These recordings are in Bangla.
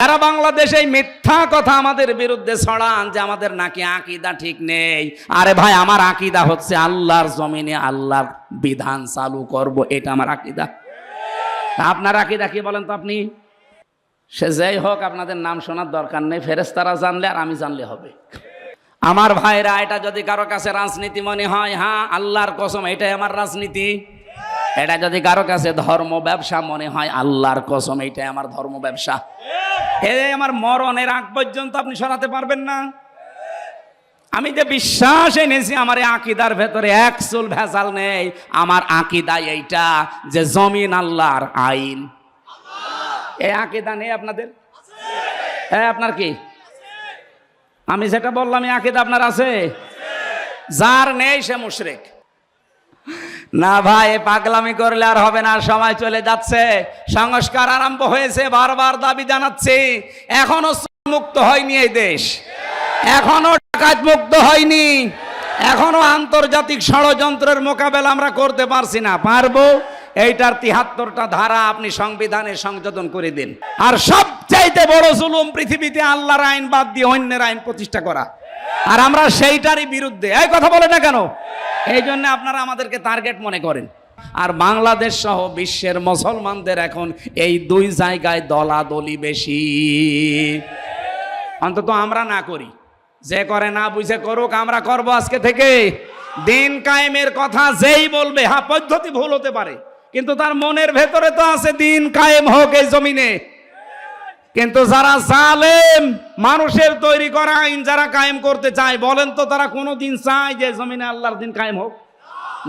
যারা বাংলাদেশে মিথ্যা কথা আমাদের বিরুদ্ধে ছড়ান যে আমাদের নাকি আকীদা ঠিক নেই, আরে ভাই আমার আকীদা হচ্ছে আল্লাহর জমিনে আল্লাহর বিধান চালু করব, এটা আমার আকীদা। আপনার আকীদা কি বলেন তো আপনি? সে যেই হোক, আপনাদের নাম শোনার দরকার নেই, ফেরেশতারা জানলে আর আমি জানলে হবে। আমার ভাইরা, এটা যদি কারো কাছে রাজনীতি মনে হয়, হ্যাঁ আল্লাহর কসম এটাই আমার রাজনীতি। এটা যদি কারো কাছে ধর্ম ব্যবসা মনে হয়, আল্লাহর কসম এটাই আমার ধর্ম ব্যবসা। এই আমার মরণের আগ পর্যন্ত আপনি সরাতে পারবেন না। আমি যে বিশ্বাস এনেছি আমার এই আকীদার ভেতরে এক চুল ভেজাল নেই। আমার আকীদা এইটা যে জমিন আল্লাহর, আইন। এই আকীদা নেই আপনাদের? হ্যাঁ, আপনার কি? আমি যেটা বললাম এই আকীদা আপনার আছে? যার নেই সে মুশরিক। না ভাই, পাগলামি করলে আর হবে না, সময় চলে যাচ্ছে, সংস্কার আরম্ভ হয়েছে, বারবার দাবি জানাচ্ছি। এখনো মুক্ত হয়নি এই দেশ, এখনো ডাকাত মুক্ত হয়নি, এখনো আন্তর্জাতিক ষড়যন্ত্রের মোকাবেলা আমরা করতে পারছি না। পারবো? এইটার ৭৩টা ধারা আপনি সংবিধানে সংযোজন করে দিন। আর সবচাইতে বড় জুলুম পৃথিবীতে আল্লাহর আইন বাদ দিয়ে অন্যের আইন প্রতিষ্ঠা করা, আর আমরা সেইটারই বিরুদ্ধে। এই কথা বলে না কেন? এই জন্য আপনারা আমাদেরকে টার্গেট মনে করেন। আর বাংলাদেশ সহ বিশ্বের মুসলমানদের এখন এই দুই জায়গায় দলাদলি বেশি। অন্তত আমরা না করি, যে করে না বুঝে করুক, আমরা করব আজকে থেকে। দিন কায়েমের কথা যেই বলবে, হ্যাঁ পদ্ধতি ভুল হতে পারে, কিন্তু তার মনের ভেতরে তো আছে দিন কায়েম হোক এই জমিনে। কিন্তু যারা জালেম, মানুষের তৈরি করা আইন যারা কায়েম করতে চায়, বলেন তো তারা কোনোদিন চায় যে জমিনে আল্লাহর দিন কায়েম হোক?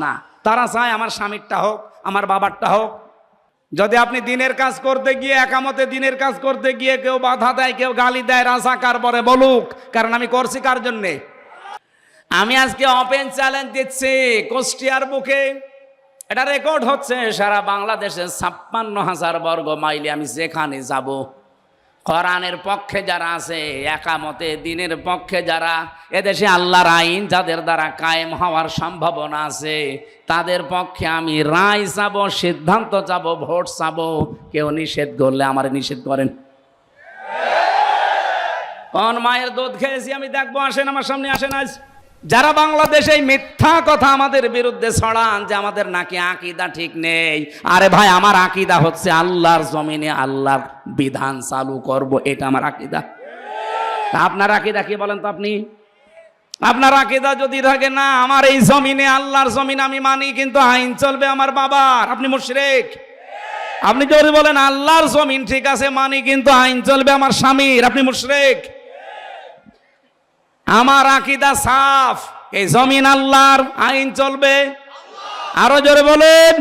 না, তারা চায় আমার স্বামীরটা হোক, আমার বাবারটা হোক। যদি আপনি দিনের কাজ করতে গিয়ে, একামতে দিনের কাজ করতে গিয়ে কেউ বাধা দেয়, কেউ গালি দেয়, রাজাকার বলে বলুক, কারণ আমি করছি কার জন্যে? আমি আজকে ওপেন চ্যালেঞ্জ দিচ্ছি কুষ্টিয়ার বুকে, এটা রেকর্ড হচ্ছে সারা বাংলাদেশে ৫৬,০০০ বর্গ মাইলে আমি যেখানে যাব, কোরআনের পক্ষে যারা আছে, একামতে দিনের পক্ষে যারা, এদেশে আল্লাহর আইন যাদের দ্বারা কায়েম হওয়ার সম্ভাবনা আছে, তাদের পক্ষে আমি রায় চাব, সিদ্ধান্ত চাব, ভোট চাব। কেউ নিষেধ করলে আমার নিষেধ করেন। কোন মায়ের দুধ খেয়েছি আমি দেখবো, আসেন আমার সামনে, আসেন। আজ যারা বাংলাদেশে মিথ্যা কথা আমাদের বিরুদ্ধে ছড়ান যে আমাদের নাকি আকীদা ঠিক নেই, আরে ভাই আমার আকীদা হচ্ছে আল্লাহর জমিনে আল্লাহর বিধান চালু করব, এটা আমার আকীদা। আপনার আকীদা কি বলেন তো আপনি? আপনার আকীদা যদি থাকে না আমার এই জমিনে আল্লাহর জমিন আমি মানি, কিন্তু আইন চলবে আমার বাবার, আপনি মুশরিক। আপনি যদি বলেন আল্লাহর জমিন ঠিক আছে মানি, কিন্তু আইন চলবে আমার স্বামীর, আপনি মুশরিক। আমার আকীদা সাফ, এই জমিন আল্লাহর, আইন চলবে। আরো জোরে বলেন।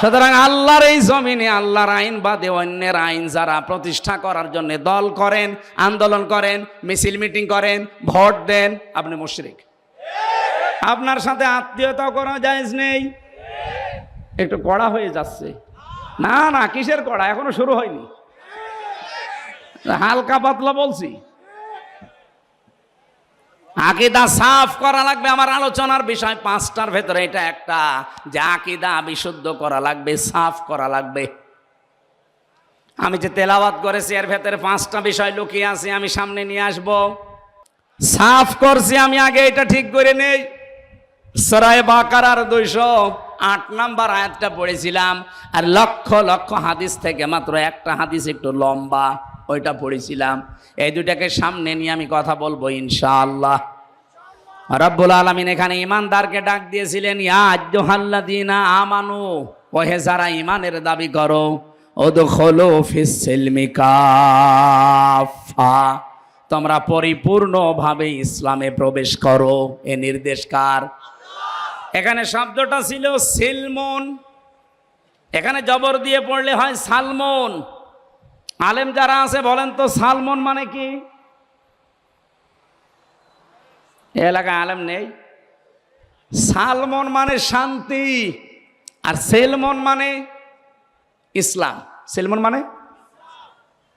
সুতরাং আল্লাহর এই জমিনে আল্লাহর আইন বাদে অন্যের আইন যারা প্রতিষ্ঠা করার জন্য দল করেন, আন্দোলন করেন, মিছিল মিটিং করেন, ভোট দেন, আপনি মুশরিক। আপনার সাথে আত্মীয়তা করা জায়েজ নেই। একটু কড়া হয়ে যাচ্ছে। না না, কিসের কড়া, এখনো শুরু হয়নি, হালকা পাতলা বলছি। আকীদা সাফ করা লাগবে। আমার আলোচনার বিষয় 5টার ভেতরে এটা একটা, যে আকীদা বিশুদ্ধ করা লাগবে, সাফ করা লাগবে। আমি যে তেলাওয়াত করেছি এর ভেতরে 5টা বিষয় লুকিয়ে আছে, আমি সামনে নিয়ে আসব। সাফ করছি আমি, আগে এটা ঠিক করে নেই। সূরা বাকারার 208 নম্বর আয়াতটা পড়েছিলাম, আর লক্ষ লক্ষ হাদিস থেকে মাত্র একটা হাদিস একটু লম্বা, ওইটা পড়েছিলাম। এই দুটাকে সামনে নিয়ে আমি কথা বলবো ইনশাআল্লাহ। রব্বুল আলামিন এখানে ঈমানদারকে ডাক দিয়েছিলেন, ইয়া আইয়ুহাল্লাযীনা আমানু, ওহে যারা ঈমানের দাবি করো, উদখুলু ফিস সিলমি কাফা, তোমরা পরিপূর্ণভাবে ইসলামে প্রবেশ করো। এ নির্দেশ কার? এখানে শব্দটা ছিল সিলমন, এখানে জবর দিয়ে পড়লে হয় সালমন। আলেম যারা আছে বলেন তো সালমন মানে কি? এলাকায় আলেম নেই। সালমন মানে শান্তি, আর সেলমন মানে ইসলাম। সেলমন মানে,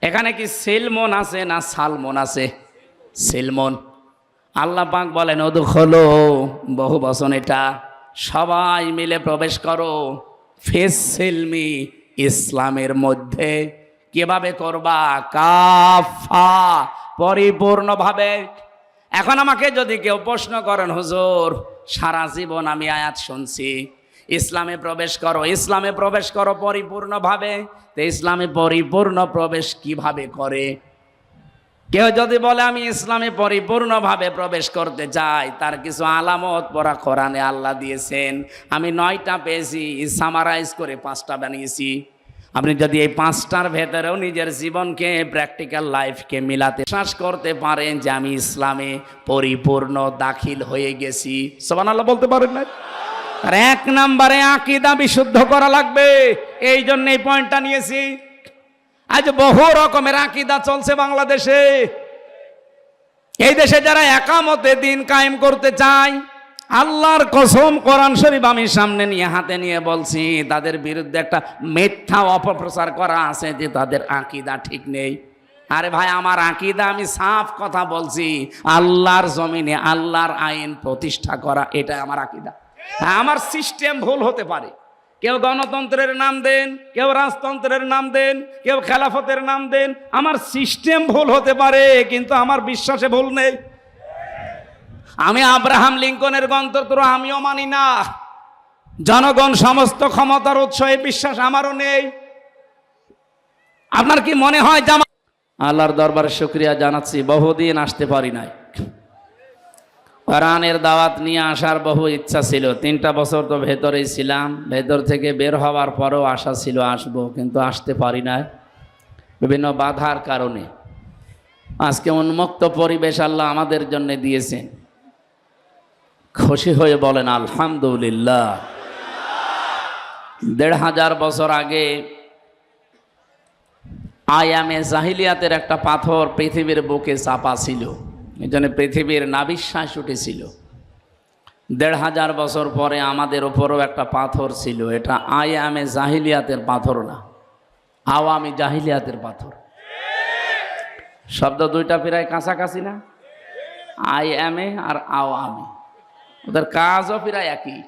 এখানে কি সেলমন আছে না সালমন আছে? সেলমন। আল্লাহ পাক বলেন উদখুলু, বহু বচন এটা, সবাই মিলে প্রবেশ করো, ফিস সিলমি, ইসলামের মধ্যে। কিভাবে করবা? কাফা, পরিপূর্ণভাবে। এখন আমাকে যদি কেউ প্রশ্ন করেন, হুজুর সারা জীবন আমি আয়াত শুনছি ইসলামে প্রবেশ করো, ইসলামে প্রবেশ করো পরিপূর্ণভাবে, তো ইসলামে পরিপূর্ণ প্রবেশ কিভাবে করে? কেউ যদি বলে আমি ইসলামে পরিপূর্ণভাবে প্রবেশ করতে চাই, তার কিছু আলামত পড়া কোরআনে আল্লাহ দিয়েছেন। আমি 9টা পেয়েছি, সামারাইজ করে 5টা বানিয়েছি। আপনি যদি এই 5টার ভেতরেও নিজের জীবনকে, প্র্যাকটিক্যাল লাইফকে মিলাতে বিশ্বাস করতে পারেন যে আমি ইসলামে পরিপূর্ণ দাখিল হয়ে গেছি, সুবহানাল্লাহ বলতে পারেন না? আর 1 নম্বরে আকীদা বিশুদ্ধ করা লাগবে। এই জন্য এই পয়েন্টটা নিয়েছি। আজ বহু রকমের আকীদা চলছে বাংলাদেশে। এই দেশে যারা একামতে দিন কায়েম করতে চায়, আল্লাহর কসম কোরআন শরীফ আমি সামনে নিয়ে হাতে নিয়ে বলছি, তাদের বিরুদ্ধে একটা মিথ্যা অপপ্রচার করা আছে যে তাদের আকীদা ঠিক নেই। আরে ভাই, আমার আকীদা, আমি সাফ কথা বলছি, আল্লাহর জমিনে আল্লাহর আইন প্রতিষ্ঠা করা, এটা আমার আকীদা। আমার সিস্টেম ভুল হতে পারে, কেউ গণতন্ত্রের নাম দেন, কেউ রাজতন্ত্রের নাম দেন, কেউ খেলাফতের নাম দেন, আমার সিস্টেম ভুল হতে পারে, কিন্তু আমার বিশ্বাসে ভুল নেই। আমি আব্রাহাম লিঙ্কনের গণতন্ত্র আমিও মানি না, জনগণ সমস্ত ক্ষমতার উৎস, এই বিশ্বাস আমারও নেই। আপনার কি মনে হয় যে আল্লাহর দরবারে শুকরিয়া জানাচ্ছি, বহুদিন আসতে পারি নাই। কোরআনের দাওয়াত নিয়ে আসার বহু ইচ্ছা ছিল, 3টা বছর তো ভেতরেই ছিলাম, ভেতর থেকে বের হওয়ার পরেও আশা ছিল আসবো, কিন্তু আসতে পারি না বিভিন্ন বাধার কারণে। আজকে উন্মুক্ত পরিবেশ আল্লাহ আমাদের জন্য দিয়েছেন, খুশি হয়ে বলেন আলহামদুলিল্লাহ। 1500 বছর আগে আয়ামে জাহিলিয়াতের একটা পাথর পৃথিবীর বুকে চাপা ছিল, এই জন্য পৃথিবীর নাভিশ্বাস উঠেছিল। 1500 বছর পরে আমাদের ওপরও একটা পাথর ছিল, এটা আয়ামে জাহিলিয়াতের পাথর না, আওয়ামী জাহিলিয়াতের পাথর। শব্দ দুইটা প্রায় কাছাকাছি না? আয়ামে আর আওয়ামী, ওদের কাজও প্রায় একই।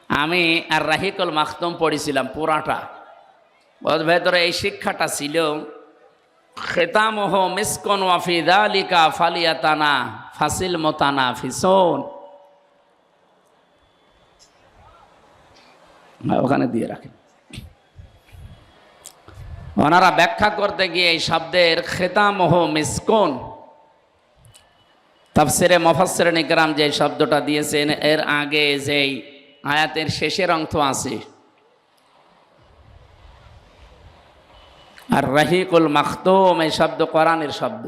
আমি আর রাহিকুল মাখতুম পড়েছিলাম পুরাটা, ওর ভেতরে এই শিক্ষাটা ছিল, খিতামুহু মিসকুন ওয়া ফি যালিকা ফালিয়াতানা ফাসিল মুতানাফিসুন। ওখানে দিয়ে রাখেন। ওনারা ব্যাখ্যা করতে গিয়ে এই শব্দের খিতামুহু মিসকুন, তাফসিরে মুফাসসিরিন ইকরাম যে শব্দটা দিয়েছেন, এর আগে যেই আয়াতের শেষের অংশ আছে, আর রাহিকুল মাখতুম, এই শব্দ কোরআনের শব্দ।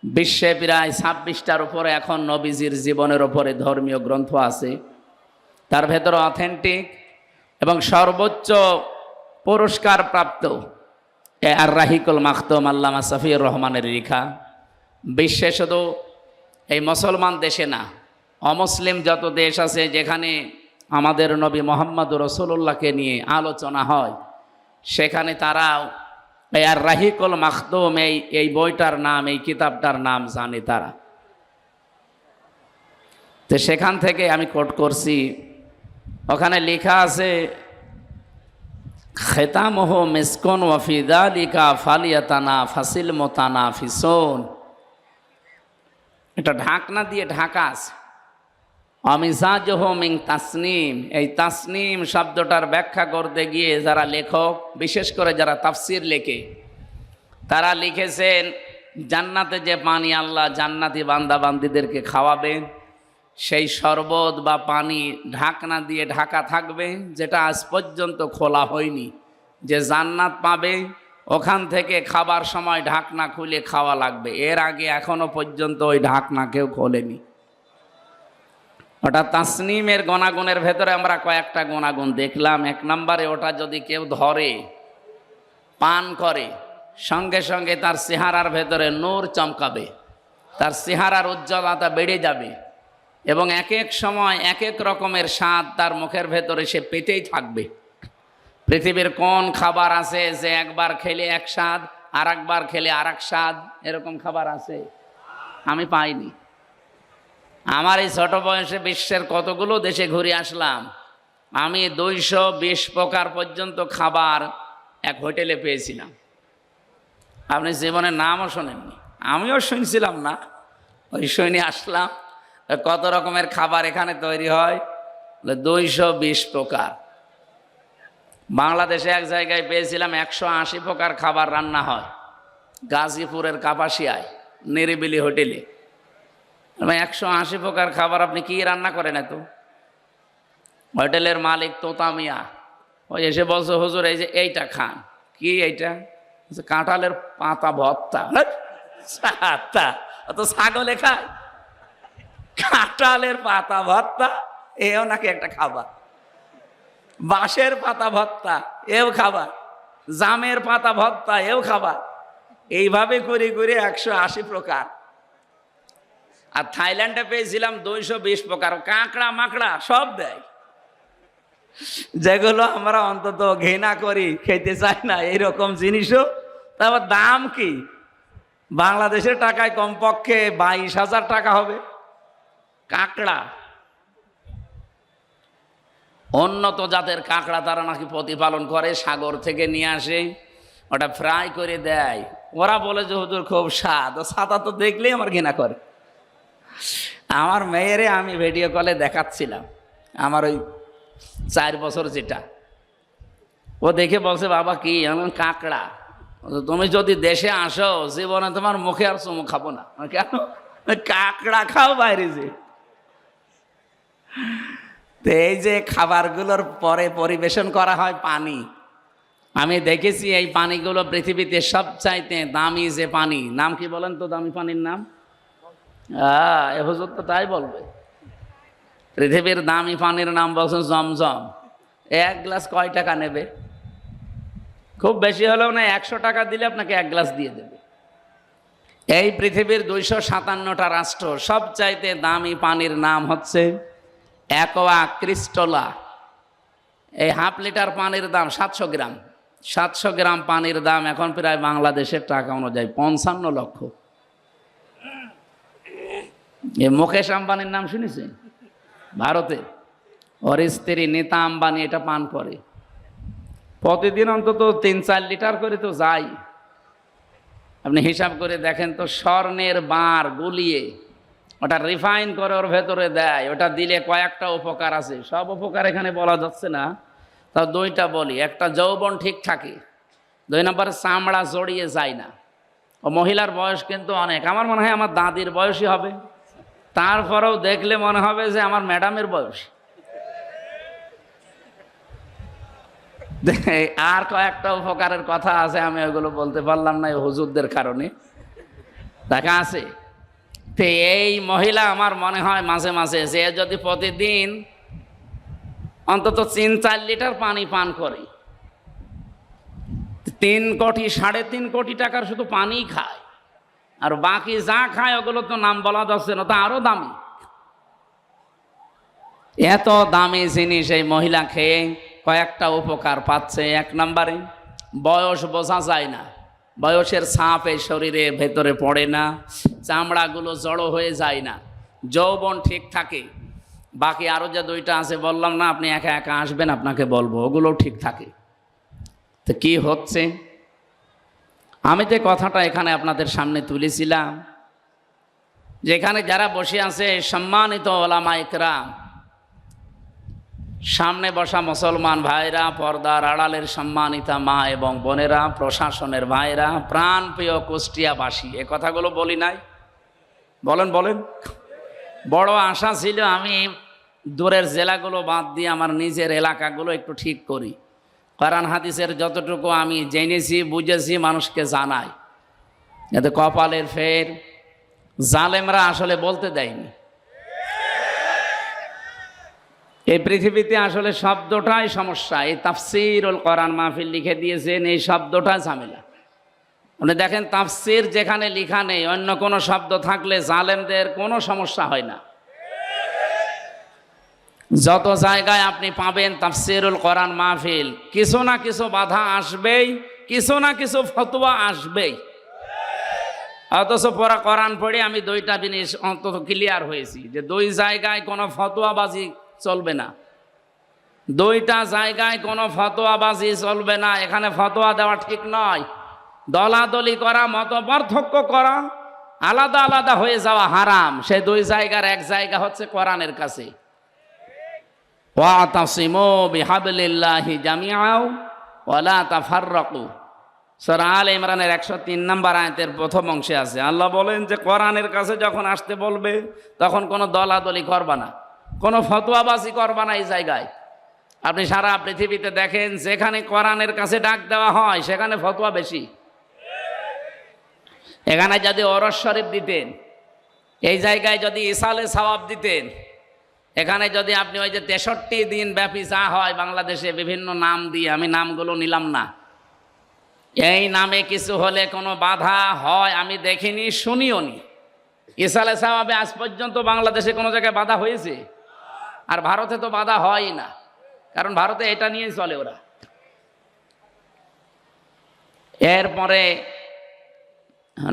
বিশ্বে প্রায় 26টার উপরে এখন নবীজির জীবনের উপরে ধর্মীয় গ্রন্থ আছে, তার ভেতরে অথেন্টিক এবং সর্বোচ্চ পুরস্কার প্রাপ্ত আর রাহিকুল মাখতুম আল্লামা সফিউর রহমানের লেখা। বিশ্বে শুধু এই মুসলমান দেশে না, অমুসলিম যত দেশ আছে যেখানে আমাদের নবী মুহাম্মদুর রাসূলুল্লাহকে নিয়ে আলোচনা হয়, সেখানে তারাও এই আর রাহিকুল মাখতুম এই বইটার নাম, এই কিতাবটার নাম জানে তারা। তো সেখান থেকে আমি কোট করছি, ওখানে লেখা আছে খিতামুহু মিসকুন ওয়া ফি যালিকা ফালিয়াতানাফাসিল মুতানাফিসুন। এটা ঢাকনা দিয়ে ঢাকা আছে। অমিজাজুহু মিন তাসনিম, এই তাসনিম শব্দটার ব্যাখ্যা করতে গিয়ে যারা লেখক, বিশেষ করে যারা তাফসির লেখে, তারা লিখেছেন জান্নাতে যে পানি আল্লাহ জান্নাতি বান্দা বান্দীদেরকে খাওয়াবেন, সেই শরবত বা পানি ঢাকনা দিয়ে ঢাকা থাকবে, যেটা আজ পর্যন্ত খোলা হয়নি। যে জান্নাত পাবে ওখান থেকে খাবার সময় ঢাকনা খুলে খাওয়া লাগবে, এর আগে এখনো পর্যন্ত ওই ঢাকনা কেউ খোলেনি। ওটা তাসনিমের গুণাগুণের ভেতরে আমরা কয়েকটা গুণাগুণ দেখলাম। 1 নম্বরে, ওটা যদি কেউ ধরে পান করে, সঙ্গে সঙ্গে তার চেহারার ভেতরে নূর চমকাবে, তার চেহারার উজ্জ্বলতা বেড়ে যাবে, এবং এক এক সময় এক এক রকমের স্বাদ তার মুখের ভেতরে সে পেতেই থাকবে। পৃথিবীর কোন খাবার আছে যে একবার খেলে এক স্বাদ, আর একবার খেলে আর এক স্বাদ? এরকম খাবার আছে? আমি পাইনি। আমার এই ছোট বয়সে বিশ্বের কতগুলো দেশে ঘুরে আসলাম, আমি 220 প্রকার পর্যন্ত খাবার এক হোটেলে পেয়েছিলাম। আপনি জীবনের নামও শোনেননি, আমিও শুনছিলাম না, ওই শুনে আসলাম। কত রকমের খাবার এখানে তৈরি হয়, 220 প্রকার। বাংলাদেশে এক জায়গায় পেয়েছিলাম 180 প্রকার খাবার রান্না হয়, গাজীপুরের কাপাসিয়ায় নিরিবিলি হোটেলে। 180 প্রকার খাবার আপনি কি রান্না করেন এত? হোটেলের মালিক তোতা মিয়া ওই এসে বলছে, হুজুর এই যে এইটা খান। কি এইটা? কাঁঠালের পাতা ভর্তা। তো ছাগলে খায় কাঁঠালের পাতা ভর্তা, এও নাকি একটা খাবার। বাঁশের পাতা ভর্তা, এও খাবার। জামের পাতা ভর্তা, এও খাবার। এইভাবে করে করে 180 প্রকার। আর থাইল্যান্ডে পেয়েছিলাম 220 প্রকার। কাঁকড়া মাকড়া সব দেয়, যেগুলো আমরা অন্তত ঘৃণা করি, খেতে চাই না, এইরকম জিনিসও। তারপর দাম কি? বাংলাদেশের টাকায় কমপক্ষে 22,000 টাকা হবে কাঁকড়া। উন্নত জাতের কাঁকড়া তারা নাকি প্রতিপালন করে, সাগর থেকে নিয়ে আসে, ওটা ফ্রাই করে দেয়। ওরা বলে যে হুজুর খুব স্বাদ। ও ছাতা তো দেখলেই আমার ঘৃণা করে। আমার মেয়েরে আমি ভিডিও কলে দেখাচ্ছিলাম, আমার ওই 4 বছর যেটা, ও দেখে বলছে বাবা কি? এমন কাঁকড়া। তুমি যদি দেশে আসো জীবনে তোমার মুখে আর চুমু খাবো না। কেন? কাঁকড়া খাও বাইরে যে। তো এই যে খাবারগুলোর পরে পরিবেশন করা হয় পানি, আমি দেখেছি এই পানিগুলো পৃথিবীতে সবচাইতে দামি যে পানি, নাম কি বলেন তো দামি পানির নাম? এ হুজুর তো তাই বলবে। পৃথিবীর দামি পানির নাম বলছেন জমজম। 1 গ্লাস কয় টাকা নেবে? খুব বেশি হলেও না 100 টাকা দিলে আপনাকে 1 গ্লাস দিয়ে দেবে। এই পৃথিবীর 257টা রাষ্ট্র সবচাইতে দামি পানির নাম হচ্ছে অ্যাকোয়া ক্রিস্টোলা। এই 1/2 লিটার পানির দাম 700 গ্রাম। 700 গ্রাম পানির দাম এখন প্রায় বাংলাদেশের টাকা অনুযায়ী 55 লক্ষ। এই মুকেশ আম্বানির নাম শুনেছেন? ভারতে ওর স্ত্রী নীতা আম্বানি এটা পান করে। প্রতিদিন অন্তত 3-4 লিটার করে তো যায়। আপনি হিসাব করে দেখেন তো, স্বর্ণের বার গুলিয়ে ওটা রিফাইন করে ওর ভেতরে দেয়। ওটা দিলে কয়েকটা উপকার আছে, সব উপকার এখানে বলা যাচ্ছে না, তাও 2টা বলি। একটা, যৌবন ঠিক থাকে। 2 নম্বরে চামড়া জড়িয়ে যায় না। ও মহিলার বয়স কিন্তু অনেক, আমার মনে হয় আমার দাদির বয়সই হবে। তারপরেও দেখলে মনে হবে যে আমার ম্যাডামের বয়স। আর কয়েকটা উপকারের কথা আছে, আমি ওগুলো বলতে পারলাম না হুজুরদের কারণে। দেখা আছে তো এই মহিলা আমার মনে হয় মাঝে মাঝে যে যদি প্রতিদিন অন্তত 3-4 লিটার পানি পান করে, 3 কোটি 3.5 কোটি টাকার শুধু পানি খায়। আর বাকি যা খায় ওগুলো তো নাম বলা যাচ্ছে না, তা আরো দামি। এত দামি জিনিস এই মহিলা খেয়ে কয়েকটা উপকার পাচ্ছে। 1 নম্বরে বয়স বোঝা যায় না, বয়সের ছাপ এই শরীরের ভেতরে পড়ে না, চামড়াগুলো জড়ো হয়ে যায় না, যৌবন ঠিক থাকে। বাকি আরও যে 2টা আছে বললাম না, আপনি একা একা আসবেন আপনাকে বলবো, ওগুলোও ঠিক থাকে। তো কি হচ্ছে, আমি তো কথাটা এখানে আপনাদের সামনে তুলেছিলাম, যেখানে যারা বসে আছে সম্মানিত ওলামা ইকরাম, সামনে বসা মুসলমান ভাইরা, পর্দার আড়ালের সম্মানিতা মা এবং বোনেরা, প্রশাসনের ভাইরা, প্রাণপ্রিয় কুষ্টিয়াবাসী, এ কথাগুলো বলি নাই? বলেন বলেন। বড় আশা ছিল আমি দূরের জেলাগুলো বাদ দিয়ে আমার নিজের এলাকাগুলো একটু ঠিক করি, কোরআন হাদিসের যতটুকু আমি জেনেছি বুঝেছি মানুষকে জানাই, যাতে কপালের ফের জালেমরা আসলে বলতে দেয়নি। এই পৃথিবীতে আসলে শব্দটাই সমস্যা। এই তাফসীরুল কোরআন মাহফিল লিখে দিয়েছেন, এই শব্দটা ঝামেলা। আপনি দেখেন তাফসীর যেখানে লেখা নেই, অন্য কোনো শব্দ থাকলে জালেমদের কোনো সমস্যা হয় না। যত জায়গায় আপনি পাবেন তাফসীরুল কোরআন মাহফিল, কিছু না কিছু বাধা আসবেই, কিছু না কিছু ফতোয়া আসবেই। অথচ পড়া কোরআন পড়ে আমি 2টা জিনিস অন্তত ক্লিয়ার হয়েছি, যে 2 জায়গায় কোনো ফতোয়াবাজি চলবে না। দুইটা জায়গায় কোনো ফতোয়াবাজি চলবে না। এখানে ফতোয়া দেওয়া ঠিক নয়। দলাদলি করা, মত পার্থক্য করা, আলাদা আলাদা হয়ে যাওয়া হারাম। সে দুই জায়গার এক জায়গা হচ্ছে কোরআনের কাছে। ওয়াতাসিমু বিহাবলিল্লাহি জামিআও ওয়ালা তাফাররাকু। সূরা আলে ইমরানের 103 নম্বর আয়াতের প্রথম অংশে আছে, আল্লাহ বলেন যে কোরআনের কাছে যখন আসতে বলবে তখন কোনো দলাদলি করবা না, কোনো ফতোয়াবাজি করবা না। এই জায়গায় আপনি সারা পৃথিবীতে দেখেন, যেখানে কোরআনের কাছে ডাক দেওয়া হয় সেখানে ফতোয়া বেশি। এখানে যদি ওরস শরীফ দিতেন, এই জায়গায় যদি ইসালে সওয়াব দিতেন, এখানে যদি আপনি ওই যে 63 দিন ব্যাপী যা হয় বাংলাদেশে বিভিন্ন নাম দিয়ে, আমি নামগুলো নিলাম না, এই নামে কিছু হলে কোনো বাধা হয় আমি দেখিনি, শুনিও নি। ইসালে সওয়াবে আজ পর্যন্ত বাংলাদেশে কোনো জায়গায় বাধা হয়েছে? আর ভারতে তো বাধা হয় না, কারণ ভারতে এটা নিয়েই চলে ওরা। এরপরে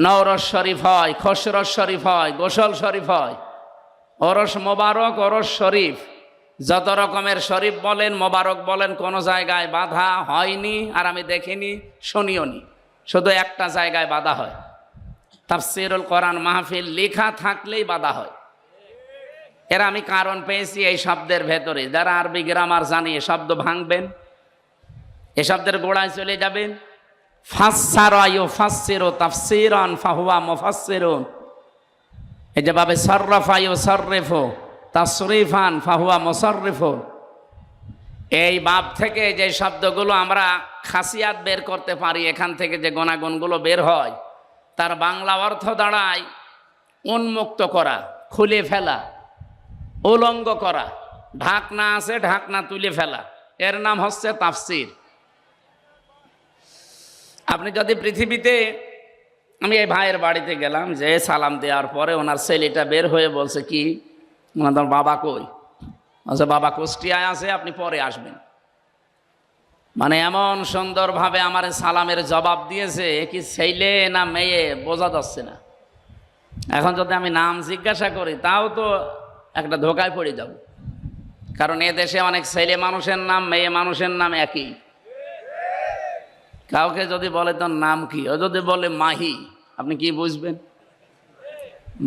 নওরস শরীফ হয়, খসরস শরীফ হয়, গোসল শরীফ হয়, ওরস মোবারক, ওরস শরীফ, যত রকমের শরীফ বলেন, মোবারক বলেন, কোনো জায়গায় বাধা হয়নি আর আমি দেখিনি, শুনিও নি। শুধু একটা জায়গায় বাধা হয়, তাফসীরুল কোরআন মাহফিল লেখা থাকলেই বাধা হয়। এরা আমি কারণ পেয়েছি এই শব্দের ভেতরে। যারা আরবি গ্রামার জানি, এ শব্দ ভাঙবেন, এ শব্দের গোড়ায় চলে যাবেন। ফাসসারা ইউফাসসিরু তাফসীরান ফাহুয়া মুফাসসিরুন, এই যেভাবে সাররাফা ইউসাররিফু তাসরিফান ফাহুয়া মুসাররিফুন, এই বাব থেকে যে শব্দগুলো আমরা খাসিয়াত বের করতে পারি, এখান থেকে যে গুণাগুণগুলো বের হয়, তার বাংলা অর্থ দাঁড়ায় উন্মুক্ত করা, খুলে ফেলা, উলঙ্গ করা। ঢাকনা আছে, ঢাকনা তুলে ফেলা, এর নাম হচ্ছে তাফসীর। আপনি যদি পৃথিবীতে, আমি এই ভাইয়ের বাড়িতে গেলাম, যে সালাম দেওয়ার পরে ওনার ছেলেটা বের হয়ে বলছে কি, ওনার বাবা কই? আচ্ছা, বাবা কুষ্টিয়ায় আছে, আপনি পরে আসবেন। মানে এমন সুন্দরভাবে আমার সালামের জবাব দিয়েছে, কি ছেলে না মেয়ে বোঝা যাচ্ছে না। এখন যদি আমি নাম জিজ্ঞাসা করি তাও তো একটা ধোকায় পড়ে যাব, কারণ এ দেশে অনেক ছেলে মানুষের নাম, মেয়ে মানুষের নাম একই। কাউকে যদি বলে তোর নাম কি, ও যদি বলে মাহি, আপনি কি বুঝবেন?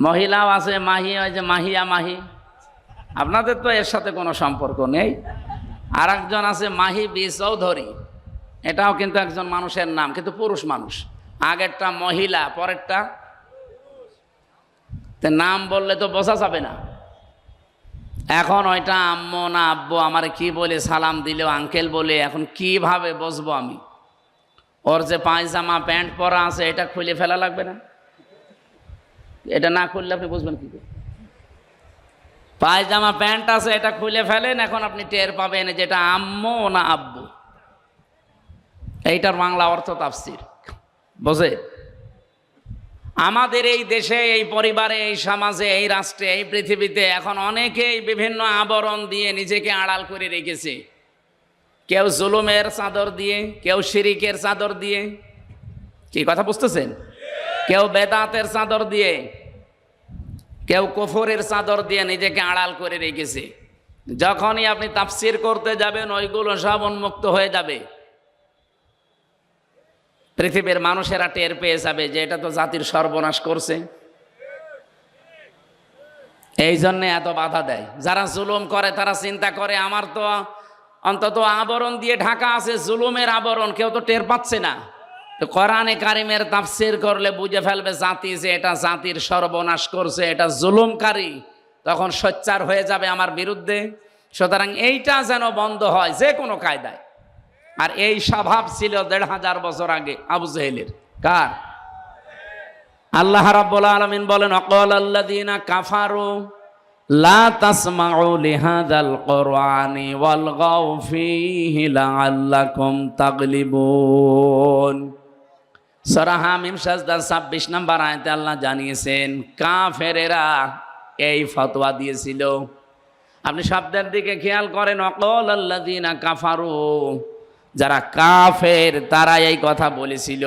মহিলাও আছে মাহি, ওই যে মাহিয়া মাহি, আপনাদের তো এর সাথে কোনো সম্পর্ক নেই। আর একজন আছে মাহি বি চৌধুরী, এটাও কিন্তু একজন মানুষের নাম, কিন্তু পুরুষ মানুষ। আগেরটা মহিলা, পরেরটা নাম বললে তো বোঝা যাবে না। এখন ওইটা আম্মু না আব্বু, আমার কি বলে সালাম দিলেও আঙ্কেল বলে, এখন কিভাবে বুঝবো আমি? ওর যে পায়জামা প্যান্ট পরা আছে এটা খুলে ফেলা লাগবে না? এটা না খুললে আপনি বুঝবেন কি করে? পায়জামা প্যান্ট আছে, এটা খুলে ফেলেন, এখন আপনি টের পাবেন যেটা আম্মু না আব্বু। এইটার বাংলা অর্থ তাফসীর, বোঝে? আমাদের এই দেশে, এই পরিবারে, এই সমাজে, এই রাষ্ট্রে, এই পৃথিবীতে এখন অনেকেই বিভিন্ন আবরণ দিয়ে নিজেকে আড়াল করে রেখেছে। কেউ জুলুমের চাদর দিয়ে, কেউ শিরিকের চাদর দিয়ে, কি কথা বুঝতেছেন? কেউ বেদাতের চাদর দিয়ে, কেউ কুফরের চাদর দিয়ে নিজেকে আড়াল করে রেখেছে। যখনই আপনি তাফসীর করতে যাবেন, ওইগুলো সব উন্মুক্ত হয়ে যাবে। পৃথিবীর মানুষেরা টের পেয়ে যাবে যে এটা তো জাতির সর্বনাশ করছে। এই জন্যে এত বাধা দেয়। যারা জুলুম করে তারা চিন্তা করে আমার তো অন্তত আবরণ দিয়ে ঢাকা আছে, জুলুমের আবরণ, কেউ তো টের পাচ্ছে না। কোরআনে কারিমের তাফসীর করলে বুঝে ফেলবে জাতি যে এটা জাতির সর্বনাশ করছে, এটা জুলুমকারী, তখন সোচ্চার হয়ে যাবে আমার বিরুদ্ধে। সুতরাং এইটা যেন বন্ধ হয় যে কোনো কায়দায়। আর এই স্বভাব ছিল ১৫০০ বছর আগে আবু জেহেলের। কার? আল্লাহ রাব্বুল আলামিন বলেন, ওয়াকালাল্লাযীনা কাফারু লা তাসমাউ লিহাযাল কুরআনি ওয়ালগাউ ফীহি লাআল্লাকুম তাগলিবুন। সূরা হামিম সাজদা ২৬ নম্বর আয়াতে আল্লাহ জানিয়েছেন কাফেরেরা এই ফতোয়া দিয়েছিল। আপনি শব্দের দিকে খেয়াল করেন, ওয়াকালাল্লাযীনা কাফারু, যারা কাফের তারা এই কথা বলেছিল,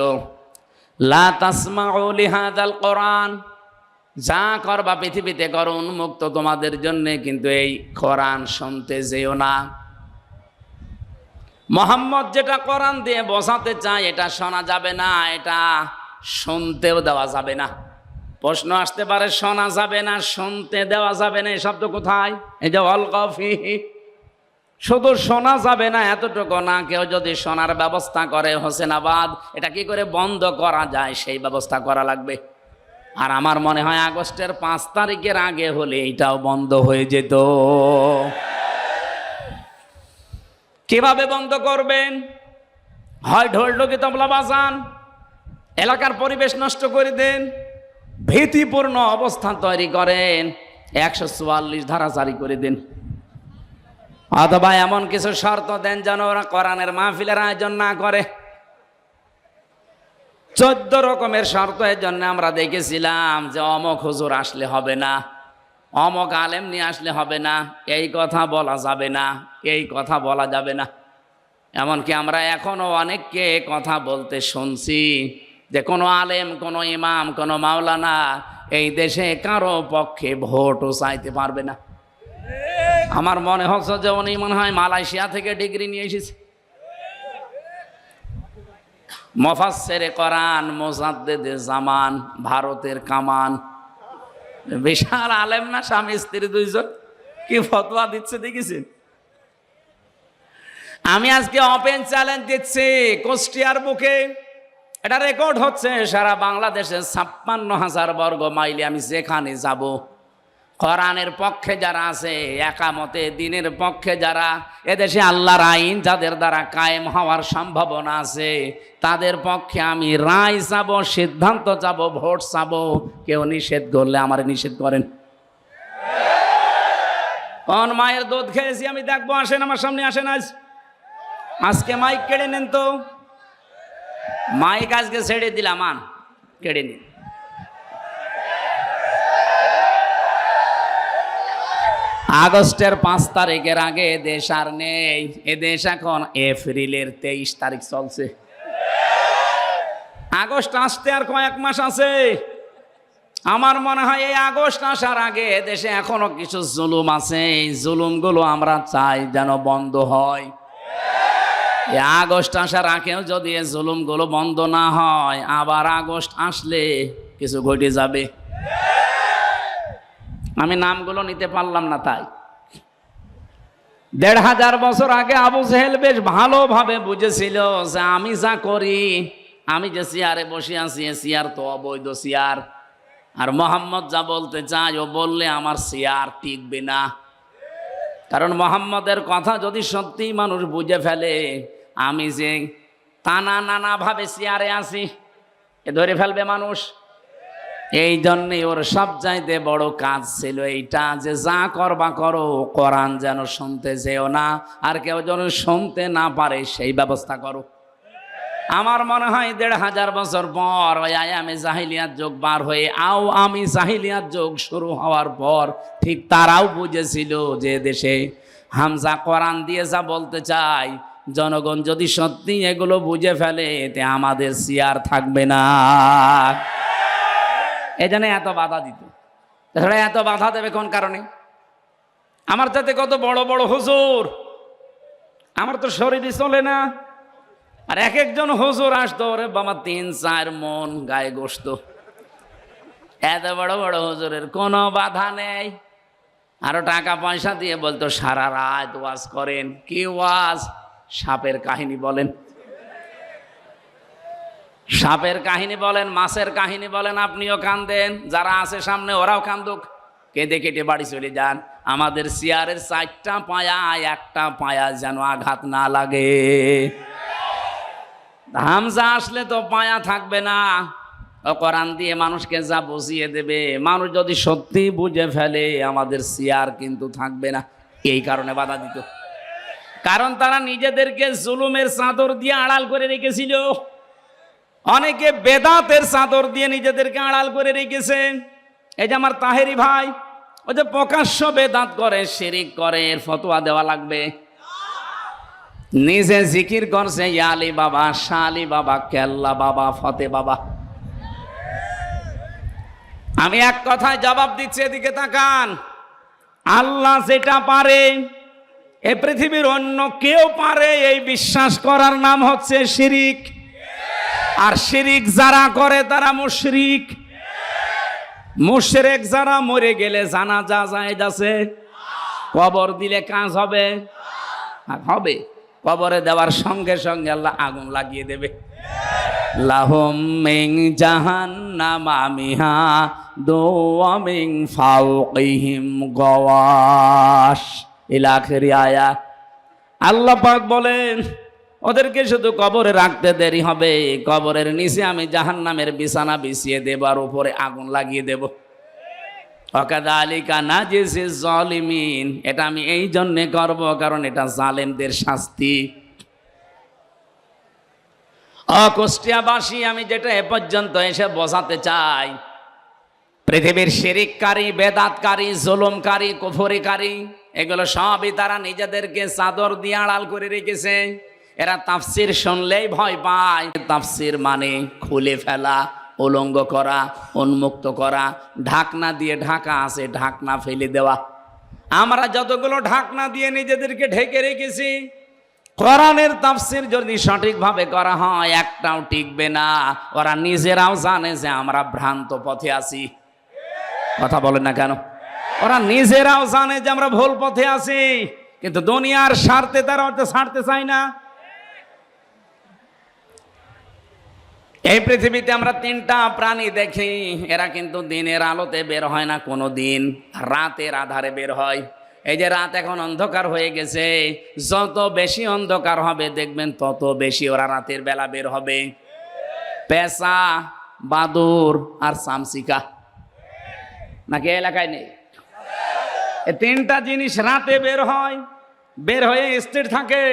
লা তাসমাউ লিহাযাল কোরআন, যা করবা পৃথিবীতে করো, উন্মুক্ত তোমাদের জন্য, কিন্তু এই কোরআন শুনতে যেও না। মোহাম্মদ যেটা কোরআন দিয়ে বোঝাতে চায় এটা শোনা যাবে না, এটা শুনতেও দেওয়া যাবে না। প্রশ্ন আসতে পারে শোনা যাবে না, শুনতে দেওয়া যাবে না, এই শব্দ কোথায়? এই যে অলকফি, শুধু শোনা যাবে না এতটুকু না, কেউ যদি শোনার ব্যবস্থা করে হোসেনাবাদ, এটা কি করে বন্ধ করা যায় সেই ব্যবস্থা করা লাগবে। আর আমার মনে হয় আগস্টের 5 তারিখের আগে হলে এটাও বন্ধ হয়ে যেত। কিভাবে বন্ধ করবেন? হয় ঢোলঢুকি তবলা বাজান, এলাকার পরিবেশ নষ্ট করে দেন, ভীতিপূর্ণ অবস্থা তৈরি করেন, 144 ধারা জারি করে দেন, অথবা এমন কিছু শর্ত দেন যেন ওরা কোরআনের মাহফিলের আয়োজন না করে। 14 রকমের শর্ত এর জন্য আমরা দেখেছিলাম যে অমক হুজুর আসলে হবে না, অমক আলেম নিয়ে আসলে হবে না, এই কথা বলা যাবে না, এই কথা বলা যাবে না। এমনকি আমরা এখনো অনেককে কথা বলতে শুনছি যে কোনো আলেম, কোনো ইমাম, কোনো মাওলানা এই দেশে কারো পক্ষে ভোটও চাইতে পারবে না। আমার মনে হচ্ছে যে উনি মনে হয় মালয়েশিয়া থেকে ডিগ্রি নিয়ে এসেছে। মুফাসসিরে কোরআন, মুজাদ্দিদে জামান, ভারতের কামান, বিশাল আলেম না, স্বামী স্ত্রী দুইজন, কি ফতোয়া দিচ্ছে দেখেছেন? আমি আজকে ওপেন চ্যালেঞ্জ দিচ্ছি কুষ্টিয়ার বুকে, এটা রেকর্ড হচ্ছে সারা বাংলাদেশে 56,000 বর্গ মাইলে আমি যেখানে যাব, কোরআনের পক্ষে যারা আছে, একামতে দিনের পক্ষে যারা, এদেশে আল্লাহর আইন যাদের দ্বারা কায়েম হওয়ার সম্ভাবনা আছে, তাদের পক্ষে আমি রায় চাবো, সিদ্ধান্ত চাবো, ভোট চাবো। কেউ নিষেধ করলে আমার নিষেধ করেন। কোন মায়ের দুধ খেয়েছি আমি দেখবো, আসেন আমার সামনে, আসেন। আজকে মাইক কেড়ে নেন তো, মাইক আজকে ছেড়ে দিলাম, আন কেড়ে নিন। আগস্টের 5 তারিখের আগে দেশ আর নেই। এ দেশ এখন এপ্রিলের 23 তারিখ চলছে। আগস্ট আসতে আর কয়েক মাস আছে। আমার মনে হয় এই আগস্ট আসার আগে দেশে এখনো কিছু জুলুম আছে, এই জুলুমগুলো আমরা চাই যেন বন্ধ হয়। এই আগস্ট আসার আগেও যদি এই জুলুমগুলো বন্ধ না হয়, আবার আগস্ট আসলে কিছু ঘটে যাবে। আমি নামগুলো নিতে পারলাম না, তাই 1500 বছর আগে আবু জেহেল বেশ ভালোভাবে বুঝেছিল যে আমি যা করি, আমি যে চেয়ারে বসে আছি, চেয়ার তো অবৈধ চেয়ার, আর মোহাম্মদ যা বলতে চায় ও বললে আমার চেয়ার টিকবে না। কারণ মোহাম্মদের কথা যদি সত্যি মানুষ বুঝে ফেলে, আমি যে নানাভাবে চেয়ারে আছি, এ ধরে ফেলবে মানুষ। এই জন্যই ওর সবচাইতে বড় কাজ ছিল এইটা, যে যা করবা করো, কোরআন যেন শুনতে যেও না, আর কেউ যেন শুনতে না পারে সেই ব্যবস্থা করো। আমার মনে হয় 1500 বছর পর ওই আয়ামে জাহিলিয়াত যুগ বার হয়ে আমি জাহিলিয়াত যুগ শুরু হওয়ার পর ঠিক তারাও বুঝেছিল যে দেশে হামজা কোরআন দিয়ে যা বলতে চাই, জনগণ যদি সত্যি এগুলো বুঝে ফেলে, তে আমাদের চেয়ার থাকবে না। এই জন্য এত বাধা দিত। তাছাড়া এত বাধা দেবে কোন কারণে? আমার যাতে কত বড় বড় হুজুর, আমার তো শরীরই চলে না, আর এক একজন হুজুর আসতো, ওরে বাবা 3-4 মন গায়ে গোস্ত। এত বড় বড় হুজুরের কোনো বাধা নেই। আরো টাকা পয়সা দিয়ে বলতো সারা রাত ওয়াজ করেন। কি ওয়াজ? সাপের কাহিনী বলেন, সাপের কাহিনী বলেন, মাছের কাহিনী বলেন, আপনিও কান্দেন, যারা আছে সামনে ওরাও কান্দুক, কেঁদে কেটে বাড়ি চলে যান। আমাদের চেয়ারের 4টা পায়া, একটা পায়া যেন আঘাত না লাগে। হামজা আসলে তো পায়া থাকবে না, ও কোরআন দিয়ে মানুষকে যা বুঝিয়ে দেবে, মানুষ যদি সত্যি বুঝে ফেলে, আমাদের চেয়ার কিন্তু থাকবে না। এই কারণে বাধা দিত, কারণ তারা নিজেদেরকে জুলুমের চাদর দিয়ে আড়াল করে রেখেছিল। অনেকে বেদাতের চাদর দিয়ে নিজেদেরকে আড়াল করে রেখেছে। এই যে আমার তাহেরি ভাই, ও যে প্রকাশ্য বেদাত করে, শিরিক করে, এর ফতোয়া দেওয়া লাগবে। নিজে জিকির করছে ইয়ালি বাবা, শালি বাবা, কেল্লা বাবা, ফতে বাবা। আমি এক কথায় জবাব দিচ্ছি, এদিকে তাকান। আল্লাহ যেটা পারে এই পৃথিবীর অন্য কেউ পারে এই বিশ্বাস করার নাম হচ্ছে শিরিক। আর শিরিক যারা করে তারা মুশরিক। মুশরিক যারা মরে গেলে জানাজা জায়েজ আছে, কবর দিলে কাজ হবে হবে, কবরে দেওয়ার সঙ্গে সঙ্গে আল্লাহ আগুন লাগিয়ে দেবে। লাহুম মিন জাহান্নামা মিহাদু ওয়া মিন ফাওকিহিম গাওয়াশ ইলা আখিরি আয়াত। আল্লাহ পাক বলেন ওদেরকে শুধু কবরে রাখতে দেরি হবে, কবরের নিচে আমি জাহান্নামের বিছানা বিছিয়ে দেব আর উপরে আগুন লাগিয়ে দেব। ওয়াকাযালিকা নাজিজিজ জালিমিন, এটা আমি এই জন্য করব কারণ এটা জালেমদের শাস্তি। কুষ্টিয়াবাসী, আমি যেটা এ পর্যন্ত এসে বোঝাতে চাই, পৃথিবীর শিরিককারী, বেদাতকারী, জুলুমকারী, কুফরিকারী, এগুলো সবই তারা নিজেদেরকে চাদর দিয়ে আড়াল করে রেখেছে। এরা তাফসির শুনলেই ভয় পায়। তাফসির মানে খুলে ফেলা, উলঙ্গ করা, উন্মুক্ত করা। ঢাকনা দিয়ে ঢাকা আছে, ঢাকনা ফেলে দেওয়া। আমরা যতগুলো ঢাকনা দিয়ে নিজেদেরকে ঢেকে রেখেছি, কোরআনের তাফসির যদি সঠিকভাবে করা হয় একটাও টিকবে না। ওরা নিজেরাও জানে যে আমরা ভ্রান্ত পথে আছি। কথা বলেন না কেন? ওরা নিজেরাও জানে যে আমরা ভুল পথে আছি, কিন্তু দুনিয়ার স্বার্থে তারা ওটা ছাড়তে চায় না। এই পৃথিবীতে আমরা তিনটা প্রাণী দেখি, এরা কিন্তু দিনের আলোতে বের হয় না কোনো দিন, রাতের আধারে বের হয়। এই যে রাত এখন অন্ধকার হয়ে গেছে, যত বেশি অন্ধকার হবে দেখবেন তত বেশি ওরা রাতের বেলা বের হবে। পেঁচা, বাদুর আর চামচিকা, নাকি এলাকায় নেই? এই তিনটা জিনিস রাতে বের হয়, বের হয়ে স্থির থাকে,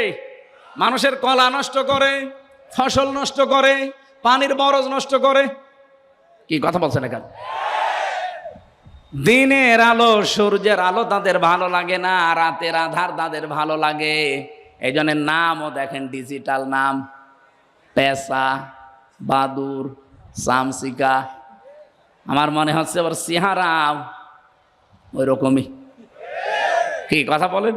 মানুষের কলা নষ্ট করে, ফসল নষ্ট করে, পানির বরজ নষ্ট করে। কি কথা বলছেন এখানে? দিনের আলো, সূর্যের আলো তাদের ভালো লাগে না, রাতের আধার তাদের ভালো লাগে। এই জন্য নামও দেখেন ডিজিটাল নাম, পেঁচা, বাদুর, চামচিকা। আমার মনে হচ্ছে ওর চেহারা ওই রকমই। কি কথা বলেন?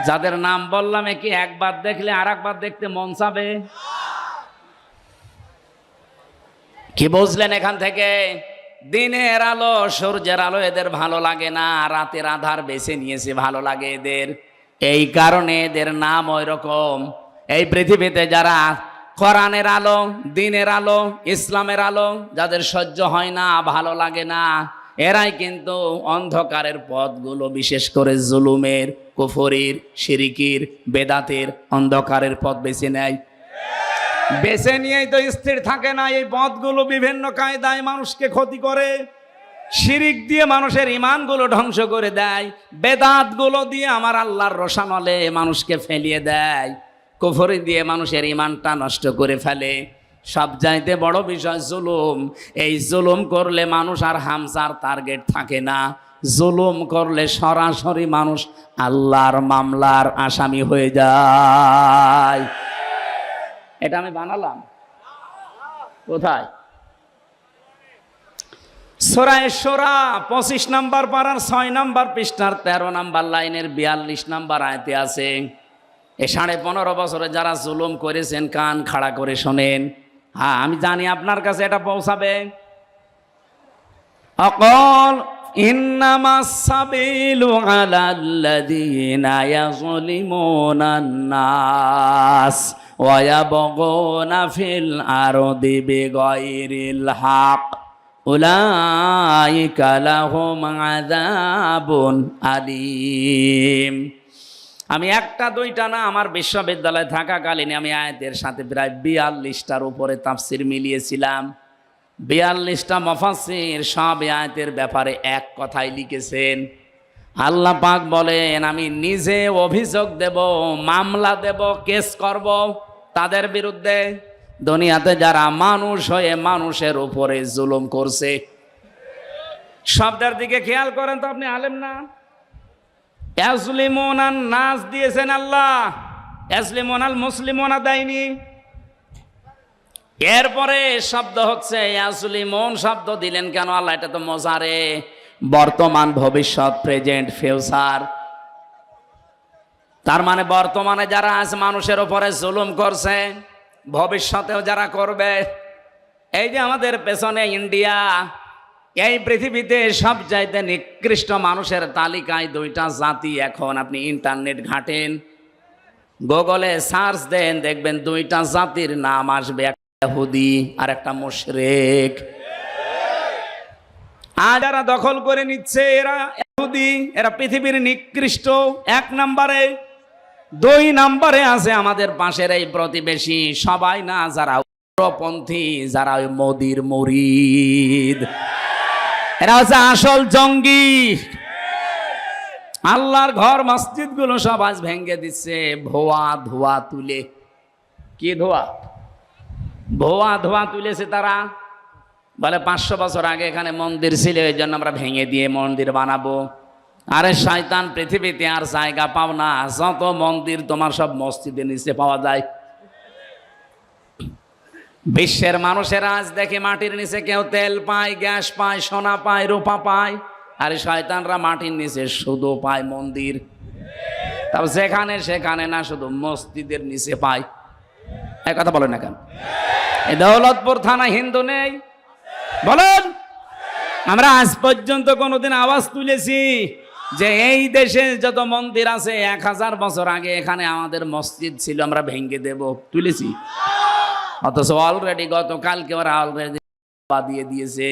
যাদের নাম বললাম কি একবার দেখলে আর একবার দেখতে মন চাবে? কি বুঝলেন এখান থেকে? দিনের আলো, সূর্যের আলো এদের ভালো লাগে না, রাতের আধার বেছে নিয়েছে ভালো লাগে এদের। এই কারণে এদের নাম ওই রকম। এই পৃথিবীতে যারা কোরআনের আলো, দিনের আলো, ইসলামের আলো যাদের সহ্য হয় না, ভালো লাগে না, এরাই কিন্তু অন্ধকারের পথগুলো, বিশেষ করে জুলুমের, কুফরির, শিরিকির, বেদাতের অন্ধকারের পথ বেছে নেয়। বেছে নিয়েই তো স্থির থাকে না। এই পথগুলো বিভিন্ন কায়দায় মানুষকে ক্ষতি করে। শিরিক দিয়ে মানুষের ইমানগুলো ধ্বংস করে দেয়, বেদাতগুলো দিয়ে আমার আল্লাহর রোশানলে মানুষকে ফেলিয়ে দেয়, কুফরি দিয়ে মানুষের ইমানটা নষ্ট করে ফেলে। সবচাইতে বড় বিষয় জুলুম। এই জুলুম করলে মানুষ আর হামজার টার্গেট থাকে না। জুলুম করলে সরাসরি মানুষ আল্লাহর মামলার আসামি হয়ে যায়। এটা আমি বানালাম কোথায়? সূরা শুরা 25 নম্বর পারার 6 নম্বর পৃষ্ঠার 13 নম্বর লাইনের 42 নম্বর আয়াতে আছে। এই 15.5 বছরে যারা জুলুম করেছেন কান খাড়া করে শোনেন। হ্যাঁ, আমি জানি আপনার কাছে এটা পৌঁছাবে। অকল ইন্নামাস সাবিলু আলাল্লাযীনা ইয়াযলিমুনান নাস ওয়া ইয়াবগুনা ফিল আরদি বিগাইরিল হক উলাইকা লাহুম আযাবুন আলীম। আমি একটা দুইটা না, আমার বিশ্ববিদ্যালয়ে থাকাকালীন আমি আয়াতের সাথে প্রায় 42টার উপরে তাফসির মিলিয়েছিলাম। 42টা মুফাসসির সব আয়াতের ব্যাপারে এক কথাই লিখেছেন। আল্লাহ পাক বলেন আমি নিজে অভিযোগ দেব, মামলা দেব, কেস করব তাদের বিরুদ্ধে, দুনিয়াতে যারা মানুষ হয়ে মানুষের উপরে জুলুম করছে। শব্দের দিকে খেয়াল করেন তো, আপনি আলেম না? ইয়াজলিমুনান নাস দিয়েছেন আল্লাহ, ইয়াজলিমুনাল মুসলিমুনা দেয়নি। এরপরে শব্দ হচ্ছে ইয়াজলিমুন শব্দ দিলেন কেন আল্লাহ? এটা তো মোজারে, বর্তমান, ভবিষ্যৎ, প্রেজেন্ট, ফিউচার। তার মানে বর্তমানে যারা আজ মানুষের উপরে জুলুম করছে, ভবিষ্যতেও যারা করবে। এই যে আমাদের পেছনে ইন্ডিয়া, এই পৃথিবীতে সবচাইতে নিকৃষ্ট মানুষের তালিকায় দুইটা জাতি। এখন আপনি ইন্টারনেট ঘাটেন, গুগলে সার্চ দেন, দেখবেন দুইটা জাতির নাম আসবে, একটা ইহুদি আর একটা মুশরিক। আর যারা দখল করে নিচ্ছে এরা ইহুদি, এরা পৃথিবীর নিকৃষ্ট 1 নম্বরে। 2 নম্বরে আছে আমাদের পাশের এই প্রতিবেশী, সবাই না, যারা উগ্রপন্থী, যারা ওই মোদির মুরিদ, এরা হচ্ছে আসল জঙ্গি। আল্লাহর ঘর মসজিদ গুলো সব আজ ভেঙে দিচ্ছে ভুয়া ধোয়া তুলে। কি ধোয়া? ভুয়া ধোয়া তুলেছে তারা। বলে 500 বছর আগে এখানে মন্দির ছিল, এই জন্য আমরা ভেঙে দিয়ে মন্দির বানাবো। আরে শয়তান, পৃথিবীতে আর জায়গা পাও না, যত মন্দির তোমার সব মসজিদের নিচে পাওয়া যায়। বিশ্বের মানুষেরা আজ দেখে মাটির নিচে কেউ তেল পায়, গ্যাস পায়, সোনা পায়, রূপা পায়, আর শয়তানরা মাটির নিচে শুধু পায় মন্দির। তবে যেখানে সেখানে না, শুধু মসজিদের নিচে পায়। এই কথা বলেন না কেন? এই দৌলতপুর থানা হিন্দু নেই বলেন? আমরা আজ পর্যন্ত কোনোদিন আওয়াজ তুলেছি যে এই দেশে যত মন্দির আছে 1000 বছর আগে এখানে আমাদের মসজিদ ছিল, আমরা ভেঙে দেব? তুলেছি? অথচ অলরেডি গতকালকে ওরা অলরেডি দিয়ে দিয়েছে।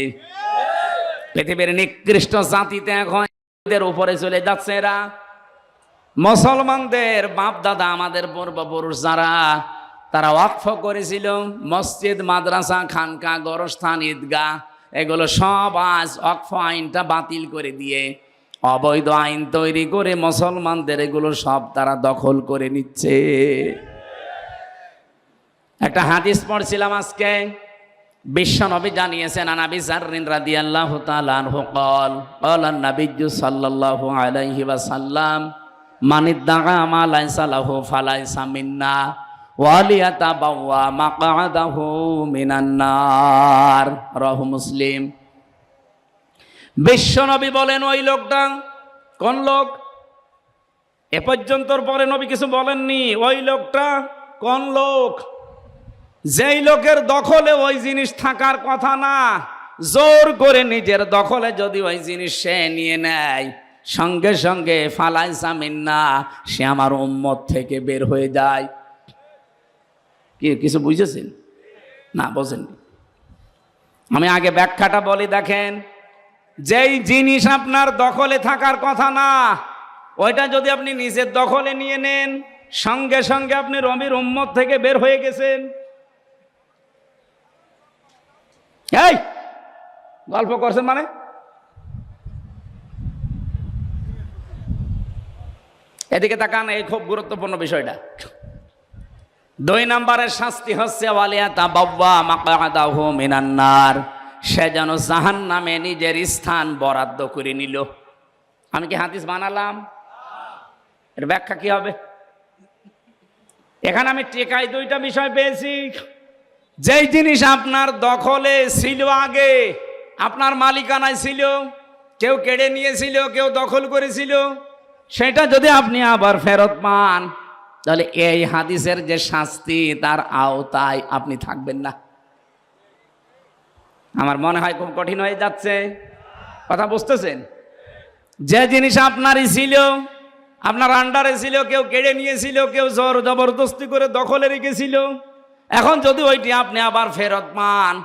পৃথিবীর নিকৃষ্ট জাতিতে এখন এদের উপরে চলে যাচ্ছে এরা। মুসলমানদের বাপ দাদা, আমাদের পূর্বপুরুষ যারা, তারা ওয়াকফ করেছিল মসজিদ, মাদ্রাসা, খানকা, গোরস্থান, ঈদগাহ, এগুলো সব আজ ওয়াকফ আইনটা বাতিল করে দিয়ে অবৈধ আইন তৈরি করে মুসলমানদের এগুলো সব তারা দখল করে নিচ্ছে। একটা হাদিস পড়ছিলাম আজকে, বিশ্বনবী জানিয়েছেন, আন আবি যাররিন রাদিয়াল্লাহু তাআলা আনহু قال قال النبي صلى الله عليه وسلم من ادعى ما ليس له فليس منا ওয়ালিয়াতাবাওয়া মাকআদাহু মিনান নার। রাহু মুসলিম। বিশ্বনবী বলেন, ওই লোকটা কোন লোক? এ পর্যন্ত পরে নবী কিছু বলেননি। ওই লোকটা কোন লোক? যেই লোকের দখলে ওই জিনিস থাকার কথা না, জোর করে নিজের দখলে যদি ওই জিনিস সে নিয়ে নেয়, সঙ্গে সঙ্গে ফালাইসা মিন্না, সে আমার উম্মত থেকে বের হয়ে যায়। কি কিছু বুঝেছেন? না বোঝেন। আমি আগে ব্যাখ্যাটা বলি, দেখেন, যেই জিনিস আপনার দখলে থাকার কথা না, ওইটা যদি আপনি নিজের দখলে নিয়ে নেন, সঙ্গে সঙ্গে আপনি নবীর উম্মত থেকে বের হয়ে গেছেন। এই গল্প করছেন মানে? এদিকে তাকান, এই খুব গুরুত্বপূর্ণ বিষয়টা। 2 নম্বরের শাস্তি হচ্ছে ওয়ালিয়াতাবাওয়া মাকআদাহু মিনান নার, সে যেন জাহান্নামে নিজের স্থান বরাদ্দ করে নিল। আমি কি হাদিস বানালাম? এর ব্যাখ্যা কি হবে? এখানে আমি টেকাই 2টা বিষয় পেয়েছি। যেই জিনিস আপনার দখলে ছিল, আগে আপনার মালিকানায় ছিল, কেউ কেড়ে নিয়েছিল, কেউ দখল করেছিল, সেটা যদি আপনি আবার ফেরত পান, তাহলে এই হাদিসের যে শাস্তি, তার আওতায় আপনি থাকবেন না। আমার মনে হয় খুব কঠিন হয়ে যাচ্ছে। কথা বুঝতেছেন? যে জিনিস আপনারই ছিল, আপনার আন্ডারে ছিল, কেউ কেড়ে নিয়েছিল, কেউ জোর জবরদস্তি করে দখলে রেখেছিল, এখন যদি ওইটি আপনি আবার ফেরত পান,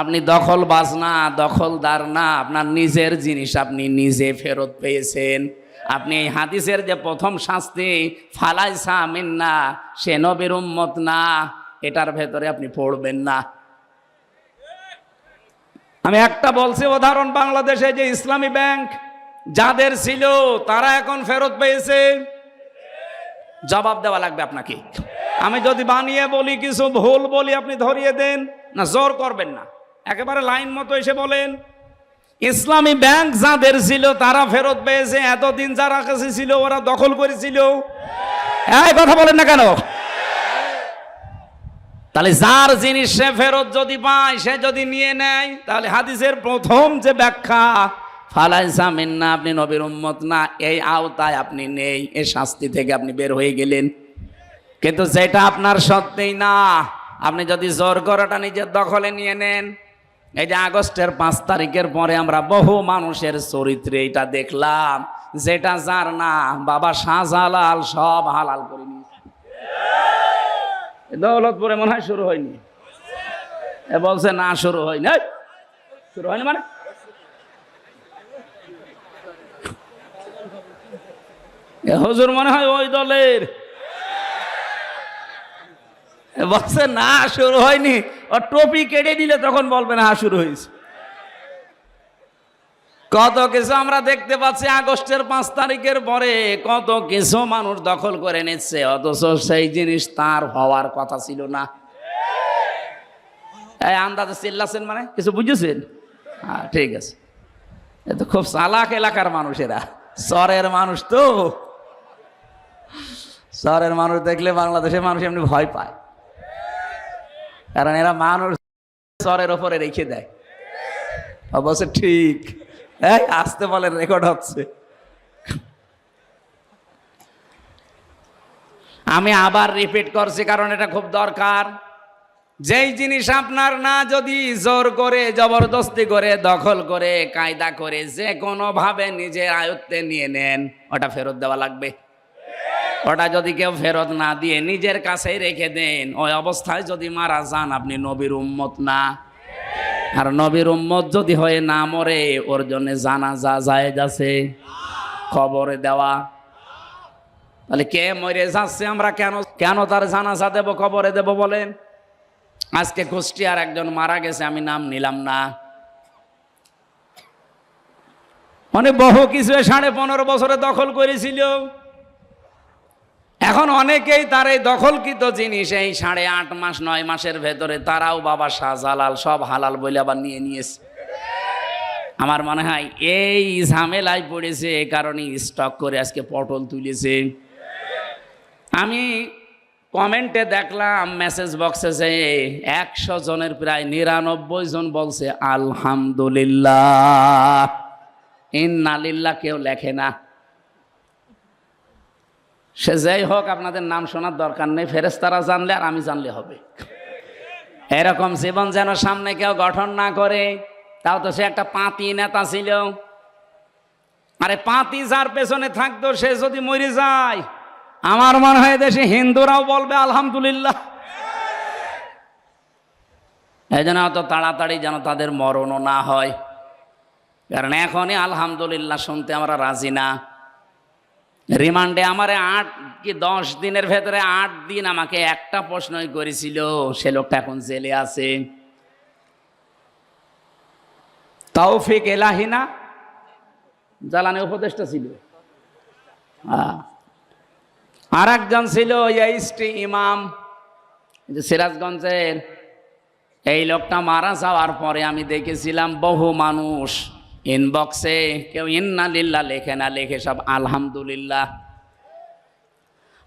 আপনি দখলবাজ না, দখলদার না, আপনার নিজের জিনিস আপনি নিজে ফেরত পেয়েছেন। আপনি এই হাদিসের যে প্রথম শাস্তি ফালাইসা মিন্না, সে নবীর উম্মত না, এটার ভেতরে আপনি পড়বেন না। আমি একটা বলছি উদাহরণ, বাংলাদেশে যে ইসলামী ব্যাংক যাদের ছিল, তারা এখন ফেরত পেয়েছে, জবাব দেওয়া লাগবে আপনাকে। আমি যদি বানিয়ে বলি, কিছু ভুল বলি, আপনি ধরিয়ে দেন না, জোর করবেন না, একেবারে লাইন মতো এসে বলেন। ইসলামী ব্যাংক যাদের ছিল তারা ফেরত পেয়েছে, এতদিন যারা কাছে ছিল ওরা দখল করেছিল। এই কথা বলেন না কেন? তাহলে যার জিনিস সে ফেরত যদি পায়, সে যদি নিয়ে নেয়, তাহলে হাদিসের প্রথম যে ব্যাখ্যা, ফালাইসা মিন্না, আপনি নবীর উম্মত না, এই আওতায় আপনি নেই, এই শাস্তি থেকে আপনি বের হয়ে গেলেন। কিন্তু যেটা আপনার সত্যিই না, আপনি যদি জোর করাটা নিজের দখলে নিয়ে নেন। এই যে আগস্টের 5 তারিখের পরে আমরা বহু মানুষের চরিত্রে এটা দেখলাম, যেটা যার না বাবা শাহজালাল সব হালাল করে নিয়েছে। দৌলতপুরে মনে হয় শুরু হয়নি, এ বলছে না শুরু হয়নি। শুরু হয়নি মানে হুজুর মনে হয় ওই দলের, বলছে না শুরু হয়নি। ও টপি কেটে দিলে তখন বলবে না শুরু হয়েছে। কত কিছু আমরা দেখতে পাচ্ছি আগস্টের 5 তারিখের পরে, কত কিছু মানুষ দখল করে নিচ্ছে, অথচ সেই জিনিস তার হওয়ার কথা ছিল না। এই আন্দাজে চিল্লাছেন মানে কিছু বুঝেছেন? হ্যাঁ ঠিক আছে। এ তো খুব চালাক এলাকার মানুষেরা, শহরের মানুষ তো, শহরের মানুষ দেখলে বাংলাদেশের মানুষ এমনি ভয় পায়, কারণ এরা মানুষ শহরের ওপরে রেখে দেয়। অবশ্য ঠিক, আসতে বলেন, রেকর্ড হচ্ছে। আমি আবার রিপিট করছি কারণ এটা খুব দরকার। যেই জিনিস আপনার না, যদি জোর করে জবরদস্তি করে দখল করে কায়দা করে যে কোনো ভাবে নিজের আয়ত্তে নিয়ে নেন, ওটা ফেরত দেওয়া লাগবে। ওটা যদি কেউ ফেরত না দিয়ে নিজের কাছেই রেখে দেন, ওই অবস্থায় যদি মারা যান আপনি নবীর উম্মত না। আর নবীর উম্মত যদি হয়ে না মরে, ওর জন্য জানাজা জায়েজ আছে, খবরে দেওয়া। তাহলে কে মরে যাচ্ছে আমরা কেন তার জানাজা দেব, খবরে দেব বলেন? আজকে কুষ্টিয়ার একজন মারা গেছে, আমি নাম নিলাম না, মানে বহু কিছু 15.5 বছরে দখল করেছিল। এখন অনেকেই তার এই দখলকৃত জিনিস এই 8.5 মাস 9 মাসের ভেতরে তারাও বাবা শাহজালাল সব হালাল বলে আবার নিয়ে নিয়েছে। আমার মনে হয় এই ঝামেলায় পড়েছে, এই কারণে স্টক করে আজকে পটল তুলেছে। আমি কমেন্টে দেখলাম, মেসেজ বক্সে যে 100 জনের প্রায় 99 জন বলছে আলহামদুলিল্লাহ। ইন্নালিল্লাহ কেউ লেখে না। সে যাই হোক, আপনাদের নাম শোনার দরকার নেই, ফেরেশতারা জানলে আর আমি জানলে হবে। এরকম জীবন যেন সামনে কেউ গঠন না করে। তাও তো সে একটা পাতি নেতা ছিল। আরে পাতি যার পেছনে থাকতো, সে যদি মরে যায়, আমার মনে হয় দেশে হিন্দুরাও বলবে আলহামদুলিল্লাহ। এই জন্য অত তাড়াতাড়ি যেন তাদের মরণও না হয়, কারণ এখনই আলহামদুলিল্লাহ শুনতে আমরা রাজি না। রিমান্ডে আমারে 8 কি 10 দিনের ভেতরে 8 দিন আমাকে একটা প্রশ্নই করেছিল, সে লোকটা এখন জেলে আছে। তৌফিক এলাহি না, জ্বালানি উপদেষ্টা ছিল। আর একজন ছিল এইচটি ইমাম, সিরাজগঞ্জের। এই লোকটা মারা যাওয়ার পরে আমি দেখেছিলাম বহু মানুষ ইনবক্সে কেউ ইন্নালিল্লাহ লেখে না, লেখে সব আলহামদুলিল্লাহ।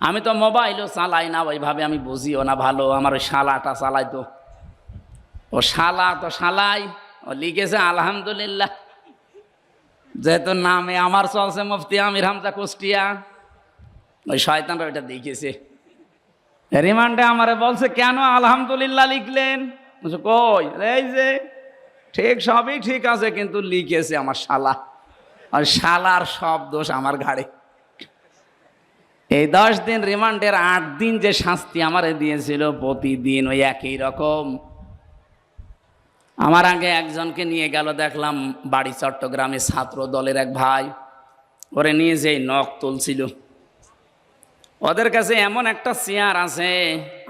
আমি তো মোবাইলও চালাই না ওইভাবে, আমি বুঝিও না ভালো। আমার ওই শালাটা চালাই, তো ও শালা তো শালাই, ও লিখেছে আলহামদুলিল্লাহ। যেহেতু নামে আমার চলছে মুফতি আমির হামজা কুষ্টিয়া, ওই শয়তানরা ওইটা দেখেছে। রিমান্ডে আমারে বলছে কেন আলহামদুলিল্লাহ লিখলেন? কই, এই যে ঠিক সবই ঠিক আছে, কিন্তু লিখেছে আমার শালা, আর শালার সব দোষ আমার ঘাড়ে। এই 10 দিন রিমান্ডের 8 দিন যে শাস্তি আমারে দিয়েছিল, প্রতিদিন ওই একই রকম। আমার আগে একজনকে নিয়ে গেল, দেখলাম বাড়ি চট্টগ্রামে ছাত্র দলের এক ভাই, ওরে নিয়ে যেই নখ তুলছিল। ওদের কাছে এমন একটা চেয়ার আছে,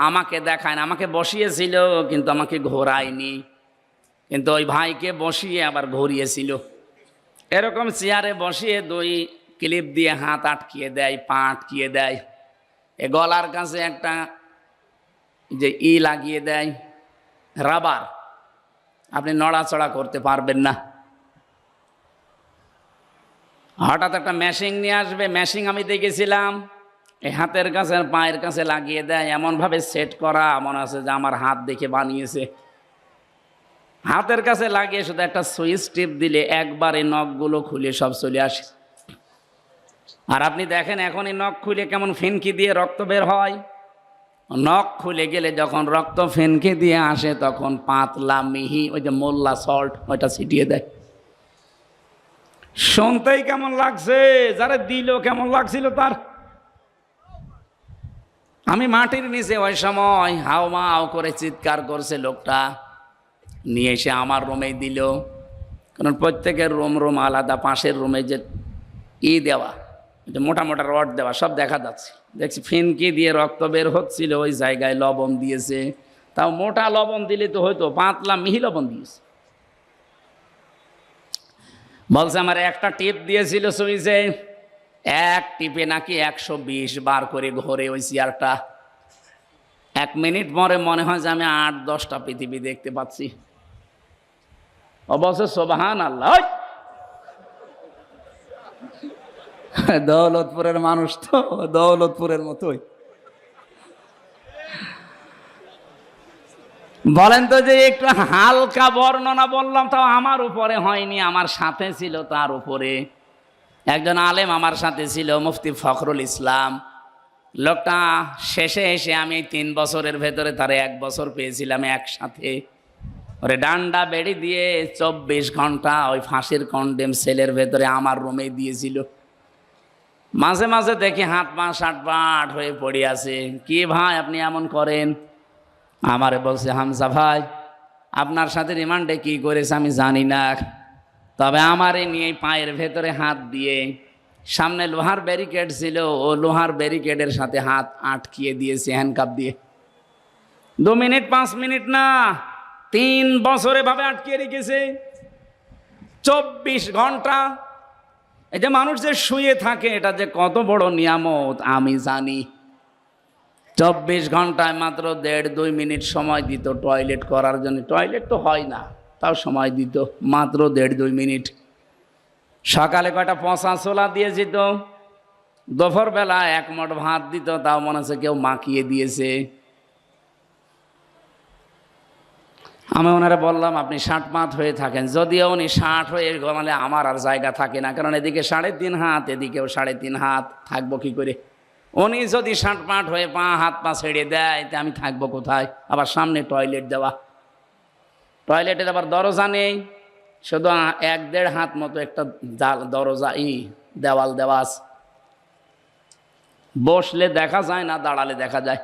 আমাকে দেখায় না, আমাকে বসিয়েছিল কিন্তু আমাকে ঘোরায়নি, কিন্তু ওই ভাইকে বসিয়ে আবার ঘুরিয়েছিল। এরকম চেয়ারে বসিয়ে 2 ক্লিপ দিয়ে হাত আটকিয়ে দেয়, পা আটকিয়ে দেয়, এ গলার কাছে একটা যে লাগিয়ে দেয় রাবার, আপনি নড়াচড়া করতে পারবেন না। হঠাৎ একটা মেশিন নিয়ে আসবে, মেশিন আমি দেখেছিলাম এই হাতের কাছে আর পায়ের কাছে লাগিয়ে দেয়, এমনভাবে সেট করা, মনে আছে যে আমার হাত দেখে বানিয়েছে। হাতের কাছে লাগিয়ে শুধু একটা সুইচ টিপ দিলে একবারে নখগুলো খুলে সব চলে আসে। আর আপনি দেখেন এখন এই নখ খুলে কেমন ফিনকি দিয়ে রক্ত বের হয়। নখ খুলে গেলে যখন রক্ত ফিনকি দিয়ে আসে তখন পাতলা মিহি ওই যে মোল্লা সল্ট ওইটা ছিটিয়ে দেয়। শুনতেই কেমন লাগছে, যারা দিল কেমন লাগছিল তার। আমি মাটির নিচে ওই সময় হাও মাও করে চিৎকার করছে লোকটা, নিয়ে এসে আমার রুমে দিল। কারণ প্রত্যেকের রুম আলাদা, পাশের রুমে যে দেওয়া মোটা মোটা রড দেওয়া সব দেখা যাচ্ছে। দেখছি ফিনকি দিয়ে রক্ত বের হচ্ছিল, ওই জায়গায় লবণ দিয়েছে। তাও মোটা লবণ দিলে তো হয়তো, পাতলা মিহি লবণ দিয়েছে। বলছে আমার একটা টিপ দিয়েছিল সুইচে, এক টিপে নাকি 120 বার করে ঘোরে ওই চেয়ারটা। 1 মিনিট পরে মনে হয় যে আমি 8-10টা পৃথিবী দেখতে পাচ্ছি। অবশ্য সুবহান আল্লাহ। দৌলতপুরের মানুষ তো দৌলতপুরের মতোই। বলেন তো যে একটু হালকা বর্ণনা বললাম, তাও আমার উপরে হয়নি, আমার সাথে ছিল তার উপরে একজন আলেম আমার সাথে ছিল, মুফতি ফখরুল ইসলাম। লোকটা শেষে এসে আমি 3 বছরের ভেতরে তারে 1 বছর পেয়েছিলাম একসাথে। ওরে ডান্ডা বেড়ি দিয়ে 24 ঘন্টা ওই ফাঁসির কন্ডেম সেলের ভেতরে আমার রুমে দিয়েছিল। মাঝে মাঝে দেখি হাত পা সাটপাট হয়ে পড়ে আছে। কি ভাই আপনি এমন করেন? আমারে বলছে হামজা ভাই আপনার সাথে রিমান্ডে কি করেছে আমি জানি না, তবে আমারে নিয়ে পায়ের ভেতরে হাত দিয়ে, সামনে লোহার ব্যারিকেড ছিল, ও লোহার ব্যারিকেডের সাথে হাত আটকিয়ে দিয়েছে হ্যান্ডকাপ দিয়ে। 2 মিনিট 5 মিনিট না, 3 বছরে ভাবে আটকিয়ে রেখেছে। 24 ঘন্টা। এই যে মানুষ যে শুয়ে থাকে এটা যে কত বড় নিয়ামত আমি জানি। 24 ঘন্টায় মাত্র 1.5-2 মিনিট সময় দিত টয়লেট করার জন্য। টয়লেট তো হয় না, তাও সময় দিত মাত্র 1.5-2 মিনিট। সকালে কয়টা পচা ছোলা দিয়ে যেত, দুপুর বেলা 1 মুঠ ভাত দিত, তাও মনে হচ্ছে কেউ মাখিয়ে দিয়েছে। আমি ওনারা বললাম আপনি 60 হয়ে থাকেন, যদিও উনি 60 হয়ে ঘুমালে আমার আর জায়গা থাকে না, কারণ এদিকে 3.5 হাত, এদিকেও 3.5 হাত, থাকবো কি করে? উনি যদি 60 হয়ে হাত পা ছেড়ে দেয় তা আমি থাকবো কোথায়? আবার সামনে টয়লেট দেওয়া, টয়লেটের আবার দরজা নেই, শুধু 1-1.5 হাত মতো একটা দরজা দেওয়াল দেওয়া আছে। বসলে দেখা যায় না, দাঁড়ালে দেখা যায়।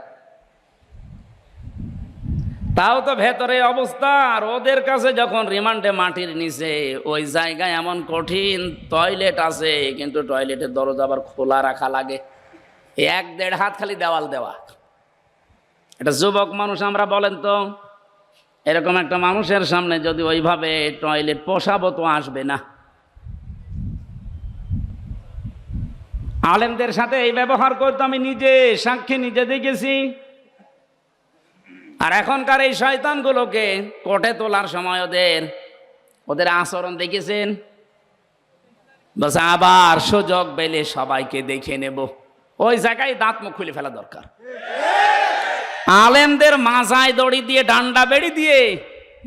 তাও তো ভেতরে অবস্থা। আর ওদের কাছে যখন রিমান্ডে মাটির নিচে ওই জায়গায় এমন কঠিন টয়লেট আছে, কিন্তু টয়লেটের দরজা আবার খোলা রাখা লাগে। 1-1.5 হাত খালি দেওয়াল দেওয়া। এটা যুবক মানুষ আমরা, বলেন তো এরকম একটা মানুষের সামনে যদি ওইভাবে টয়লেট পোষাবো তো আসবে না। আলেমদের সাথে এই ব্যবহার করতে আমি নিজে সাক্ষী, নিজে দেখেছি। আর এখনকার এই শয়তানগুলোকে কোর্টে তোলার সময় ওদের আচরণ দেখেছেন। বলছে আবার সুযোগ পেলে সবাইকে দেখে নেব। ওই জায়গায় দাঁত মুখ খুলে ফেলা দরকার। আলেমদের মাথায় দড়ি দিয়ে, ডান্ডা বেড়ি দিয়ে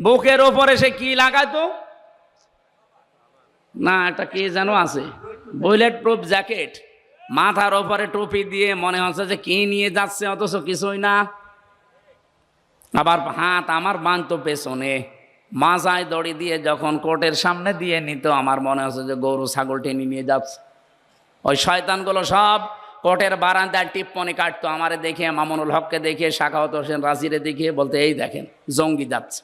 বুকের ওপরে সে কি লাগাতো না, একটা কি যেন আছে, বুলেট প্রুফ জ্যাকেট, মাথার ওপরে টুপি দিয়ে মনে হচ্ছে যে কি নিয়ে যাচ্ছে, অথচ কিছুই না। আবার হাত আমার বাঁধতো পেছনে, মাথায় দড়ি দিয়ে যখন কোর্টের সামনে দিয়ে নিত আমার মনে হচ্ছে যে গরু ছাগল টেনে নিয়ে যাচ্ছে। ওই শয়তানগুলো সব কোর্টের বারান্দায় টিপ্পনি কাটতো আমারে দেখে, মামুনুল হককে দেখে, সাখাওয়াত হোসেন রাজিরে দেখে, বলতে এই দেখেন জঙ্গি যাচ্ছে।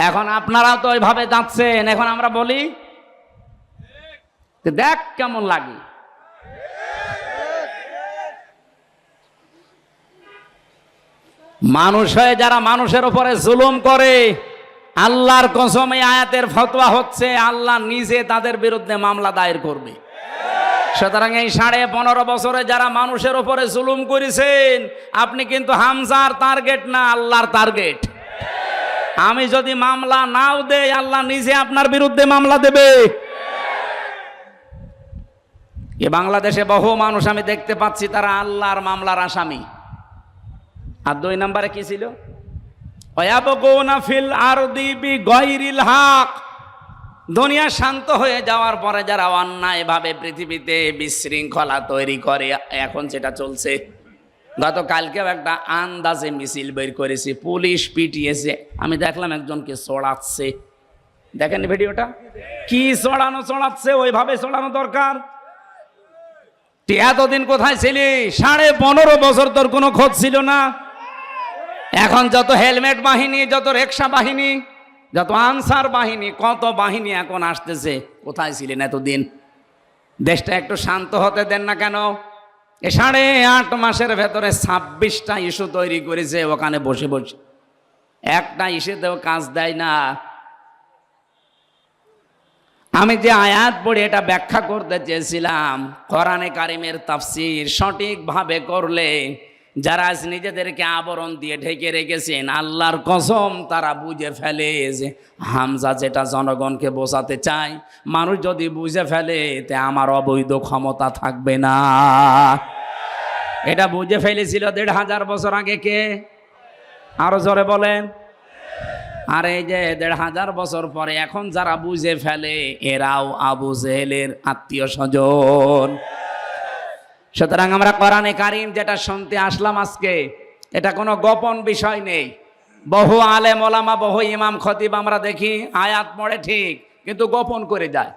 এখন আপনারাও তো ওইভাবে যাচ্ছেন। এখন আমরা বলি দেখ কেমন লাগে। মানুষ হয়ে যারা মানুষের উপরে জুলুম করে, আল্লাহর কসম এই আয়াতের ফতোয়া হচ্ছে আল্লাহ নিজে তাদের বিরুদ্ধে মামলা দায়ের করবে। সুতরাং এই 15.5 বছরে যারা মানুষের উপরে জুলুম করেছেন, আপনি কিন্তু হামজার টার্গেট না, আল্লাহর টার্গেট। আমি যদি মামলা নাও দেই, আল্লাহ নিজে আপনার বিরুদ্ধে মামলা দেবে। এ বাংলাদেশে বহু মানুষ আমি দেখতে পাচ্ছি তারা আল্লাহর মামলার আসামি। আর 2 নম্বরে কি ছিল? ওয়ায়াবগুনা ফিল আরদি বিগাইরিল হক। দুনিয়া শান্ত হয়ে যাওয়ার পরে যারা অন্যায়ভাবে পৃথিবীতে বিশৃঙ্খলা তৈরি করে, এখন যেটা চলছে, গতকালকেও একটা আন্দাজে মিছিল বের করেছে, পুলিশ পিটিয়েছে, আমি দেখলাম একজনকে চড়াচ্ছে। দেখেন ভিডিওটা, কি চড়াচ্ছে, ওইভাবে চড়ানো দরকার। এতদিন কোথায় ছিলি? 15.5 বছর তোর কোনো খোঁজ ছিল না। এখন যত হেলমেট বাহিনী, যত রিকশা বাহিনী, যত আনসার বাহিনী, কত বাহিনী এখন আসতেছে, কোথায় ছিলেন এতদিন? দেশটা একটু শান্ত হতে দেন না কেন? 8.5 মাসের ভেতরে 26টা ইস্যু তৈরি করেছে ওখানে বসে বসে, একটা ইস্যুতেও কাজ দেয় না। আমি যে আয়াত পড়ে এটা ব্যাখ্যা করতে চেয়েছিলাম, কোরআনে কারিমের তাফসীর সঠিকভাবে করলে যারা আজ নিজেদেরকে আবরণ দিয়ে ঢেকে রেখেছেন, আল্লাহর কসম তারা বুঝে ফেলে যে হামজা যেটা জনগণকে বোঝাতে চায়, মানুষ যদি বুঝে ফেলে তে আমার অবৈধ ক্ষমতা থাকবে না। এটা বুঝে ফেলেছিল 1500 বছর আগে কে? আরো জোরে বলেন। আর এই যে 1500 বছর পরে এখন যারা বুঝে ফেলে, এরাও আবু জেহেলের আত্মীয় স্বজন। সুতরাং আমরা কোরআনে কারিম যেটা শুনতে আসলাম আজকে, এটা কোনো গোপন বিষয় নেই। বহু আলেম ওলামা, বহু ইমাম খতিব আমরা দেখি আয়াত পড়ে ঠিক, কিন্তু গোপন করে যায়।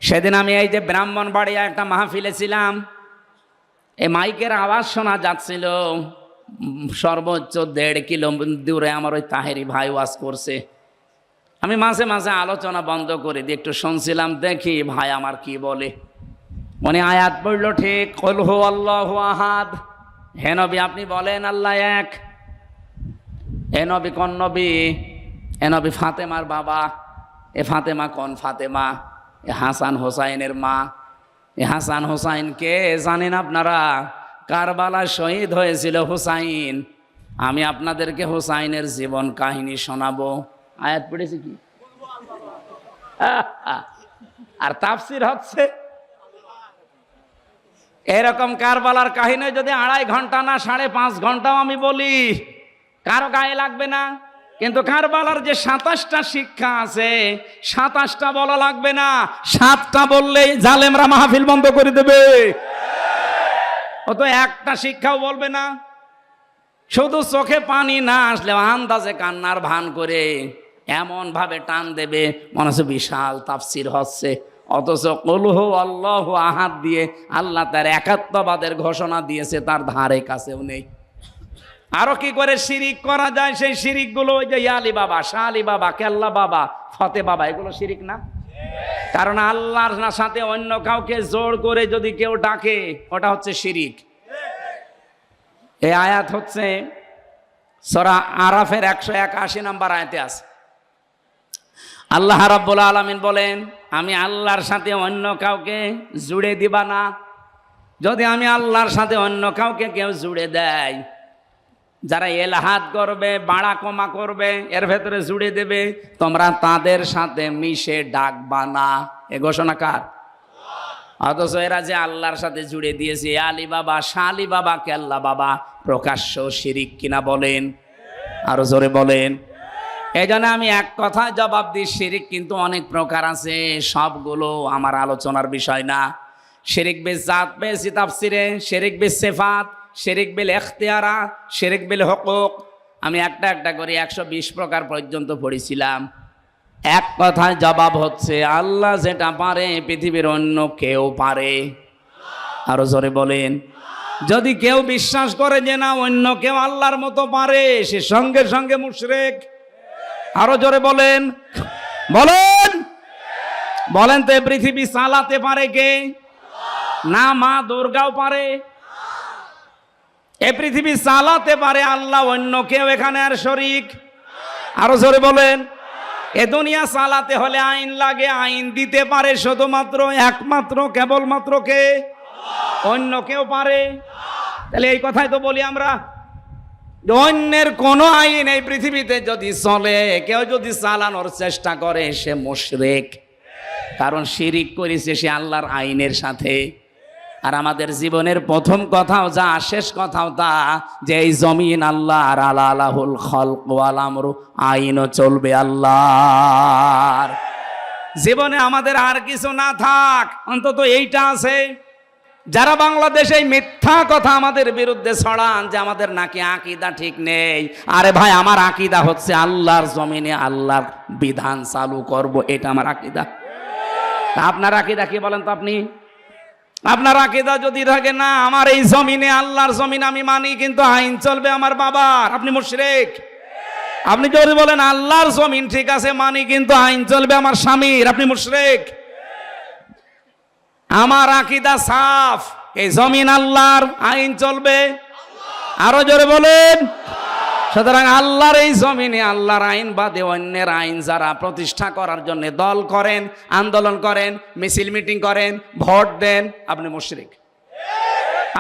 সেদিন আমি এই যে ব্রাহ্মণবাড়িয়া একটা মাহফিলে ছিলাম, এই মাইকের আওয়াজ শোনা যাচ্ছিল সর্বোচ্চ 1.5 কিলো দূরে। আমার ওই তাহেরি ভাই ওয়াজ করছে, আমি মাঝে মাঝে আলোচনা বন্ধ করে দিয়ে একটু শুনছিলাম, দেখি ভাই আমার কি বলে। উনি আয়াত পড়ল ঠিক, কুল হুয়াল্লাহু আহাদ। হে নবী আপনি বলেন আল্লাহ এক। এ নবী কোন নবী? এ নবী ফাতেমার বাবা। এ ফাতেমা কোন ফাতেমা? এ হাসান হোসাইনের মা। এ হাসান হোসাইন কে জানেন আপনারা? কারবালা শহীদ হয়েছিল হুসাইন। আমি আপনাদেরকে হুসাইনের জীবন কাহিনী শোনাবো। আয়াত পড়েছি কি? আর তাফসীর হচ্ছে এরকম। কারবালার কাহিনী যদি 2.5 ঘন্টা না 5.5 ঘন্টাও আমি বলি, কারো গায়ে লাগবে না। কিন্তু কারবালার যে 27টা শিক্ষা আছে, 27টা বলা লাগবে না, 7টা বললেই জালেমরা মাহফিল বন্ধ করে দেবে। ও তো একটা শিক্ষাও বলবে না, শুধু চোখে পানি না আসলে আন্দাজে কান্নার ভান করে এমন ভাবে টান দেবে মনে হচ্ছে বিশাল তাফসীর হচ্ছে। অথচ কুল হুয়াল্লাহু আহাদ দিয়ে আল্লাহ তার একাত্মবাদের ঘোষণা দিয়েছে, তার ধারে কাছেও নেই। আরো কি করে শিরিক করা যায়, সেই শিরিক গুলো ওই যে ইয়ালি বাবা, শাহ আলী বাবা, কেল্লা বাবা, ফতে বাবা, এগুলো শিরিক না? কারণ আল্লাহর সাথে অন্য কাউকে জোর করে যদি কেউ ডাকে, ওটা হচ্ছে শিরিক। এই আয়াত হচ্ছে সূরা আরাফের 181 নম্বর আয়াতে আছে। আল্লাহ রাব্বুল আলামিন বলেন, আমি আল্লাহর সাথে অন্য কাউকে জুড়ে দিবা না। যদি আমি আল্লাহর সাথে অন্য কাউকে কেউ জুড়ে দেয়, যারা এলাহাত করবে, বাড়া কমা করবে, এর ভেতরে জুড়ে দেবে, তোমরা তাদের সাথে মিশে ডাকবা না। এ ঘোষণা কার? অথচ এরা যে আল্লাহর সাথে জুড়ে দিয়েছে, আলী বাবা, শাহ আলী বাবা, কেল্লা বাবা, প্রকাশ্য শিরিক কিনা বলেন? আরো জোরে বলেন। এই জন্য আমি এক কথায় জবাব দিই, শিরিক কিন্তু অনেক প্রকার আছে, সবগুলো আমার আলোচনার বিষয় না। শিরিক বিল জাত পেয়েছি তাফসিরে, শিরিক বিল সিফাত, শিরিক বিল ইখতিয়ারা, শিরিক বিল হুকুক। আমি একটা একটা করে 120 প্রকার পর্যন্ত পড়েছিলাম। এক কথায় জবাব হচ্ছে, আল্লাহ যেটা পারে পৃথিবীর অন্য কেউ পারে। আরো জোরে বলেন। যদি কেউ বিশ্বাস করে যে না অন্য কেউ আল্লাহর মতো পারে, সে সঙ্গে সঙ্গে মুশরিক। আরো জোরে বলেন, বলেন বলেন। তো পৃথিবী চালাতে পারে কে? না মা দুর্গাও পারে? এ পৃথিবী চালাতে পারে আল্লাহ, অন্য কেউ এখানে আর শরীক? আরো জোরে বলেন। এ দুনিয়া চালাতে হলে আইন লাগে, আইন দিতে পারে শুধুমাত্র একমাত্র কেবলমাত্র কে? অন্য কেউ পারে? তাহলে এই কথাই তো বলি আমরা, অন্যের কোনো আইন এই পৃথিবীতে যদি চলে, কেউ যদি চালানোর চেষ্টা করে, সে মুশরিক। কারণ শিরিক করেছে সে আল্লাহর আইনের সাথে। আর আমাদের জীবনের প্রথম কথাও যা, শেষ কথাও তা, যে এই জমিন আল্লাহর, আলা আলাহুল খলক ওয়াল আমরু, আইনও চলবে আল্লাহর। জীবনে আমাদের আর কিছু না থাক, অন্তত এইটা আছে। যারা বাংলাদেশে এই মিথ্যা কথা আমাদের বিরুদ্ধে ছড়ান যে আমাদের নাকি আকীদা ঠিক নেই, আরে ভাই আমার আকীদা হচ্ছে আল্লাহর জমিনে আল্লাহর বিধান চালু করব, এটা আমার আকীদা। আপনার আকীদা কি বলেন তো? আপনার আকীদা যদি থাকে না আমার এই জমিনে আল্লাহর জমিন আমি মানি, কিন্তু আইন চলবে আমার বাবার, আপনি মুশরিক। আপনি যদি বলেন আল্লাহর জমিন ঠিক আছে মানি, কিন্তু আইন চলবে আমার স্বামীর, আপনি মুশরিক। আমার আকীদা সাফ, এই জমিন আল্লাহর, আইন চলবে, আরো জোরে বলেন। সুতরাং আল্লাহর এই জমিনে আল্লাহর আইন বাদে অন্যের আইন যারা প্রতিষ্ঠা করার জন্য দল করেন, আন্দোলন করেন, মিছিল মিটিং করেন, ভোট দেন, আপনি মুশরিক।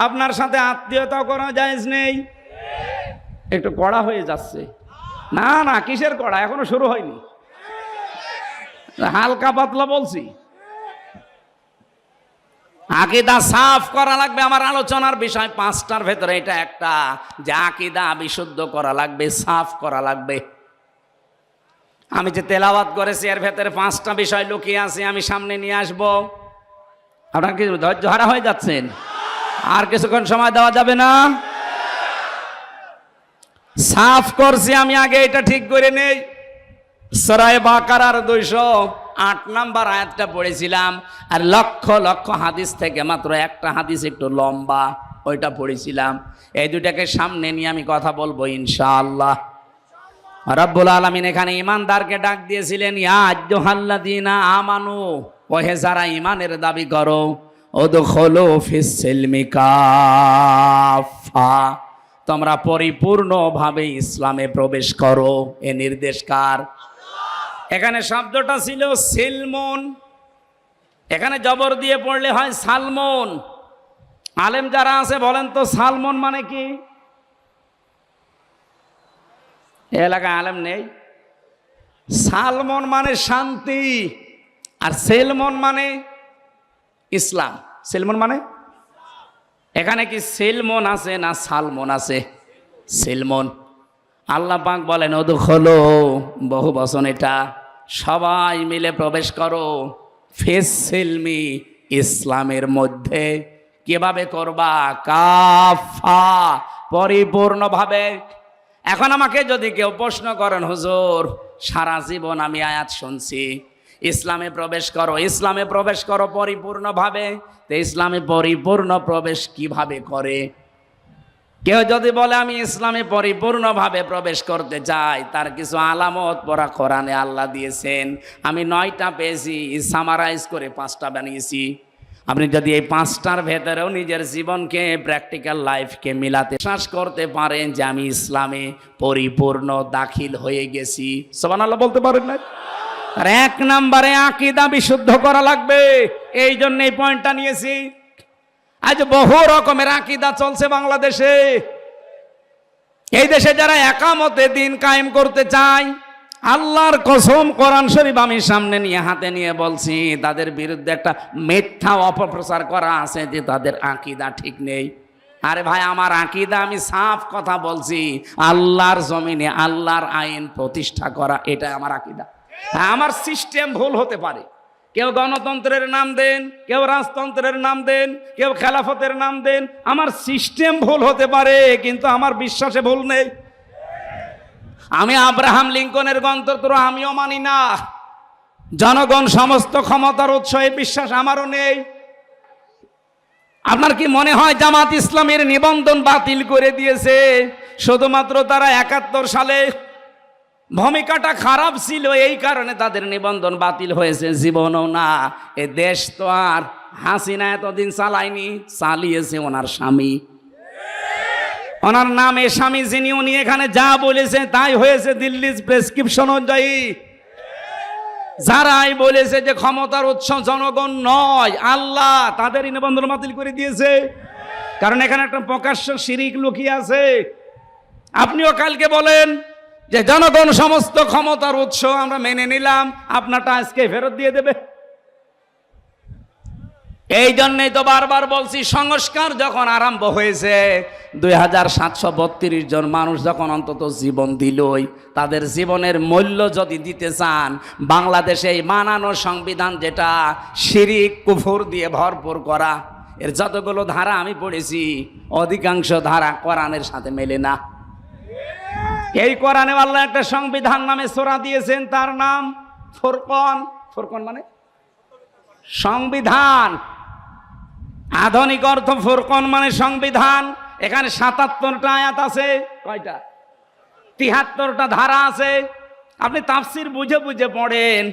আপনার সাথে আত্মীয়তা করা জায়েজ নেই। একটু কড়া হয়ে যাচ্ছে। না না, কিসের কড়া, এখনো শুরু হয়নি, হালকা পাতলা বলছি। আকীদা সাফ করা লাগবে। আমার আলোচনার বিষয় পাঁচটার ভেতরে এটা একটা, যে আকীদা বিশুদ্ধ করা লাগবে, সাফ করা লাগবে। আমি যে তেলাওয়াত করেছি এর ভেতরে পাঁচটা বিষয় লুকিয়ে আছে, আমি সামনে নিয়ে আসবো। আপনার কি ধৈর্য হারা হয়ে যাচ্ছেন? আর কিছুক্ষণ সময় দেওয়া যাবে না? সাফ করছি আমি, আগে এটা ঠিক করে নেই। সূরা বাকারার 208 নম্বর আয়াতটা পড়েছিলাম, আর লক্ষ লক্ষ হাদিস থেকে মাত্র একটা হাদিস একটু লম্বা, ওইটা পড়েছিলাম। এই দুটাকে সামনে নিয়ে আমি কথা বলবো ইনশাআল্লাহ। রব্বুল আলামিন এখানে ঈমানদারকে ডাক দিয়েছিলেন, ইয়া আইয়ুহাল্লাযীনা আমানু, ওহে যারা ঈমানের দাবি করো, উদখুলু ফিস সিলমি কাফা, তোমরা পরিপূর্ণভাবে ইসলামে প্রবেশ করো। এ নির্দেশ কার? এখানে শব্দটা ছিল সিলমন, এখানে জবর দিয়ে পড়লে হয় সালমন। আলেম যারা আছে বলেন তো সালমন মানে কি? এলাকায় আলেম নেই। সালমন মানে শান্তি, আর সেলমন মানে ইসলাম। সেলমন মানে, এখানে কি সেলমন আছে না সালমন আছে? সেলমন। আল্লাহ পাক বলেন উদখুলু, বহু বচন এটা, সবাই মিলে প্রবেশ করো, ফিস সিলমি, ইসলামের মধ্যে। কিভাবে করবা? কাফা, পরিপূর্ণভাবে। এখন আমাকে যদি কেউ প্রশ্ন করেন, হুজুর সারা জীবন আমি আয়াত শুনছি ইসলামে প্রবেশ করো, ইসলামে প্রবেশ করো পরিপূর্ণভাবে, তো ইসলামে পরিপূর্ণ প্রবেশ কিভাবে করে? কেউ যদি বলে আমি ইসলামে পরিপূর্ণভাবে প্রবেশ করতে চাই, তার কিছু আলামত পড়া কোরআনে আল্লাহ দিয়েছেন। আমি 9টা পেয়েছি, সামারাইজ করে 5টা বানিয়েছি। আপনি যদি এই 5টার ভেতরেও নিজের জীবনকে, প্র্যাকটিক্যাল লাইফকে মিলাতে বিশ্বাস করতে পারেন যে আমি ইসলামে পরিপূর্ণ দাখিল হয়ে গেছি, সুবহানাল্লাহ বলতে পারেন না? আর 1 নম্বরে আকীদা বিশুদ্ধ করা লাগবে। এই জন্য এই পয়েন্টটা নিয়েছি। আজ বহু রকমের আকীদা চলছে বাংলাদেশে। এই দেশে যারা একামতে দিন কায়েম করতে চায়, আল্লাহর কসম কোরআন শরীফ আমি সামনে নিয়ে হাতে নিয়ে বলছি, তাদের বিরুদ্ধে একটা মিথ্যা অপপ্রচার করা আছে যে তাদের আকীদা ঠিক নেই। আরে ভাই আমার আকীদা, আমি সাফ কথা বলছি, আল্লাহর জমিনে আল্লাহর আইন প্রতিষ্ঠা করা, এটা আমার আকীদা। আমার সিস্টেম ভুল হতে পারে, কেউ গণতন্ত্রের নাম দেন, কেউ রাজতন্ত্রের নাম দেন, কেউ খেলাফতের নাম দেন, আমার সিস্টেম ভুল হতে পারে, কিন্তু আমার বিশ্বাসে ভুল নেই। আমি আব্রাহাম লিঙ্কনের গণতন্ত্র আমিও মানি না, জনগণ সমস্ত ক্ষমতার উৎস, এই বিশ্বাস আমারও নেই। আপনার কি মনে হয় জামাত ইসলামের নিবন্ধন বাতিল করে দিয়েছে শুধুমাত্র তারা 71 সালে ভূমিকাটা খারাপ ছিল এই কারণে তাদের নিবন্ধন বাতিল হয়েছে? জীবনও না। এ দেশ তো আর হাসিনা এতদিন চালায়নি, চালিয়েছে ওনার স্বামী, ওনার নামে স্বামী, যিনি উনি এখানে যা বলেছে তাই হয়েছে দিল্লির প্রেসক্রিপশন অনুযায়ী। যারাই বলেছে যে ক্ষমতার উৎস জনগণ নয় আল্লাহ, তাদেরই নিবন্ধন বাতিল করে দিয়েছে। কারণ এখানে একটা প্রকাশ্য শিরিক লুকিয়ে আছে। আপনিও কালকে বলেন যে জনগণ সমস্ত ক্ষমতার উৎস, আমরা মেনে নিলাম, আপনারটা আজকে ফেরত দিয়ে দেবে। এই জন্যই তো বারবার বলছি, সংস্কার যখন আরম্ভ হয়েছে 2732 জন মানুষ যখন অন্তত জীবন দিলই, তাদের জীবনের মূল্য যদি দিতে চান, বাংলাদেশে এই মানানো সংবিধান যেটা শিরিক কুফর দিয়ে ভরপুর করা, এর যতগুলো ধারা আমি পড়েছি অধিকাংশ ধারা কোরআনের সাথে মেলে না। এই কোরআনে আল্লাহ একটা সংবিধান নামে সূরা দিয়েছেন, তার নাম ফুরকান। ফুরকান মানে সংবিধান, আধুনিক অর্থ ফুরকান মানে সংবিধান। এখানে 77টা আয়াত আছে, কয়টা? 73টা ধারা আছে। আপনি তাফসির বুঝে বুঝে পড়েন।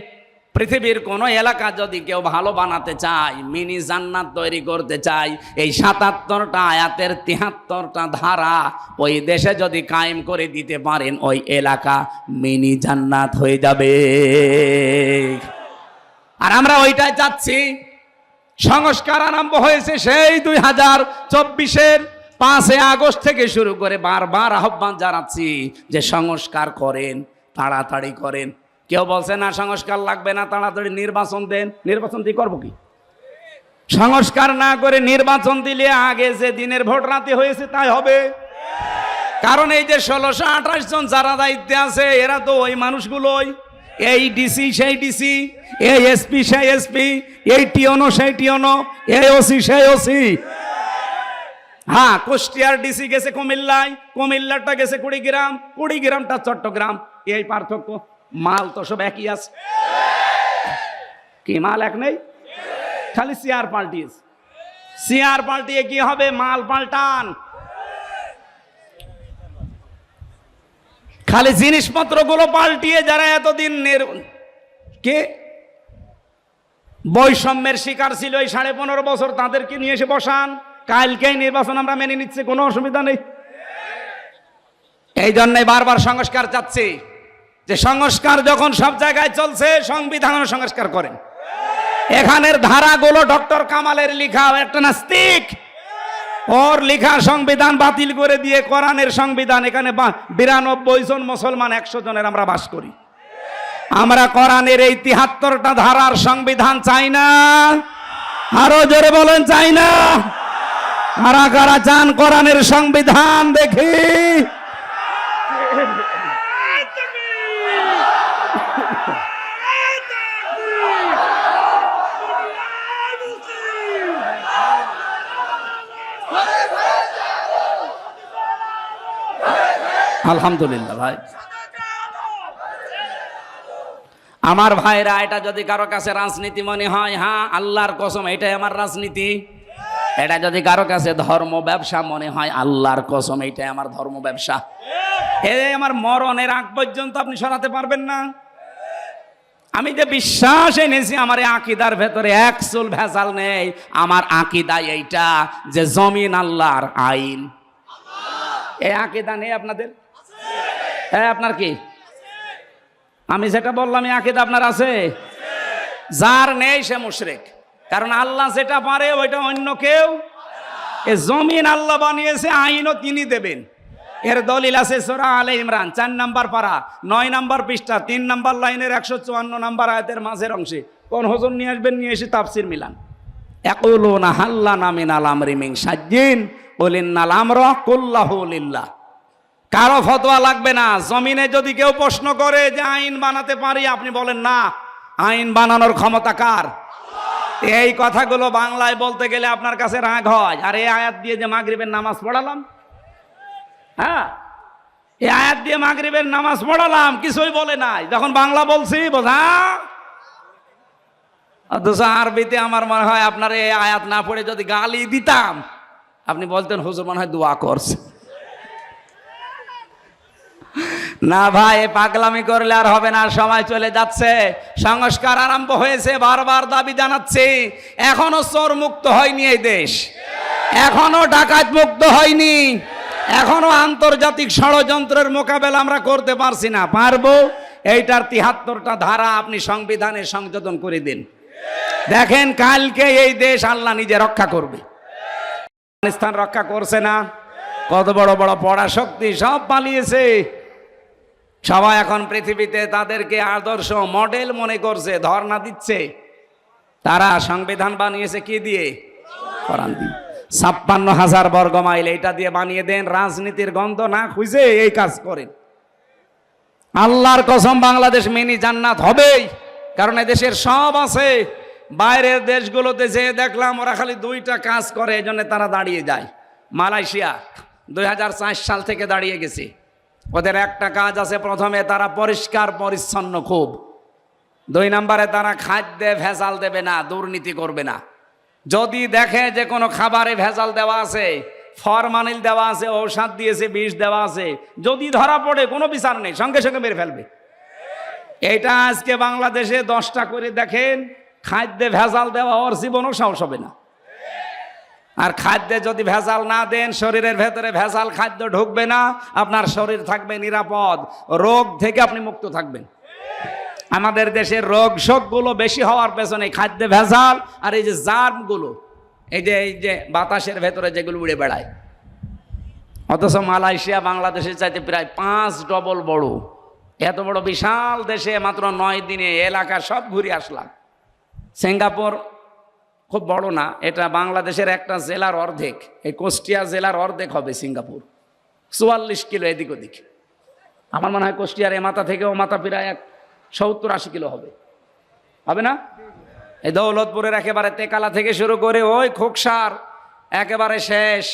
পৃথিবীর কোন এলাকা যদি কেউ ভালো বানাতে চায়, মিনি জান্নাত তৈরি করতে চায়, এই 77টা আয়াতের 73টা ধারা ওই দেশে যদি কায়েম করে দিতে পারেন, ওই এলাকা মিনি জান্নাত হয়ে যাবে। আর আমরা ওইটাই চাচ্ছি। সংস্কার আরম্ভ হয়েছে সেই 2024-এর 5 আগস্ট থেকে শুরু করে বারবার আহ্বান জানাচ্ছি যে সংস্কার করেন, তাড়াতাড়ি করেন। কেউ বলছে না সংস্কার লাগবে না, তাড়াতাড়ি নির্বাচন দেন। নির্বাচন দিয়ে করবো কি? সংস্কার না করে নির্বাচন দিলে আগে যে দিনের ভোট রাতে হয়েছে তাই হবে। কারণ এই যে 1628 জন যারা দায়িত্বে আছে, এরা তো ওই মানুষগুলোই। এই ডিসি সেই ডিসি, এই এসপি সেই এসপি, এই টিওনো সেই টিওনো, এই ওসি সেই ওসি। হ্যাঁ, কুষ্টিয়ার ডিসি গেছে কুমিল্লায়, কুমিল্লাটা গেছে কুড়িগ্রাম, কুড়িগ্রামটা চট্টগ্রাম। এই পার্থক্য, মাল তো সব একই আছে। কি মাল এক নেই? খালি চেয়ার পাল্টিয়েছে। চেয়ার পাল্টিয়ে কি হবে? মাল পাল্টান। খালি জিনিসপত্রগুলো পাল্টিয়ে যারা এতদিন কে বৈষম্যের শিকার ছিল এই 15.5 বছর, তাদেরকে নিয়ে এসে বসান। কালকেই নির্বাচন আমরা মেনে নিচ্ছি, কোনো অসুবিধা নেই। এই জন্যই বারবার সংস্কার চাচ্ছি, যে সংস্কার যখন সব জায়গায় চলছে, সংবিধান সংস্কার করেন। এখানের ধারাগুলো ডক্টর কামালের লেখা, একটা নাস্তিক, ওর লেখা সংবিধান বাতিল করে দিয়ে কোরআনের সংবিধান। এখানে 92 জন মুসলমান, 100 জনের আমরা বাস করি। আমরা কোরআনের এই 73টা ধারার সংবিধান চাই না। আরো জোরে বলেন চাই না। কারা কারা চান কোরআনের সংবিধান? দেখি। আলহামদুলিল্লাহ ভাই। আমার ভাইরা, এটা যদি কারো কাছে রাজনীতি মনে হয়, হ্যাঁ আল্লাহর কসম এটাই আমার রাজনীতি। এটা যদি কারো কাছে ধর্ম ব্যবসা মনে হয়, আল্লাহর কসম এটাই আমার ধর্ম ব্যবসা। এই আমার মরণের আগ পর্যন্ত আপনি সরাতে পারবেন না। আমি যে বিশ্বাস এনেছি, আমার এই আকীদার ভেতরে এক চুল ভেজাল নেই। আমার আকীদা এইটা যে জমিন আল্লাহর, আইন। এই আকীদা নেই আপনাদের? হ্যাঁ, আপনার কি? আমি যেটা বললাম এই আকীদা আপনার আছে? যার নেই সে মুশরিক। কারণ আল্লাহ যেটা পারে ওইটা অন্য কেউ। এ জমিন আল্লাহ বানিয়েছে, আইনও তিনি দেবেন। এর দলিল আছে সূরা আলে ইমরান 4 নম্বর পারা 9 নম্বর পৃষ্ঠা 3 নম্বর লাইনের 154 নম্বর আয়াতের মাঝের অংশে। কোন হুজুর নিয়ে আসবেন, নিয়ে এসে তাফসীর মিলান। ইয়াকুলুনা হাল্লানা মিনাল আমরি মিন শাইইন কুলিন্নাল আমরা কুল্লাহু লিল্লাহ। কারো ফতোয়া লাগবে না। জমিনে যদি কেউ প্রশ্ন করে যে আইন বানাতে পারি, আপনি বলেন না, আইন বানানোর ক্ষমতা কার? এই কথাগুলো বাংলায় বলতে গেলে আপনার কাছে রাগ হয়। আর এই আয়াত দিয়ে যে মাগরিবের নামাজ পড়ালাম, হ্যাঁ এই আয়াত দিয়ে মাগরিবের নামাজ পড়ালাম, কিছুই বলে নাই। যখন বাংলা বলছি বোঝা, অথচ আরবিতে আমার মনে হয় আপনার এই আয়াত না পড়ে যদি গালি দিতাম, আপনি বলতেন হুজুর মনে হয় দোয়া করছে। না ভাই, পাগলামি করলে আর হবে না, সময় চলে যাচ্ছে। সংস্কার আরম্ভ হয়েছে, বারবার দাবি জানাচ্ছি। এখনো চোর মুক্ত হয়নি এই দেশ, এখনো ডাকাত মুক্ত হয়নি, এখনো আন্তর্জাতিক ষড়যন্ত্রের মোকাবেলা আমরা করতে পারছি না। পারবো। এইটার 73টা ধারা আপনি সংবিধানে সংযোজন করে দিন, দেখেন কালকে এই দেশ আল্লাহ নিজে রক্ষা করবে। আফগানিস্তান রক্ষা করছে না? কত বড় বড় পড়া শক্তি সব পালিয়েছে। সবাই এখন পৃথিবীতে তাদেরকে আদর্শ মডেল মনে করছে, ধর্ণা দিচ্ছে। তারা সংবিধান বানিয়েছে কি দিয়ে? কোরআন দিয়ে। 56,000 বর্গ মাইল এটা দিয়ে বানিয়ে দেন, রাজনীতির গন্ধ না খুঁজে এই কাজ করেন। আল্লাহর কসম বাংলাদেশ মিনি জান্নাত হবেই, কারণ এদেশের সব আছে। বাইরের দেশগুলোতে যে দেখলাম ওরা খালি দুইটা কাজ করে, এই জন্য তারা দাঁড়িয়ে যায়। মালয়েশিয়া 2004 সাল থেকে দাঁড়িয়ে গেছে। ওদের একটা কাজ আছে, প্রথমে তারা পরিষ্কার পরিচ্ছন্ন খুব, 2 নম্বরে তারা খাদ্যে ভেজাল দেবে না, দুর্নীতি করবে না। যদি দেখে যে কোনো খাবারে ভেজাল দেওয়া আছে, ফরমালিন দেওয়া আছে, ঔষধ দিয়েছে, বিষ দেওয়া আছে, যদি ধরা পড়ে কোনো বিচার নেই, সঙ্গে সঙ্গে মেরে ফেলবে। এটা আজকে বাংলাদেশে 10টা করে দেখেন, খাদ্যে ভেজাল দেওয়া ওর জীবনও সাহস হবে না। আর খাদ্যে যদি ভেজাল না দেন, শরীরের ভেতরে ভেজাল খাদ্য ঢুকবে না, আপনার শরীর থাকবে নিরাপদ, রোগ থেকে আপনি মুক্ত থাকবেন। আমাদের দেশের রোগ শোকগুলো বেশি হওয়ার পেছনে খাদ্যে ভেজাল আর এই যে জার্মগুলো, এই যে বাতাসের ভেতরে যেগুলো উড়ে বেড়ায়। অথচ মালয়েশিয়া বাংলাদেশের চাইতে প্রায় 5 ডবল বড়। এত বড় বিশাল দেশে মাত্র 9 দিনে এলাকা সব ঘুরে আসলাম। সিঙ্গাপুর খুব বড় না, এটা বাংলাদেশের একটা জেলার অর্ধেক। এই কুষ্টিয়া জেলার অর্ধেক হবে সিঙ্গাপুর, 44 কিলো এদিক ওদিক। আমার মনে হয় কুষ্টিয়ার এ মাথা থেকে ও মাথা প্রায় 70-80 কিলো হবে, হবে না? এই দৌলতপুরের একেবারে তেকালা থেকে শুরু করে ওই খোকসার একেবারে শেষ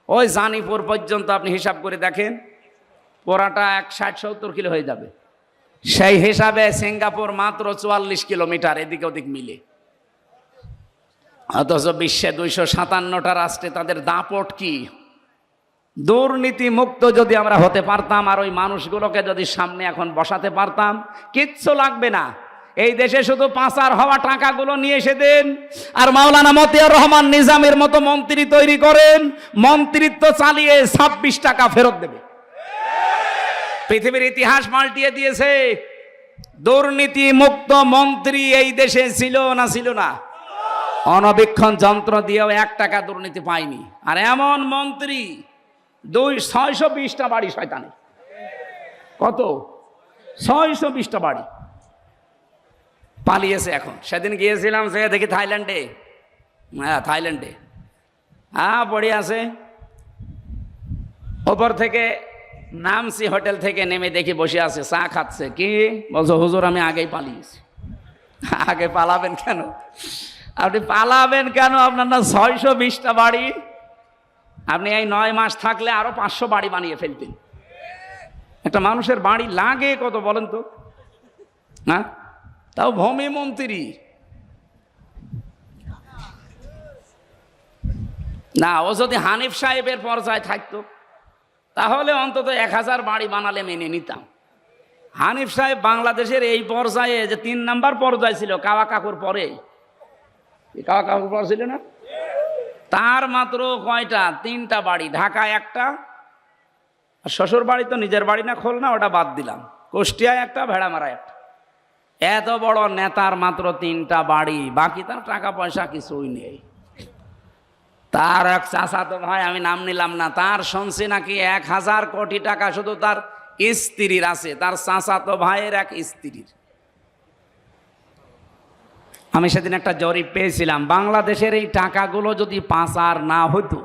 ওই জানিপুর পর্যন্ত আপনি হিসাব করে দেখেন, পুরাটা 60-70 কিলো হয়ে যাবে। সেই হিসাবে সিঙ্গাপুর মাত্র 44 কিলোমিটার এদিকে ওদিক মিলে। অথচ বিশ্বে 257টা রাষ্ট্রে তাদের দাপট কি? দুর্নীতি মুক্ত যদি আমরা হতে পারতাম আর ওই মানুষগুলোকে যদি সামনে এখন বসাতে পারতাম, কিচ্ছু লাগবে না। এই দেশে শুধু পাচার হওয়া টাকাগুলো নিয়ে এসে দেন, আর মাওলানা মতিয়ার রহমান নিজামের মতো মন্ত্রী তৈরি করেন, মন্ত্রিত্ব চালিয়ে 26 টাকা ফেরত দেবে। পৃথিবীর ইতিহাস পাল্টিয়ে দিয়েছে। দুর্নীতি মুক্ত মন্ত্রী এই দেশে ছিল না? ছিল না? অনবীক্ষণ যন্ত্র দিয়েও 1 টাকা দুর্নীতি পায়নি। আর এমন মন্ত্রী 620টা বাড়ি শয়তানে। কত? 620টা বাড়ি পালিয়েছে এখন। সেদিন গিয়েছিলাম, সে দেখি থাইল্যান্ডে, হ্যাঁ থাইল্যান্ডে, হ্যাঁ পড়ে আছে। ওপর থেকে নামছি, হোটেল থেকে নেমে দেখি বসে আছে, চা খাচ্ছে। কি বলছো? হুজুর আমি আগেই পালিয়েছি। আগে পালাবেন কেন? আপনি পালাবেন কেন? আপনার না 620টা বাড়ি, আপনি এই 9 মাস থাকলে আরো 500 বাড়ি বানিয়ে ফেলতেন। একটা মানুষের বাড়ি লাগে কত বলেন তো? হ্যাঁ, তাও ভূমি মন্ত্রী না। ও যদি হানিফ সাহেবের পর্যায়ে থাকতো তাহলে অন্তত 1000 বাড়ি বানালে মেনে নিতাম। হানিফ সাহেব বাংলাদেশের এই পর্যায়ে যে 3 নাম্বার পর্যায়ে ছিল, কাওয়া কাকুর পরে, কাওয়া কাকুর পর ছিল না, তার মাত্র কয়টা? 3টা বাড়ি, ঢাকায় একটা, আর শ্বশুর বাড়ি তো নিজের বাড়ি না, খুলনা, ওটা বাদ দিলাম, কুষ্টিয়ায় একটা, ভেড়ামারায় একটা। এত বড় নেতার মাত্র 3টা বাড়ি, বাকি তার টাকা পয়সা কিছুই নেই। তার এক চাচাতো ভাই, আমি নাম নিলাম না, তার শুনছি নাকি 1000 কোটি টাকা শুধু তার স্ত্রীর আছে, তার চাচাতো ভাইয়ের এক স্ত্রীর। আমি সেদিন একটা জরিপ পেয়েছিলাম, বাংলাদেশের এই টাকাগুলো যদি পাচার না হতো,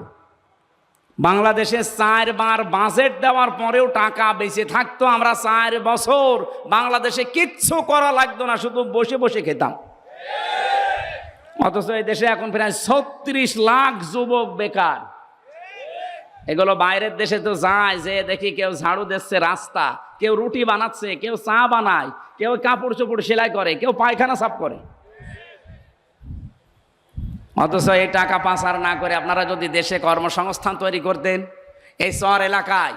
বাংলাদেশে 4 বার বাজেট দেওয়ার পরেও টাকা বেঁচে থাকতো। আমরা 4 বছর বাংলাদেশে কিচ্ছু করা লাগতো না, শুধু বসে বসে খেতাম। অথচ এই দেশে এখন প্রায় 36 লাখ যুবক বেকার। এগুলো বাইরের দেশে তো যায়, যে দেখি কেউ ঝাড়ু দিচ্ছে রাস্তা, কেউ রুটি বানাচ্ছে, কেউ চা বানায়, কেউ কাপড় চোপড় সেলাই করে, কেউ পায়খানা সাফ করে। অথচ এই টাকা পাচার না করে আপনারা যদি দেশে কর্মসংস্থান তৈরি করতেন, এই শহর এলাকায়,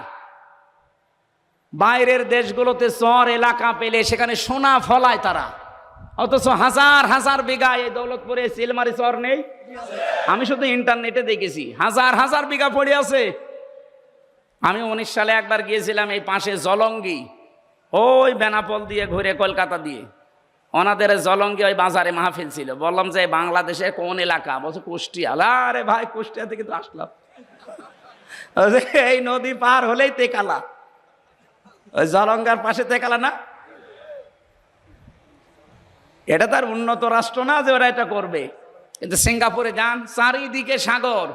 বাইরের দেশগুলোতে শহর এলাকা পেলে সেখানে সোনা ফলায় তারা, অথচ হাজার হাজার বিঘা, এই দৌলতপুরে সিলমারি শহর নেই? আমি শুধু ইন্টারনেটে দেখেছি, হাজার হাজার বিঘা পড়ে আছে। আমি 19 সালে একবার গিয়েছিলাম এই পাশে জলঙ্গি, ওই বেনাপোল দিয়ে ঘুরে কলকাতা দিয়ে, ওনাদের জলঙ্গি ওই বাজারে মাহফিল ছিল। বললাম যে বাংলাদেশের কোন এলাকা? বলছে কুষ্টিয়া। আরে ভাই, কুষ্টিয়া থেকে তো আসলাম, এই নদী পার হলেই তেকালা, ওই জলঙ্গার পাশে তেকালা না? এটা তার উন্নত রাষ্ট্র না যে ওরা এটা করবে। কিন্তু সিঙ্গাপুরে যান, চারিদিকে সাগর।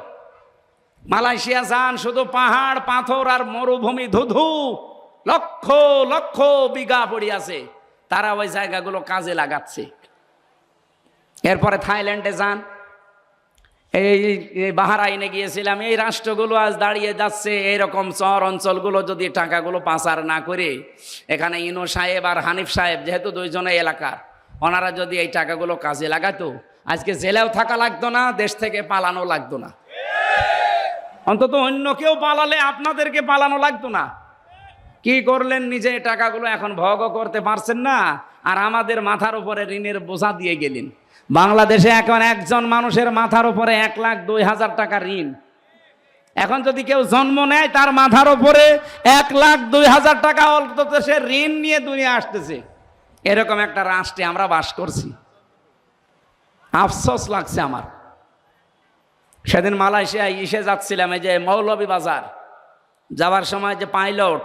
মালয়েশিয়া যান, শুধু পাহাড় পাথর আর মরুভূমি, ধুধু, লক্ষ লক্ষ বিঘা পড়ে আছে। তারা ওই জায়গাগুলো কাজে লাগাচ্ছে। এরপরে থাইল্যান্ডে যান, এই বাহরাইনে গিয়েছিলাম। এই রাষ্ট্রগুলো আজ দাঁড়িয়ে যাচ্ছে। এইরকম চর অঞ্চলগুলো যদি টাকাগুলো পাচার না করে, এখানে ইনো সাহেব আর হানিফ সাহেব যেহেতু দুইজনে এলাকার, ওনারা যদি এই টাকাগুলো কাজে লাগাতো, আজকে জেলেও থাকা লাগতো না, দেশ থেকে পালানো লাগতো না। অন্তত অন্য কেউ পালালে আপনাদেরকে পালানো লাগতো না। কি করলেন? নিজে টাকাগুলো এখন ভোগও করতে পারছেন না, আর আমাদের মাথার উপরে ঋণের বোঝা দিয়ে গেলেন। বাংলাদেশে এখন একজন মানুষের মাথার উপরে 1,02,000 টাকা ঋণ। এখন যদি কেউ জন্ম নেয়, তার মাথার উপরে 1,02,000 টাকা অন্তত সে ঋণ নিয়ে দুনিয়া আসতেছে। এরকম একটা রাষ্ট্রে আমরা বাস করছি। আফসোস লাগছে আমার। সেদিন মালয়েশিয়ায় ইসে যাচ্ছিলাম, এই যে মৌলভীবাজার যাওয়ার সময় যে পাইলট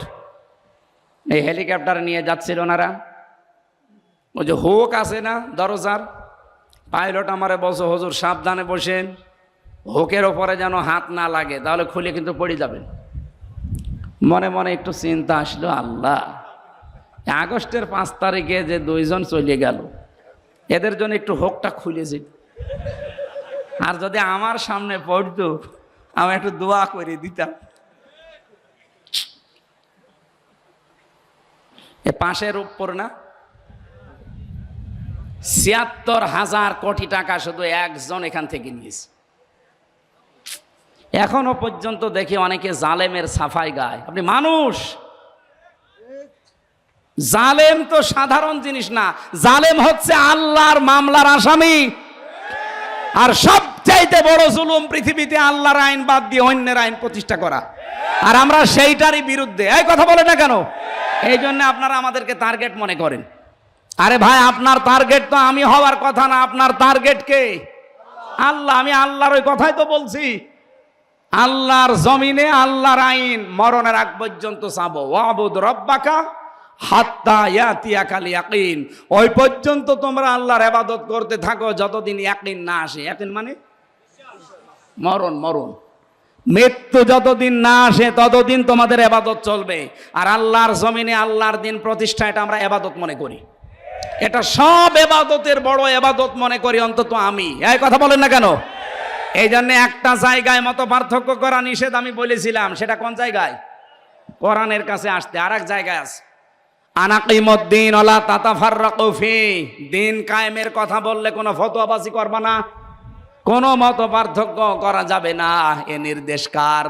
এই হেলিকপ্টার নিয়ে যাচ্ছিল ওনারা, ওই যে হুক আছে না দরজার, পাইলট আমারে বলছে, হুজুর সাবধানে বসেন, হুকের ওপরে যেন হাত না লাগে, তাহলে খুলে কিন্তু পড়ে যাবেন। মনে মনে একটু চিন্তা আসলো, আল্লাহ, আগস্টের 5 তারিখে যে 2 জন চলে গেল, এদের জন্য একটু হুকটা খুলে যেত, আর যদি আমার সামনে পড়তো আমি একটু দোয়া করে দিতাম। এ পাশের উপর না ৭৬,০০০ কোটি টাকা শুধু একজন এখান থেকে নিয়েছে। এখনো পর্যন্ত দেখি অনেকে জালেমের সাফাই গায়। আপনি মানুষ, জালেম তো সাধারণ জিনিস না, জালেম হচ্ছে আল্লাহর মামলার আসামি। আর সবচাইতে বড় জুলুম পৃথিবীতে আল্লাহর আইন বাদ দিয়ে অন্যের আইন প্রতিষ্ঠা করা, আর আমরা সেইটারই বিরুদ্ধে। এই কথা বলে না কেন? এই জন্য আপনারা আমাদেরকে টার্গেট মনে করেন। আরে ভাই, আপনার টার্গেট তো আমি হওয়ার কথা না, আপনার টার্গেট কে? আল্লাহ। আমি আল্লাহর ওই কথাই তো বলছি, আল্লাহর জমিনে আল্লাহর আইন মরণের আগ পর্যন্ত চাবো। ওয়াবুদ রব্বাকা হাত্তা ইয়াতিয়াকাল ইয়াকিন। ওই পর্যন্ত তোমরা আল্লাহর ইবাদত করতে থাকো যতদিন ইয়াকিন না আসে। ইয়াকিন মানে মরণ, মরণ, মৃত্যু যতদিন না আসে ততদিন তোমাদের ইবাদত চলবে। আর আল্লাহর জমিনে আল্লাহর দিন প্রতিষ্ঠা, এটা আমরা ইবাদত মনে করি। এটা সব ইবাদতের বড় ইবাদত মনে করি অন্তত আমি। এই কথা বলেন না কেন? এই জন্য একটা জায়গায় মত পার্থক্য করা নিষেধ আমি বলেছিলাম। সেটা কোন জায়গায়? কোরআনের কাছে আসতে। আর এক জায়গায় আছে আনাকিমুদ্দিন ওয়ালা তাতাফাররাকু ফি। দিন কায়েমের কথা বললে কোনো ফতোয়াবাজি করবা না, কোনো মত পার্থক্য করা যাবে না। এ নির্দেশ কার?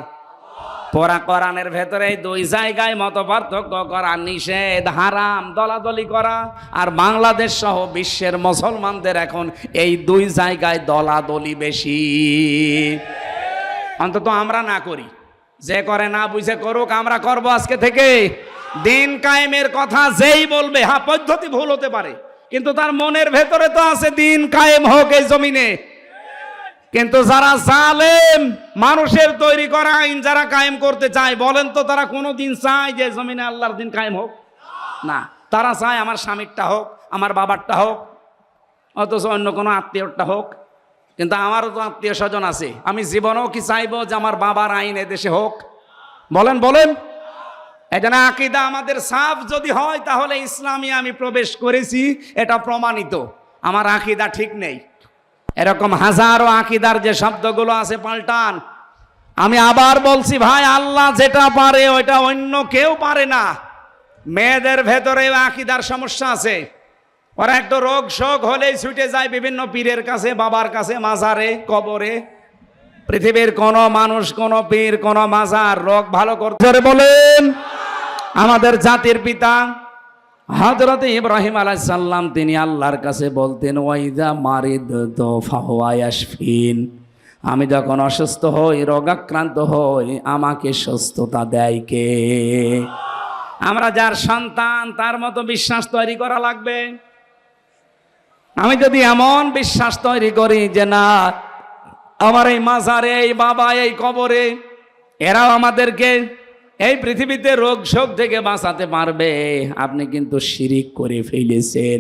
কোরআনের ভেতরে এই 2 জায়গায় মত পার্থক্য করা নিষেধ, হারাম। দলাদলি করা, আর বাংলাদেশ সহ বিশ্বের মুসলমানদের এখন এই 2 জায়গায় দলাদলি বেশি। অন্তত আমরা না করি, যে করে না বুঝে করুক, আমরা করব আজকে থেকে। দিন কায়েমের কথা যেই বলবে, হ্যাঁ পদ্ধতি ভুল হতে পারে, কিন্তু তার মনের ভেতরে তো আছে দিন কায়েম হোক এই জমিনে। কিন্তু যারা জালেম, মানুষের তৈরি করা আইন যারা কায়েম করতে চায়, বলেন তো তারা কোনোদিন চায় যে জমিনে আল্লাহর দিন কায়েম হোক? না, তারা চায় আমার স্বামীরটা হোক, আমার বাবারটা হোক, অথচ অন্য কোনো আত্মীয়রটা হোক। কিন্তু আমারও তো আত্মীয় স্বজন আছে। আমি জীবনেও কি চাইবো যে আমার বাবার আইন এদেশে হোক? বলেন বলেন। এই জন্য আকীদা আমাদের সাফ যদি হয়, তাহলে ইসলামে আমি প্রবেশ করেছি, এটা প্রমাণিত। আমার আকীদা ঠিক নেই, এরকম হাজারো আকীদার যে শব্দগুলো আছে পাল্টান। আমি আবার বলছি ভাই, আল্লাহ যেটা পারে ওইটা অন্য কেউ পারে না। মেয়েদের ভেতরে আকীদার সমস্যা আছে। ওরা একটু রোগ শোক হলেই ছুটে যায় বিভিন্ন পীরের কাছে, বাবার কাছে, মাজারে, কবরে। পৃথিবীর কোন মানুষ, কোন পীর, কোন মাজার রোগ ভালো করতে বলেন? আমাদের জাতির পিতা হযরত ইব্রাহিম আলাইহিস সালাম, তিনি আল্লাহর কাছে বলতেন, ওয়াইদা মারিদতু ফাহুয়া ইয়াশফিন। আমি যখন অসুস্থ হই, রোগাক্রান্ত হই, আমাকে সুস্থতা দেয় কে? আমরা যার সন্তান, তার মতো বিশ্বাস তৈরি করা লাগবে। আমি যদি এমন বিশ্বাস তৈরি করি যে না, আমার এই মাজারে, এই বাবা, এই কবরে, এরাও আমাদেরকে এই পৃথিবীতে রোগ শোক থেকে বাঁচাতে পারবে, আপনি কিন্তু শিরিক করে ফেলেছেন।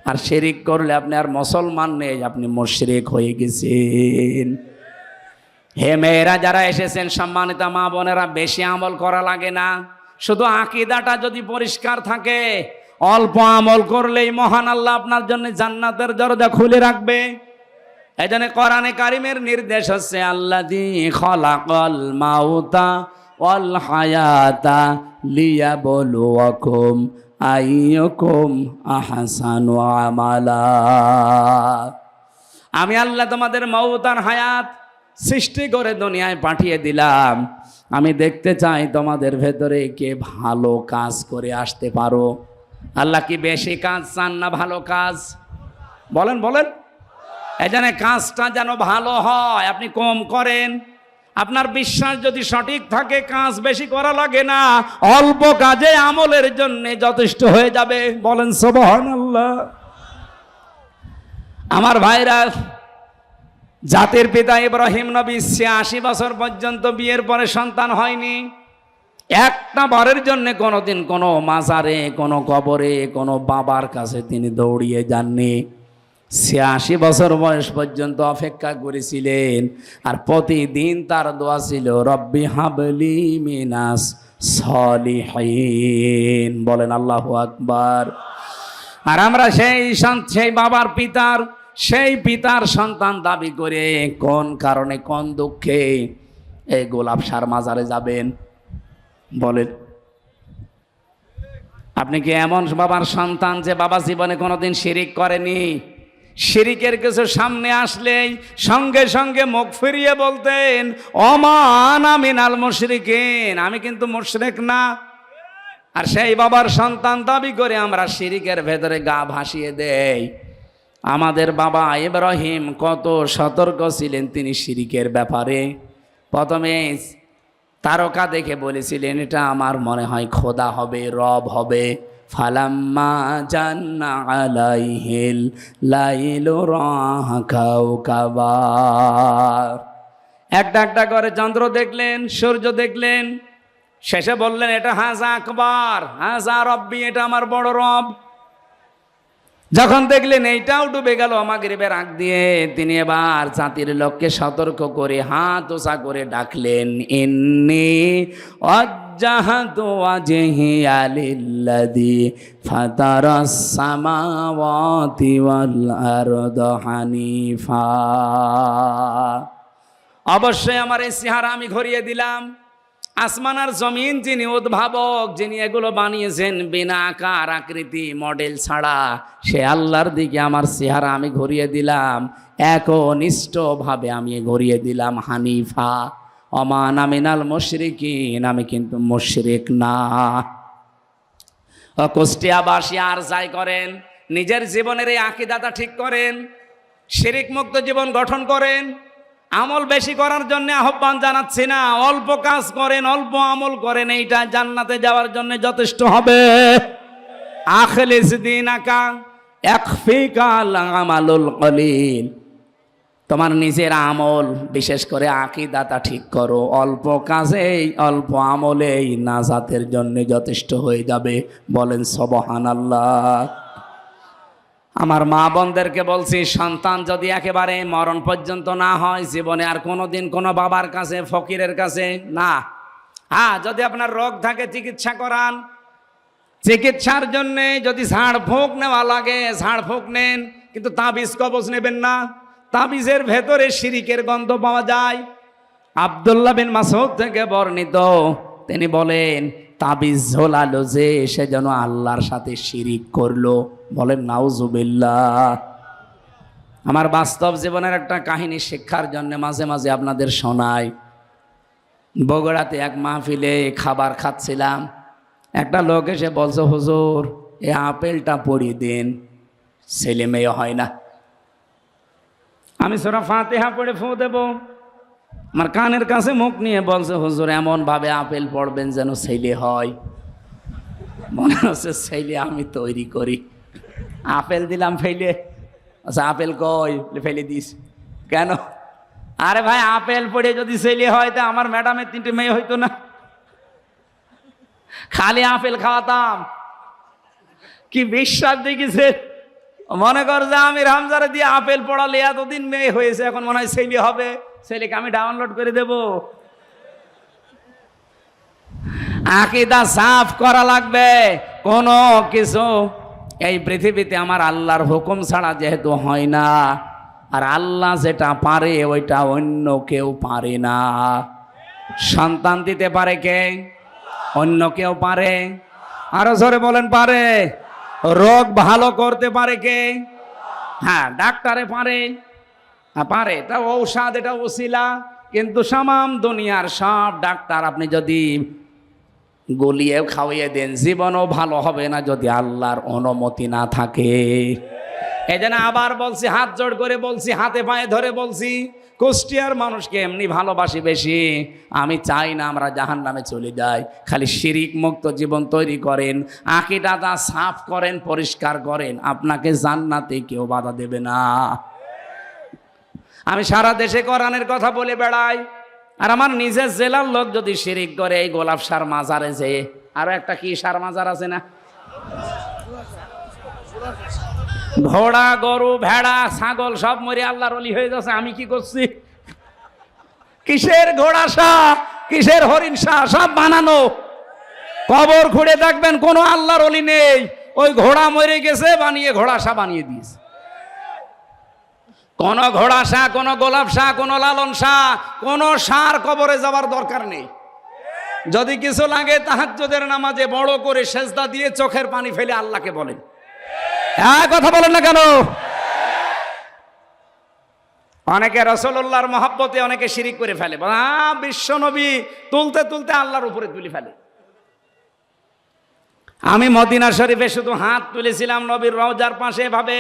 আর শিরিক করলে আপনি আর মুসলমান নেই, আপনি মুশরিক হয়ে গেছেন। হে মেয়েরা যারা এসেছেন, সম্মানিত মা বোনেরা, বেশি আমল করা লাগে না, শুধু আকীদাটা যদি পরিষ্কার থাকে, অল্প আমল করলেই মহান আল্লাহ আপনার জন্য জান্নাতের দরজা খুলে রাখবে। এজন্য কোরআনে কারিমের নির্দেশ হচ্ছে আল্লাযী খালাকাল মাউতা ওয়াল হায়াতা লিয়াবলুয়াকুম আইয়ুকুম আহসানু আমালা। আমি আল্লাহ তোমাদের মউত আর হায়াত সৃষ্টি করে দুনিয়ায় পাঠিয়ে দিলাম, আমি দেখতে চাই তোমাদের ভেতরে কে ভালো কাজ করে আসতে পারো। আল্লাহ কি বেশি কাজ চান না ভালো কাজ? বলেন বলেন। এই জন্য কাজটা যেন ভালো হয়, আপনি কম করেন। আপনার বিশ্বাস যদি সঠিক থাকে, কাজ বেশি করা লাগে না, অল্প কাজে আমলের জন্য যথেষ্ট হয়ে যাবে। বলেন সুবহানাল্লাহ। আমার ভাইরা, জাতির পিতা ইব্রাহিম নবী ৮৬ বছর পর্যন্ত বিয়ের পরে সন্তান হয়নি। একটা বারের জন্য কোনোদিন কোনো মাজারে, কোনো কবরে, কোনো বাবার কাছে তিনি দৌড়িয়ে যাননি। ৮৬ বছর বয়স পর্যন্ত অপেক্ষা করেছিলেন। আর প্রতিদিন তার দোয়া ছিল রব্বি হাবলি মিনাস সলিহিন। বলেন আল্লাহু আকবার। আর আমরা সেই বাবার সেই পিতার সন্তান দাবি করে কোন কারণে, কোন দুঃখে এই গোলাপ সার মাজারে যাবেন? বলেন, আপনি কি এমন বাবার সন্তান যে বাবা জীবনে কোনোদিন শিরিক করেনি? শিরিকের কিছু সামনে আসলেই সঙ্গে সঙ্গে মুখ ফিরিয়ে বলতেন ওমা আনা মিনাল মুশরিকিন, আমি কিন্তু মুশরিক না। আর সেই বাবার সন্তান দাবি করে আমরা শিরিকের ভেতরে গা ভাসিয়ে দেই। আমাদের বাবা ইব্রাহিম কত সতর্ক ছিলেন তিনি শিরিকের ব্যাপারে। প্রথমে তারকা দেখে বলেছিলেন এটা আমার মনে হয় খোদা হবে, রব হবে। ফালাম্মা জান্না আলাইহিল লাইলু রাহা কাওকাবা, একটা একটা করে চন্দ্র দেখলেন, সূর্য দেখলেন, শেষে বললেন এটা হাজা আকবার, হাজা রব্বি, এটা আমার বড় রব। যখন দেখলেন এইটাও ডুবে গেল মাগরিবের আগ দিয়ে, তিনি এবার জাতির লোককে সতর্ক করে হাত ওসা করে ডাকলেন ইন্নী ওয়াজ্জাহতু ওয়াজহিয়া লিল্লাযী ফাতারাস সামাওয়াতি ওয়াল আরদা হানিফা। অবশ্যই আমার এই চেহারা আমি ঘুরিয়ে দিলাম। আসমান আর জমিন যিনি উদ্ভাবক, যিনি এগুলো বানিয়েছেন বিনা আকার আকৃতি মডেল ছাড়া, সে আল্লাহর দিকে আমার চেহারা আমি ঘুরিয়ে দিলাম, একনিষ্ঠভাবে আমি ঘুরিয়ে দিলাম হানিফা। ওমা আনা মিনাল মুশরিকিন, আমি কিন্তু মুশরিক না। কুষ্টিয়াবাসী আর যাই করেন, নিজের জীবনের এই আকীদাটা ঠিক করেন, শিরিক মুক্ত জীবন গঠন করেন। আমল বেশি করার জন্য আহ্বান জানাচ্ছি না, অল্প কাজ করেন, অল্প আমল করেন, এইটা জান্নাতে যাওয়ার জন্য যথেষ্ট হবে। আখলিস দীনাকা ইয়াকফিকাল আমালুল কলিল। তোমার নিজের আমল, বিশেষ করে আকীদাটা ঠিক করো, অল্প কাজেই অল্প আমলেই নাজাতের জন্য যথেষ্ট হয়ে যাবে। বলেন সুবহানাল্লাহ। আমার মা বোনদেরকে বলছি, সন্তান যদি একেবারে মরণ পর্যন্ত না হয়, জীবনে আর কোনোদিন কোনো বাবার কাছে, ফকিরের কাছে না। হ্যাঁ, যদি আপনার রোগ থাকে চিকিৎসা করান, চিকিৎসার জন্যে যদি ঝাড়ফুঁক নেওয়া লাগে ঝাড়ফুঁক নেন, কিন্তু তাবিজ কবজ নেবেন না। তাবিজের ভেতরে শিরিকের গন্ধ পাওয়া যায়। আব্দুল্লাহ বিন মাসউদ থেকে বর্ণিত, তিনি বলেন তাবিজ ঝোলালো যে সে যেন আল্লাহর সাথে শিরিক করলো। বলেন নাউজুবিল্লাহ। আমার বাস্তব জীবনের একটা কাহিনী শিক্ষার জন্য মাঝে মাঝে আপনাদের শোনাই। বগুড়াতে এক মাহফিলে খাবার খাচ্ছিলাম, একটা লোক এসে বলছে হুজুর এই আপেলটা পড়িয়ে দিন, ছেলে মেয়ে হয় না। আমি সূরা ফাতিহা পড়ে ফু দেব, আমার কানের কাছে মুখ নিয়ে বলছে হুজুর এমন ভাবে আপেল পড়বেন যেন ছেলে হয়। মনে হচ্ছে ছেলে আমি তৈরি করি। আপেল দিলাম ফেলে, আচ্ছা আপেল কই, ফেলে দিস কেন? আরে ভাই আপেল পড়ে যদি ছেলে হয় তা আমার ম্যাডামের 3টে মেয়ে হইতো না? খালি আপেল খাওয়াতাম। কি বিশ্বাস দেখিছে, মনে কর যে আমি হামজারে দিয়ে আপেল পড়ালে এতদিন মেয়ে হয়েছে, এখন মনে হয় ছেলে হবে, ছেলেকে আমি ডাউনলোড করে দেব। আকীদা সাফ করা লাগবে। কোনো কিছু এই পৃথিবীতে আমার আল্লাহর হুকুম ছাড়া যেহেতু হয় না, আর আল্লাহ যেটা পারে ওইটা অন্য কেউ পারে না। সন্তান দিতে পারে কে? অন্য কেউ পারে? আরো জোরে বলেন পারে। রোগ ভালো করতে পারে কে? হ্যাঁ, ডাক্তারে পারে, পারে, এটা ঔষধ, এটা ওসিলা। কিন্তু সামাম দুনিয়ার সব ডাক্তার আপনি যদি গলিয়ে খাওয়িয়ে দেন, জীবনও ভালো হবে না যদি আল্লাহর অনুমতি না থাকে। এই জন্য আবার বলছি, হাত জোড় করে বলছি, হাতে পায়ে ধরে বলছি, কুষ্টিয়ার মানুষকে এমনি ভালোবাসি বেশি। আমি চাই না আমরা জাহান্নামে চলে যাই। খালি শিরিক মুক্ত জীবন তৈরি করেন, আকীদাটা সাফ করেন, পরিষ্কার করেন, আপনাকে জান্নাতে কেউ বাধা দেবে না। আমি সারা দেশে কোরআনের কথা বলে বেড়াই, আর আমার নিজের জেলার লোক যদি শিরিক করে, এই গোলাপ সার মাজারে যে আরো একটা কি সার মাজার আছে না, ঘোড়া গরু ভেড়া ছাগল সব মরে আল্লাহর ওলি হয়ে যাচ্ছে, আমি কি করছি? কিসের ঘোড়া শাহ, কিসের হরিণ শাহ, সব বানানো। কবর খুঁড়ে দেখবেন কোনো আল্লাহর ওলি নেই, ওই ঘোড়া মরে গেছে বানিয়ে ঘোড়া শাহ বানিয়ে দিয়েছে। কোন ঘোড়া শাহ, কোন গোলাপ শাহ, কোন লালন শাহ, কোন শাহর কবরে যাওয়ার দরকার নেই। যদি কিছু লাগে তাহাজ্জুদের নামাজে বড় করে সেজদা দিয়ে চোখের পানি ফেলে আল্লাহকে বলেন। হ্যাঁ, কথা বলেন না কেন? অনেকে রাসূলুল্লাহর মহব্বতে অনেকে শিরিক করে ফেলে, বিশ্ব নবী তুলতে তুলতে আল্লাহর উপরে তুলে ফেলে। আমি মদিনা শরীফে শুধু হাত তুলেছিলাম নবীর রওজার পাশে, এভাবে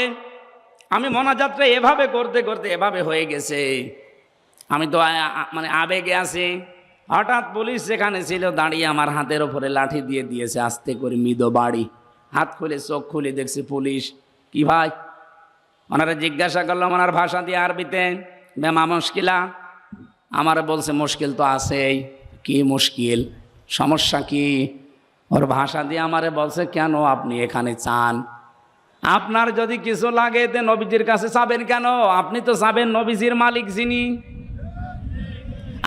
আমি মোনাজাতটা এভাবে করতে করতে এভাবে হয়ে গেছে। আমি তো মানে আবেগে আছি। হঠাৎ পুলিশ যেখানে ছিল দাঁড়িয়ে আমার হাতের ওপরে লাঠি দিয়ে দিয়েছে, আস্তে করে মৃদু বাড়ি। হাত খুলে চোখ খুলে দেখছি পুলিশ। কি ভাই? ওনারা জিজ্ঞাসা করলাম ওনার ভাষা দিয়ে আরবিতে, বেমা মুশকিলা। আমারে বলছে মুশকিল তো আছেই। কি মুশকিল, সমস্যা কি? ওর ভাষা দিয়ে আমারে বলছে, কেন আপনি এখানে চান? আপনার যদি কিছু লাগে তে নবীজির কাছে চাবেন কেন? আপনি তো চাবেন নবীজির মালিক যিনি।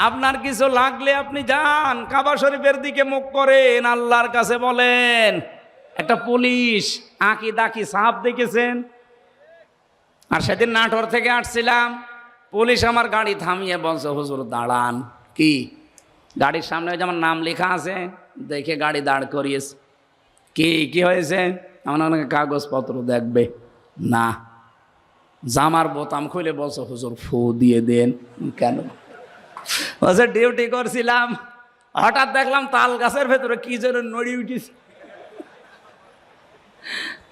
আপনার কিছু লাগলে আপনি যান, কাবা শরীফের দিকে মুখ করেন, আল্লাহর কাছে বলেন। একটা পুলিশ আকীদা কি সাফ দেখেছেন? আর সেদিন নাটোর থেকে আসছিলাম, পুলিশ আমার গাড়ি থামিয়ে বলছে, হুজুর দাঁড়ান। কি? গাড়ির সামনে যেমন নাম লেখা আছে, দেখে গাড়ি দাঁড় করিয়েছে। কি কি হয়েছে? আমার অনেক কাগজপত্র দেখবে না। জামার বোতাম খুলে বলছে, হুজুর ফু দিয়ে দেন। কেন? বলছে ডিউটি করছিলাম, হঠাৎ দেখলাম তাল গাছের ভেতরে কি যেন নড়ি উঠেছে।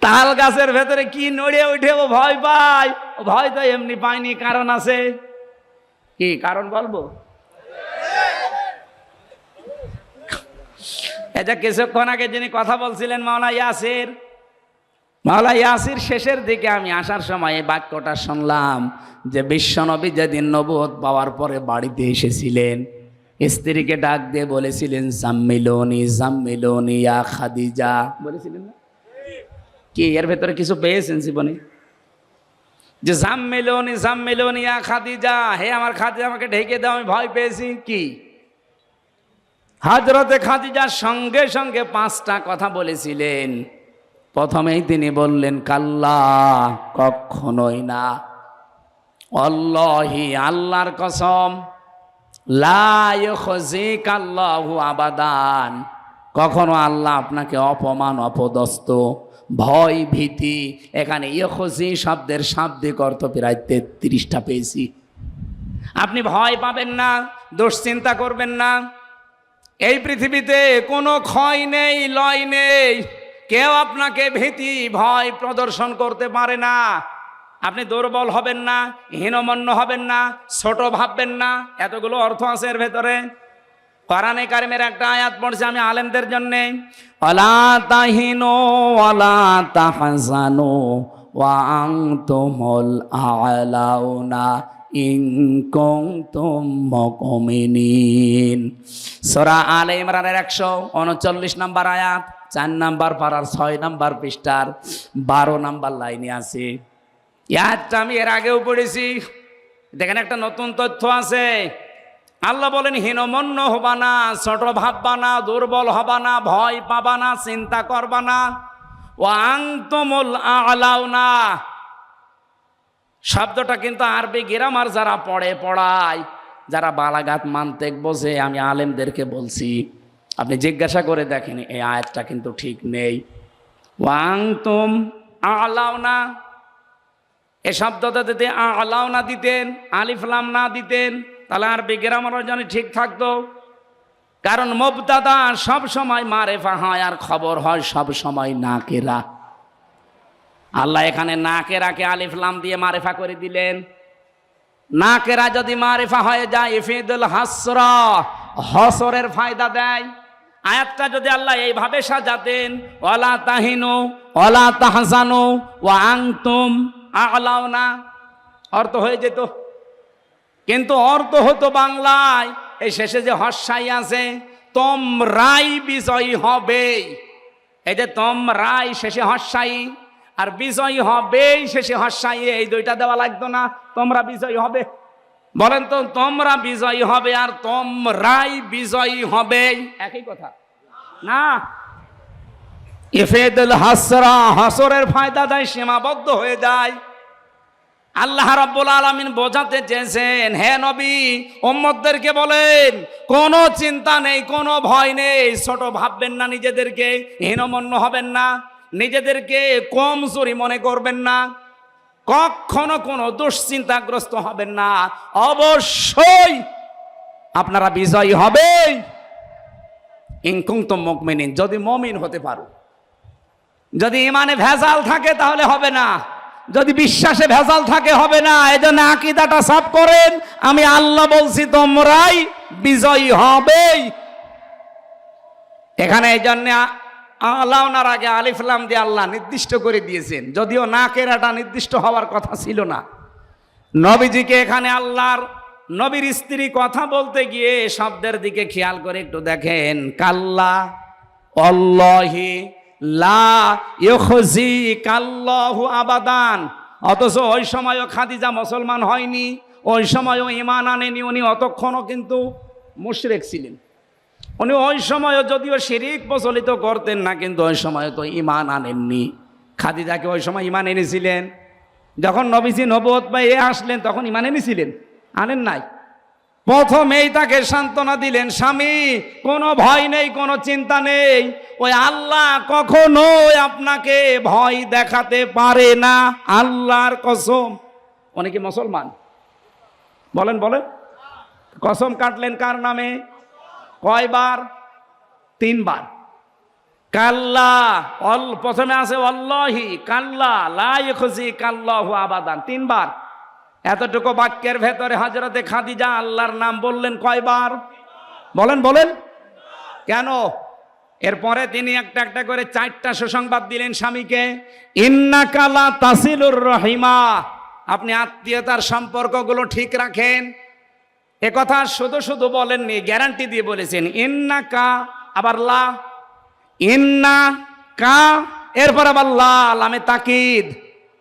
তাল গাছের ভেতরে কি নড়ে উঠে ও ভয় পায়। ভয় তো এমনি পায়নি, কারণ আছে। কি কারণ বলবো? এটা কিছুক্ষণ আগে যিনি কথা বলছিলেন মাওলানা ইয়াসির, মাওলানা ইয়াসির শেষের দিকে আমি আসার সময় এই বাক্যটা শুনলাম যে বিশ্বনবী যেদিন নবুয়ত পাওয়ার পরে বাড়িতে এসেছিলেন, স্ত্রীকে ডাক দিয়ে বলেছিলেন, জাম্মিলুনি জাম্মিলুনি ইয়া খাদিজা, বলেছিলেন না? কি এর ভেতরে কিছু পেয়েছেন জীবনে? যে জাম্মিলুনি জাম্মিলুনি ইয়া খাদিজা, হে আমার খাদিজা আমাকে ঢেকে দাও, আমি ভয় পেয়েছি। কি? হযরতে খাদিজার সঙ্গে সঙ্গে 5টা কথা বলেছিলেন। প্রথমেই তিনি বললেন, কাল্লা, কখনোই না, আল্লাহি, আল্লাহর কসম, লা ইউখজিকাল্লাহু আবাদান, কখনো আল্লাহ আপনাকে অপমান অপদস্থ ভয় ভীতি, এখানে ইউখজি শব্দের শাব্দিক অর্থ প্রায় 33টা পেয়েছি। আপনি ভয় পাবেন না, দুশ্চিন্তা করবেন না। এই পৃথিবীতে কোনো ক্ষয় নেই, লয় নেই, কেউ আপনাকে ভীতি ভয় প্রদর্শন করতে পারে না। আপনি দুর্বল হবেন না, হীনমন্য হবেন না, ছোট ভাববেন না। এতগুলো অর্থ আছে এর ভেতরে। কোরআনে কারিমের একটা আয়াত পড়ছি আমি আলেমদের জন্য, ওয়ালা তাহিনু ওয়ালা তাহজানু ওয়া আনতুমুল আ'লাউনা ইন কুনতুম মুমিনিন। সূরা আলে ইমরানের 139 নম্বর আয়াত, 4 নম্বর পারার 6 নম্বর পৃষ্ঠার 12 নম্বর লাইনে আছে। আয়াতটা আমি এর আগেও পড়েছি। দেখেন একটা নতুন তথ্য আছে। আল্লাহ বলেন হীনমন্য হবা না, ছোট ভাববা না, দুর্বল হবা না, ভয় পাবা না, চিন্তা করবা না। ওয়া আনতুমুল আ'লাউনা শব্দটা কিন্তু আরবি গ্রামার যারা পড়ায়, যারা বালাগাত মানতেক বোঝে, আমি আলেমদেরকে বলছি, আপনি জিজ্ঞাসা করে দেখেন এই আয়াতটা কিন্তু ঠিক নেই। ওয়া আনতুম আ'লাউনা এই শব্দটা যদি আ'লাউনা দিতেন, আলিফ লাম না দিতেন, তাহলে আরবি গ্রামারও জানি ঠিক থাকতো। কারণ মুবতাদা সব সময় মারেফা হয় আর খবর হয় সব সময় নাকেরা। আল্লাহ এখানে নাকেরাকে আলিফ লাম দিয়ে মারেফা করে দিলেন। নাকেরা যদি মারেফা হয়ে যায় ইফিদুল হাসরা, হসরের ফায়দা দেয়। আয়াতটা যদি আল্লাহ এইভাবে সাজাতেন ওয়ালা তাহিনু ওয়ালা তাহজানু ওয়া আনতুম আ'লাউনা, অর্থ হয়ে যেত। কিন্তু অর্থ হতো বাংলায় এই শেষে যে হস্যাই আছে, তোমরাই বিজয়ী হবে। এই যে তোমরাই শেষে হস্যাই আর বিজয়ী হবে শেষে হস্যাই, এই দুইটা দেওয়া লাগতো না? তোমরা বিজয়ী হবে, বলেন তো, তোমরা বিজয়ী হবে আর তোমরাই বিজয়ী হবে একই কথা না? ইফিদুল হাসরা, হাসরের ফায়দা দেয়, সীমাবদ্ধ হয়ে যায়। আল্লাহ রাব্বুল আলামিন বোঝাতে চেয়েছেন, হে নবী উম্মতদেরকে বলেন কোনো চিন্তা নেই, কোনো ভয় নেই, ছোট ভাববেন না নিজেদেরকে, হীনমন্য হবেন না, নিজেদেরকে কমজোরি মনে করবেন না, কখনো কোনো দুশ্চিন্তাগ্রস্ত হবেন না। অবশ্যই আপনারা বিজয়ী হবে ইন কুনতুম মুমিনিন, যদি মুমিন হতে পারো। যদি ইমানে ভেজাল থাকে তাহলে হবে না, যদি বিশ্বাসে ভেজাল থাকে হবে না। এজন্য আকীদাটা সাফ করেন, আমি আল্লাহ বলছি তোমরাই বিজয়ী হবে। এখানে এই জন্য আ'লাউনার আগে আলিফ লাম দিয়ে আল্লাহ নির্দিষ্ট করে দিয়েছেন, যদিও নাকেরাটা নির্দিষ্ট হওয়ার কথা ছিল না। নবীজিকে এখানে আল্লাহর নবীর স্ত্রী কথা বলতে গিয়ে শব্দের দিকে খেয়াল করে একটু দেখেন, কাল্লা আল্লাহি লা ইউখজিকাল্লাহু আবাদান। অথচ ওই সময়ও খাদিজা মুসলমান হয়নি, ওই সময়ও ঈমান আনেনি, উনি অতক্ষণও কিন্তু মুশরিক ছিলেন। উনি ওই সময়ও যদিও শিরিক প্রচলিত করতেন না, কিন্তু ওই সময় তো ঈমান আনেননি। খাদিজাকে ওই সময় ঈমান এনেছিলেন। যখন নবীজি নবুয়ত পেয়ে আসলেন তখন ঈমান এনেছিলেন? আনেন নাই। প্রথমেই তাকে সান্ত্বনা দিলেন, স্বামী কোনো ভয় নেই, কোনো চিন্তা নেই, ওই আল্লাহ কখনো আপনাকে ভয় দেখাতে পারে না, আল্লাহর কসম। অনেকে মুসলমান, বলেন বলেন, কসম কাটলেন কার নামে? কয়বার? 3 বার। কাল্লা, প্রথমে আছে আল্লাহি, কাল্লা লা ইউখজিকাল্লাহু আবাদান, 3 বার। এতটুকু বাক্যের ভেতরে হযরতে খাদিজা আল্লাহর নাম বললেন কয়বার? বলেন বলেন। কেন? এরপরে তিনি একটা একটা করে 4টা সুসংবাদ দিলেন স্বামীকে। ইন্নাকা লা তাসিলুর রহিমা, আপনি আত্মীয়তার সম্পর্কগুলো ঠিক রাখেন। এ কথা শুধু শুধু বলেননি, গ্যারান্টি দিয়ে বলেছেন। ইন্নাকা, আবার লা, ইন্না কা, এরপর আবার লা, লামে তাকিদ।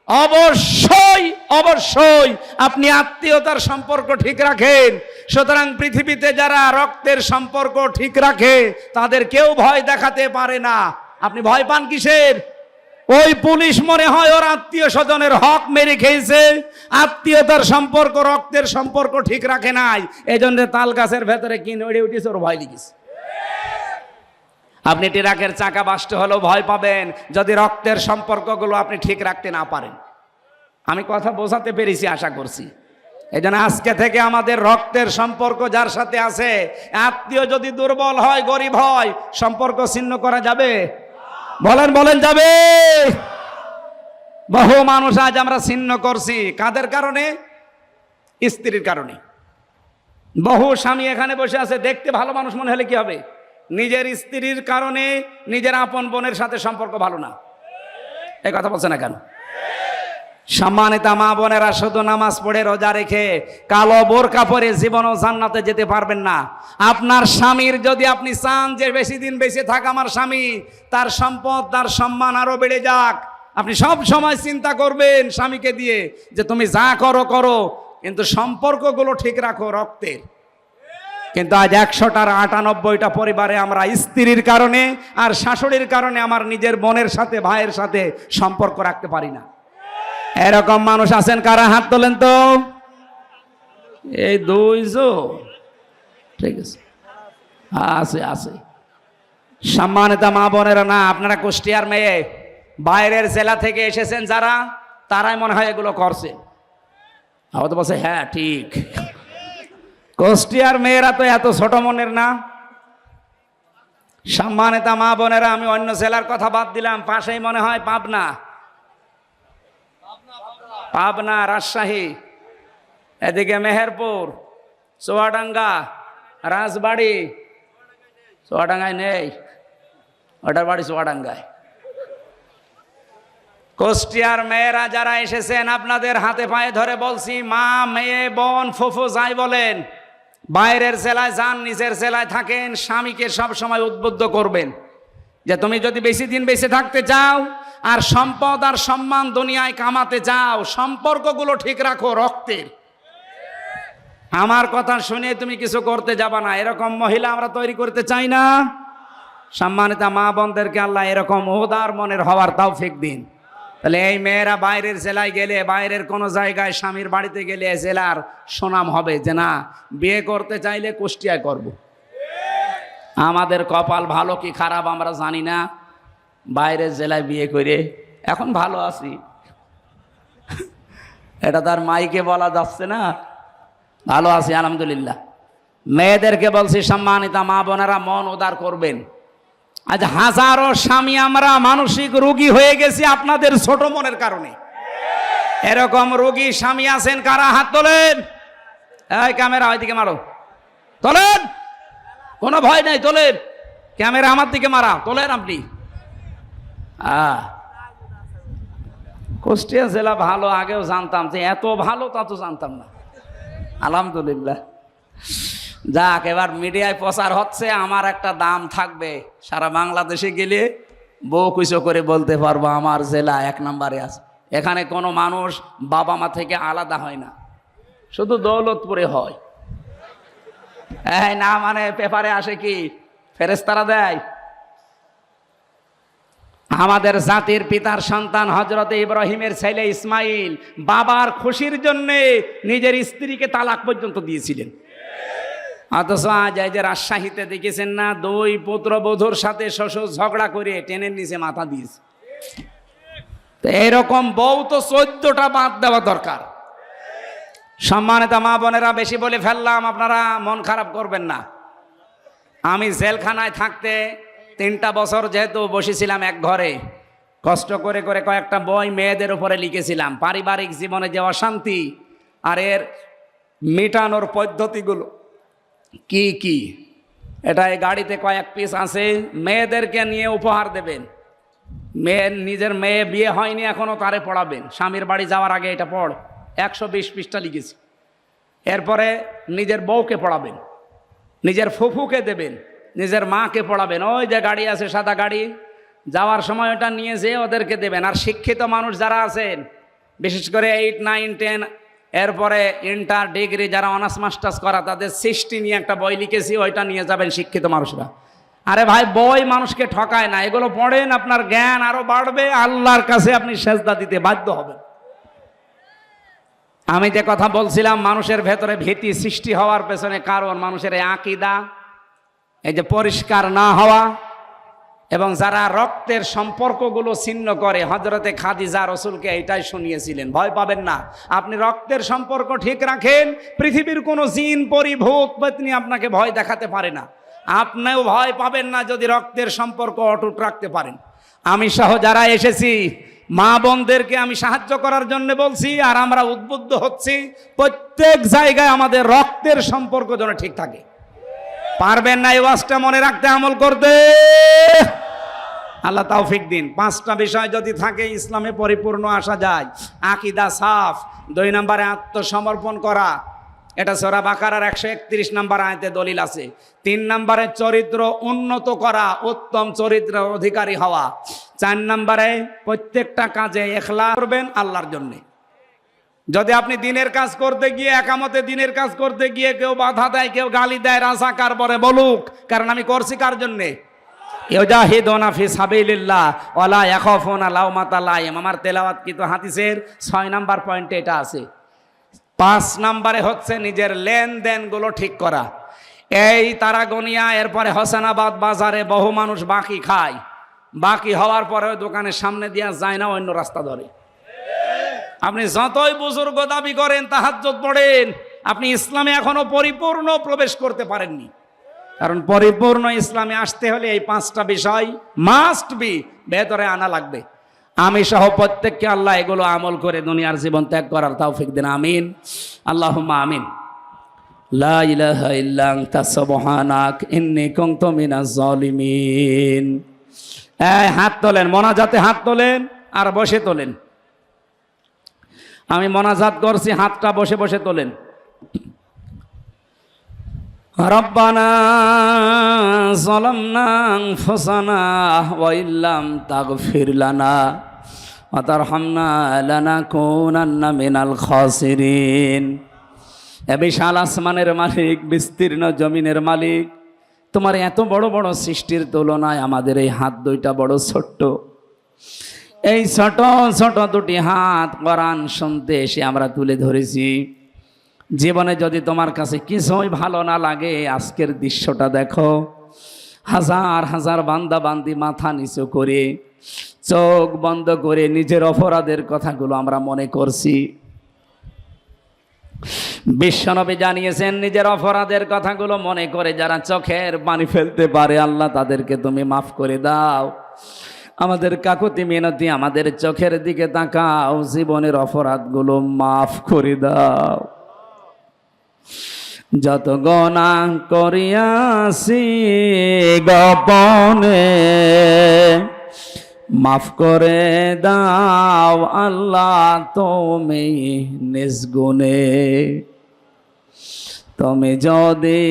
অবশ্যই অবশ্যই আপনি আত্মীয়তার সম্পর্ক ঠিক রাখেন। সুতরাং পৃথিবীতে যারা রক্তের সম্পর্ক ঠিক রাখে তাদের কেউ ভয় দেখাতে পারে না। আপনি ভয় পান কিসের? ওই পুলিশ মনে হয় ওর আত্মীয় স্বজনের হক মেরে খেয়েছে, আত্মীয়তার সম্পর্ক রক্তের সম্পর্ক ঠিক রাখে নাই, এই জন্য তাল গাছের ভেতরে কি নড়ে উঠেছে, ওর ভয় লেগেছে। আপনি ট্রাকের চাকা বাস্ট হলেও ভয় পাবেন যদি রক্তের সম্পর্কগুলো আপনি ঠিক রাখতে না পারেন। আমি কথা বোঝাতে পেরেছি আশা করছি। এই জন্য আজকে থেকে আমাদের রক্তের সম্পর্ক যার সাথে আছে, আত্মীয় যদি দুর্বল হয়, গরিব হয়, সম্পর্ক ছিন্ন করা যাবে? বলেন বলেন, যাবে? বহু মানুষ আজ আমরা ছিন্ন করছি কাদের কারণে? স্ত্রীর কারণে। বহু স্বামী এখানে বসে আছে, দেখতে ভালো মানুষ মনে হলে কি হবে? নিজের স্ত্রীর কারণে নিজের আপন বোনের সাথে সম্পর্ক ভালো না। এই কথা বলছে না কেন? সম্মানিত মা বোনেরা, শুধু নামাজ পড়ে রোজা রেখে কালো বোরকা পরে জীবনও জান্নাতে যেতে পারবেন না। আপনার স্বামীর যদি আপনি চান যে বেশি দিন বেঁচে থাক আমার স্বামী, তার সম্পদ তার সম্মান আরো বেড়ে যাক, আপনি সব সময় চিন্তা করবেন স্বামীকে দিয়ে যে তুমি যা করো করো, কিন্তু সম্পর্কগুলো ঠিক রাখো রক্তের। কিন্তু আজ 100টার 98টা পরিবারে আমরা স্ত্রীর কারণে আর শাশুড়ির কারণে আমার নিজের বোনের সাথে ভাইয়ের সাথে সম্পর্ক রাখতে পারি না। এরকম মানুষ আছেন কারা? হাত তোলেন তো। এই 200, ঠিক আছে, আছে আছে। সম্মানিত মা বোনেরা, না আপনারা কুষ্টিয়ার মেয়ে, বাইরের জেলা থেকে এসেছেন যারা, তারাই মনে হয় এগুলো করছে। আবার তো বলছে হ্যাঁ ঠিক, কুষ্টিয়ার মেয়েরা তো এত ছোট মনের না। সম্মানিত মা বোনেরা, আমি অন্য জেলার কথা বাদ দিলাম, পাশেই মনে হয় পাবনা, পাবনা, রাজশাহী, এদিকে মেহেরপুর, চুয়াডাঙ্গা, রাজবাড়ি। চুয়াডাঙ্গায় নেই, ওটার বাড়ি চুয়াডাঙ্গায়। কুষ্টিয়ার মেয়েরা যারা এসেছেন, আপনাদের হাতে পায়ে ধরে বলছি, মা, মেয়ে, বোন, ফুফু যাই বলেন, বাইরের জেলায় যান, নিজের জেলায় থাকেন, স্বামীকে সব সময় উদ্বুদ্ধ করবেন যে তুমি যদি বেশি দিন বেঁচে থাকতে চাও আর সম্পদ আর সম্মান দুনিয়ায় কামাতে চাও, সম্পর্কগুলো ঠিক রাখো রক্তের। আমার কথা শুনে তুমি কিছু করতে যাবা না, এরকম মহিলা আমরা তৈরি করতে চাই না। সম্মানিত মা বোনদেরকে আল্লাহ এরকম উদার মনের হওয়ার তৌফিক দিন। তাহলে এই মেয়েরা বাইরের জেলায় গেলে, বাইরের কোনো জায়গায় স্বামীর বাড়িতে গেলে জেলার সুনাম হবে যে না, বিয়ে করতে চাইলে কুষ্টিয়ায় করব। আমাদের কপাল ভালো কি খারাপ আমরা জানি না, বাইরের জেলায় বিয়ে করে এখন ভালো আছি, এটা তার মাইকে বলা যাচ্ছে না, ভালো আছি আলহামদুলিল্লাহ। মেয়েদেরকে বলছি, সম্মানিত মা বোনেরা, মন উদার করবেন। আজ হাজারো স্বামী আমরা মানসিক রোগী হয়ে গেছি আপনাদের ছোট মনের কারণে। এরকম রোগী স্বামী আছেন কারা? হাত তোলেন। এই ক্যামেরা ওইদিকে মারো, তোলেন, কোনো ভয় নাই, তোলেন। ক্যামেরা আমার দিকে মারা, তোলেন আপনি। কুষ্টিয়া জেলা ভালো, আগেও জানতাম, যে এত ভালো তা তো জানতাম না, আলহামদুলিল্লাহ। যাক, এবার মিডিয়ায় প্রচার হচ্ছে, আমার একটা দাম থাকবে, সারা বাংলাদেশে গেলে বউ কুচো করে বলতে পারবো আমার জেলা 1 নম্বরে আছে। এখানে কোনো মানুষ বাবা মা থেকে আলাদা হয় না, শুধু দৌলতপুরে হয়। এই না মানে পেপারে আসে কি, ফেরেশতারা দেয়। আমাদের জাতির পিতার সন্তান হযরতে ইব্রাহিমের ছেলে ইসমাইল বাবার খুশির জন্যে নিজের স্ত্রীকে তালাক পর্যন্ত দিয়েছিলেন। অথচ আজ এই যে রাজশাহীতে দেখেছেন না, 2 পুত্রবধূর সাথে শ্বশুর ঝগড়া করে টেনের নিচে মাথা দিয়েছে। তো এরকম বউ তো 14টা বাদ দেওয়া দরকার। সম্মানিত মা বোনেরা, বেশি বলে ফেললাম, আপনারা মন খারাপ করবেন না। আমি জেলখানায় থাকতে 3টা বছর যেহেতু বসেছিলাম এক ঘরে, কষ্ট করে করে কয়েকটা বই মেয়েদের উপরে লিখেছিলাম, পারিবারিক জীবনে যে অশান্তি আর এর মেটানোর পদ্ধতিগুলো কি কি। এটা এই গাড়িতে কয়েক পিস আছে, মেয়েদেরকে নিয়ে উপহার দেবেন। নিজের মেয়ে বিয়ে হয়নি এখনো, তারে পড়াবেন। স্বামীর বাড়ি যাওয়ার আগে এটা পড়, 120 পৃষ্ঠা লিখেছি। এরপরে নিজের বউকে পড়াবেন, নিজের ফুফুকে দেবেন, নিজের মাকে পড়াবেন। ওই যে গাড়ি আছে সাদা গাড়ি, যাওয়ার সময় ওটা নিয়ে যেয়ে ওদেরকে দেবেন। আর শিক্ষিত মানুষ যারা আছেন, বিশেষ করে 8, 9, 10, এরপরে ইন্টার, ডিগ্রি যারা অনার্স মাস্টার্স করা, তাদের সৃষ্টি নিয়ে একটা বই লিখেছি, ওইটা নিয়ে যাবেন শিক্ষিত মানুষরা। আরে ভাই, বই মানুষকে ঠকায় না, এগুলো পড়েন, আপনার জ্ঞান আরো বাড়বে, আল্লাহর কাছে আপনি সেজদা দিতে বাধ্য হবেন। আমি যে কথা বলছিলাম, মানুষের ভেতরে ভীতি সৃষ্টি হওয়ার পেছনে কারণ মানুষের এই আকীদা, এই যে পরিষ্কার না হওয়া, এবং যারা রক্তের সম্পর্কগুলো ছিন্ন করে। হযরতে খাদিজা রসুলকে এইটাই শুনিয়েছিলেন, ভয় পাবেন না, আপনি রক্তের সম্পর্ক ঠিক রাখেন, পৃথিবীর কোনো জিন, পরি, ভূত পেতনি আপনাকে ভয় দেখাতে পারে না। আপনিও ভয় পাবেন না যদি রক্তের সম্পর্ক অটুট রাখতে পারেন। আমি সহ যারা এসেছি, মা বোনদেরকে আমি সাহায্য করার জন্য বলছি, আর আমরা উদ্বুদ্ধ হচ্ছি প্রত্যেক জায়গায় আমাদের রক্তের সম্পর্ক যেন ঠিক থাকে। পারবেন না এই ওয়াজটা মনে রাখতে, আমল করতে? আল্লাহ তৌফিক দিন। 5টা বিষয় যদি থাকে ইসলামে পরিপূর্ণ আসা যায়। আকীদা সাফ, 2 নম্বরে আত্মসমর্পণ করা, এটা সূরা বাকারার 131 নম্বর আয়াতে দলিল আছে। 3 নম্বরে চরিত্র উন্নত করা, উত্তম চরিত্রের অধিকারী হওয়া। 4 নম্বরে প্রত্যেকটা কাজে ইখলাস করবেন আল্লাহর জন্য। যদি আপনি দিনের কাজ করতে গিয়ে, একামতে দিনের কাজ করতে গিয়ে কেউ বাধা দেয়, কেউ গালি দেয়, রাজাকার বলে বলুক, কারণ আমি করছি কার জন্যে? ইউজাহিদুনা ফি সাবিলিল্লাহ ওয়ালা ইয়াখাফুনা লাওমাতা লাইম। আমার তেলাওয়াতকৃত হাদিসের 6 নম্বর পয়েন্টে এটা আছে। 5 নম্বরে হচ্ছে নিজের লেনদেনগুলো ঠিক করা। এই তারাগনিয়া, এরপরে হোসেনাবাদ বাজারে বহু মানুষ বাকি খায়, বাকি হওয়ার পরে দোকানের সামনে দিয়া যায় না, অন্য রাস্তা ধরে। আপনি যতই বুজুর্গ দাবি করেন, তাহাজ্জুদ পড়েন, আপনি ইসলামে এখনো পরিপূর্ণ প্রবেশ করতে পারেননি। কারণ পরিপূর্ণ ইসলামে আসতে হলে এই 5টা বিষয় মাস্ট বি ভেতরে আনা লাগবে। আমি সহ প্রত্যেককে আল্লাহ এগুলো আমল করে দুনিয়ার জীবন ত্যাগ করার তৌফিক দিন, আমিন, আল্লাহুম্মা আমিন। লা ইলাহা ইল্লা আনতা সুবহানাক ইন্নী কুনতু মিনাজ জালিমিন। এই হাত তোলেন, মোনাজাতে হাত তোলেন আর বসে তোলেন। আমি মোনাজাত করছি, হাতটা বসে বসে তোলেন। রব্বানা যালামনা আনফুসানা ওয়া ইল্লাম তাগফির লানা ওয়া তারহামনা লানাকুনান্না মিনাল খাসিরিন। এ বিশাল আসমানের মালিক, বিস্তীর্ণ জমিনের মালিক, তোমার এত বড় বড় সৃষ্টির তুলনায় আমাদের এই হাত দুইটা বড় ছোট্ট। এই ছোট ছোট দুটি হাত কোরআন শুনতে এসে আমরা তুলে ধরেছি। জীবনে যদি তোমার কাছে কিছুই ভালো না লাগে, আজকের দৃশ্যটা দেখো। হাজার হাজার বান্দা বান্দি মাথা নিচু করে, চোখ বন্ধ করে নিজের অপরাধের কথাগুলো আমরা মনে করছি। বিশ্বনবী জানিয়েছেন, নিজের অপরাধের কথাগুলো মনে করে যারা চোখের পানি ফেলতে পারে, আল্লাহ তাদেরকে তুমি মাফ করে দাও। আমাদের কাকুতি মিনতি, আমাদের চোখের দিকে তাকাও, জীবনের অপরাধগুলো মাফ করে দাও। যত গুনাহ করিয়াছি গোপনে, মাফ করে দাও আল্লাহ তুমি নিজ গুণে। তুমি যদি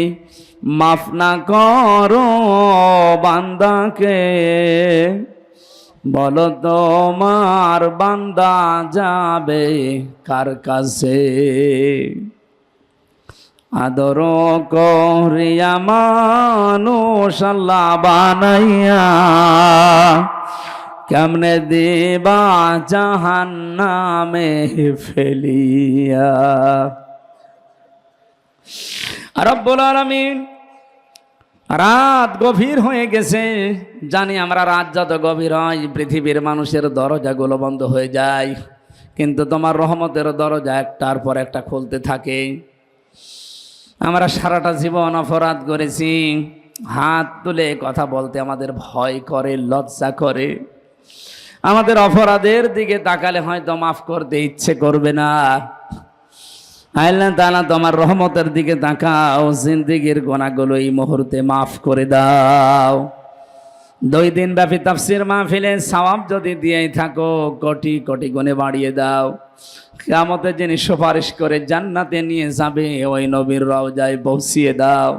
মাফ না করো বান্দাকে, বলো তোমার বান্দা যাবে কার কাছে? আদর করিয়া মানুষ আল্লাহ বানাইয়া, কেমনে দিবা জাহান্নামে ফেলিয়া। রব্বুল আলামিন, রাত গভীর হয়ে গেছে, জানি আমরা রাত যত গভীর হয় পৃথিবীর মানুষের দরজাগুলো বন্ধ হয়ে যায়, কিন্তু তোমার রহমতের দরজা একটার পর একটা খুলতে থাকে। আমরা সারাটা জীবন অপরাধ করেছি, হাত তুলে কথা বলতে আমাদের ভয় করে, লজ্জা করে। আমাদের অপরাধের দিকে তাকালে হয়তো মাফ করতে ইচ্ছে করবে না। আল্লাহ তাআলা তোমার রহমতের দিকে তাকাও, জিন্দেগীর গুনাহগুলো এই মুহূর্তে মাফ করে দাও। 2 দিন ব্যাপী তাফসীর মাহফিলে সওয়াব যদি দিয়েই থাকো, কোটি কোটি গুণে বাড়িয়ে দাও। কিয়ামতে যিনি সুপারিশ করে জান্নাতে নিয়ে যাবে, ওই নবীর রওজায় পৌঁছিয়ে দাও।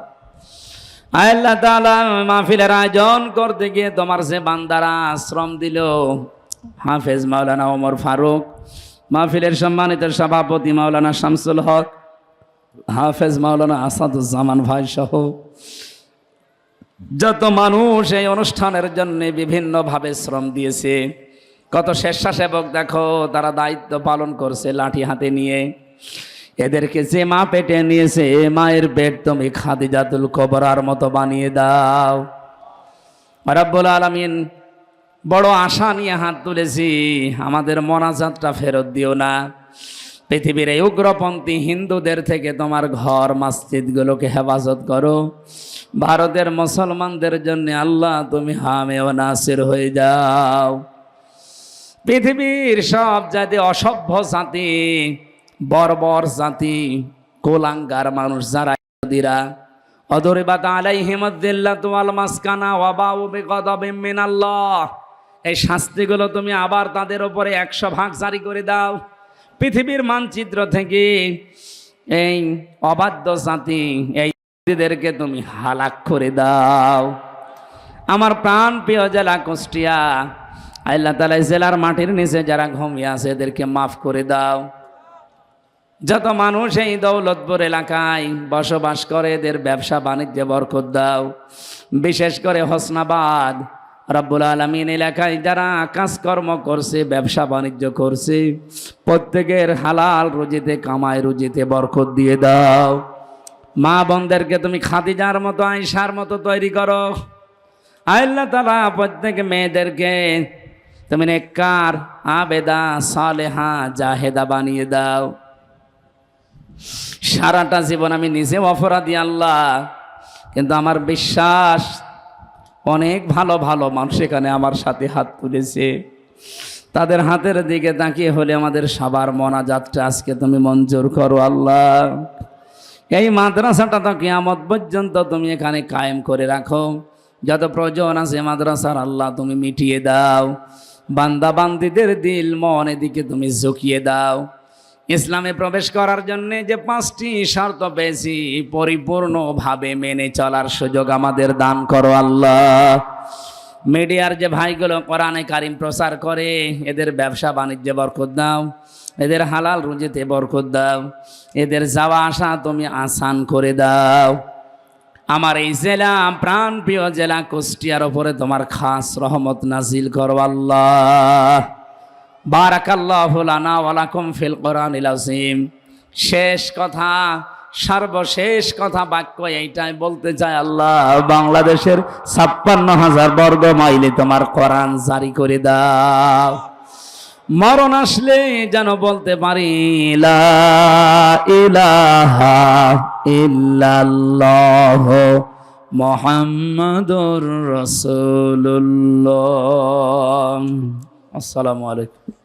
আল্লাহ তাআলা মাহফিলের আয়োজন করতে গিয়ে তোমার যে বান্দারা শ্রম দিল, হাফেজ মাওলানা ওমর ফারুক, মাহফিলের সম্মানিত সভাপতি মাওলানা শামসুল হক, হাফেজ মাওলানা আসাদুজ্জামান ভাই সহ যত মানুষ এই অনুষ্ঠানের জন্য বিভিন্নভাবে শ্রম দিয়েছে, কত স্বেচ্ছাসেবক দেখো, তারা দায়িত্ব পালন করছে লাঠি হাতে নিয়ে। এদেরকে যে মা পেটে নিয়েছে, মায়ের পেট তুমি খাদিজাতুল কুবরার মতো বানিয়ে দাও। রব্বুল আলামিন, বড় আশা নিয়ে হাত তুলেছি, আমাদের মোনাজাতটা ফেরত দিও না। পৃথিবীর এই উগ্রপন্থী হিন্দুদের থেকে তোমার ঘর মসজিদগুলোকে হেফাজত করো। ভারতের মুসলমানদের জন্য আল্লাহ তুমি হামে ও নাসির হয়ে যাও। পৃথিবীর সব জাতি অসভ্য জাতি, বর্বর জাতি, কোলাঙ্গার মানুষ যারা ইহুদিরা, অদরিবাত আলাইহিমুদ যিল্লাতু ওয়াল মাসকানা ওয়া বাউ বিগাদাবিম মিনাল্লাহ। এই শাস্তিগুলো তুমি আবার তাদের উপরে 100 ভাগ জারি করে দাও। পৃথিবীর মানচিত্র থেকে এই অবাধ্য জাতি এইদেরকে তুমি হালাক করে দাও। আমার প্রাণ প্রিয় জেলা কুষ্টিয়া, আল্লাহ তাআলা জেলার মাটির নিচে যারা ঘুমিয়ে আছে এদেরকে মাফ করে দাও। যত মানুষ এই দৌলতপুর এলাকায় বসবাস করে এদের ব্যবসা বাণিজ্যে বরকত দাও। বিশেষ করে হোসনাবাদ রব্বুল আলামিন এলাকায় যারা কাজকর্ম করছে, ব্যবসা বাণিজ্য করছে, প্রত্যেকের হালাল রুজিতে, কামাই রুজিতে বরকত দিয়ে দাও। মা বোনদেরকে তুমি খাদিজার মতো, আয়েশার মতো তৈরি করো। আল্লাহ তাআলা প্রত্যেক মেয়েদেরকে তুমি নেককার, আবেদা, সালেহা, জাহেদা বানিয়ে দাও। সারাটা জীবন আমি নিজে অপরাধী আল্লাহ, কিন্তু আমার বিশ্বাস অনেক ভালো ভালো মানুষ এখানে আমার সাথে হাত তুলেছে। তাদের হাতের দিকে তাকিয়ে হলে আমাদের সবার মোনাজাতটা আজকে তুমি মঞ্জুর করো আল্লাহ। এই মাদ্রাসাটা তো কিয়ামত পর্যন্ত তুমি এখানে কায়েম করে রাখো। যত প্রয়োজন আছে মাদ্রাসার আল্লাহ তুমি মিটিয়ে দাও। বান্দা বান্দিদের দিল মন এদিকে তুমি ঝুঁকিয়ে দাও। ইসলামে প্রবেশ করার জন্য যে 5টি শর্ত পেয়েছি পরিপূর্ণভাবে মেনে চলার সুযোগ আমাদের দান করো আল্লাহ। মিডিয়ার যে ভাইগুলো কোরআনে কারিম প্রচার করে এদের ব্যবসা বাণিজ্যে বরকত দাও, এদের হালাল রুজিতে বরকত দাও, এদের যাওয়া আসা তুমি আসান করে দাও। আমার এই জেলা, প্রাণ প্রিয় জেলা কুষ্টিয়ার ওপরে তোমার খাস রহমত নাজিল করো আল্লাহ। বারাকাল্লাহু লানা ওয়া লাকুম ফিল কোরআনিল আযীম। শেষ কথা, সর্বশেষ কথা বাক্য এইটাই বলতে চাই আল্লাহ, বাংলাদেশের 56,000 বর্গ মাইলে তোমার কোরআন জারি করে দাও। মরণ আসলে যেন বলতে পারি লা ইলাহা ইল্লাল্লাহ মুহাম্মাদুর রাসূলুল্লাহ। আসসালামু আলাইকুম।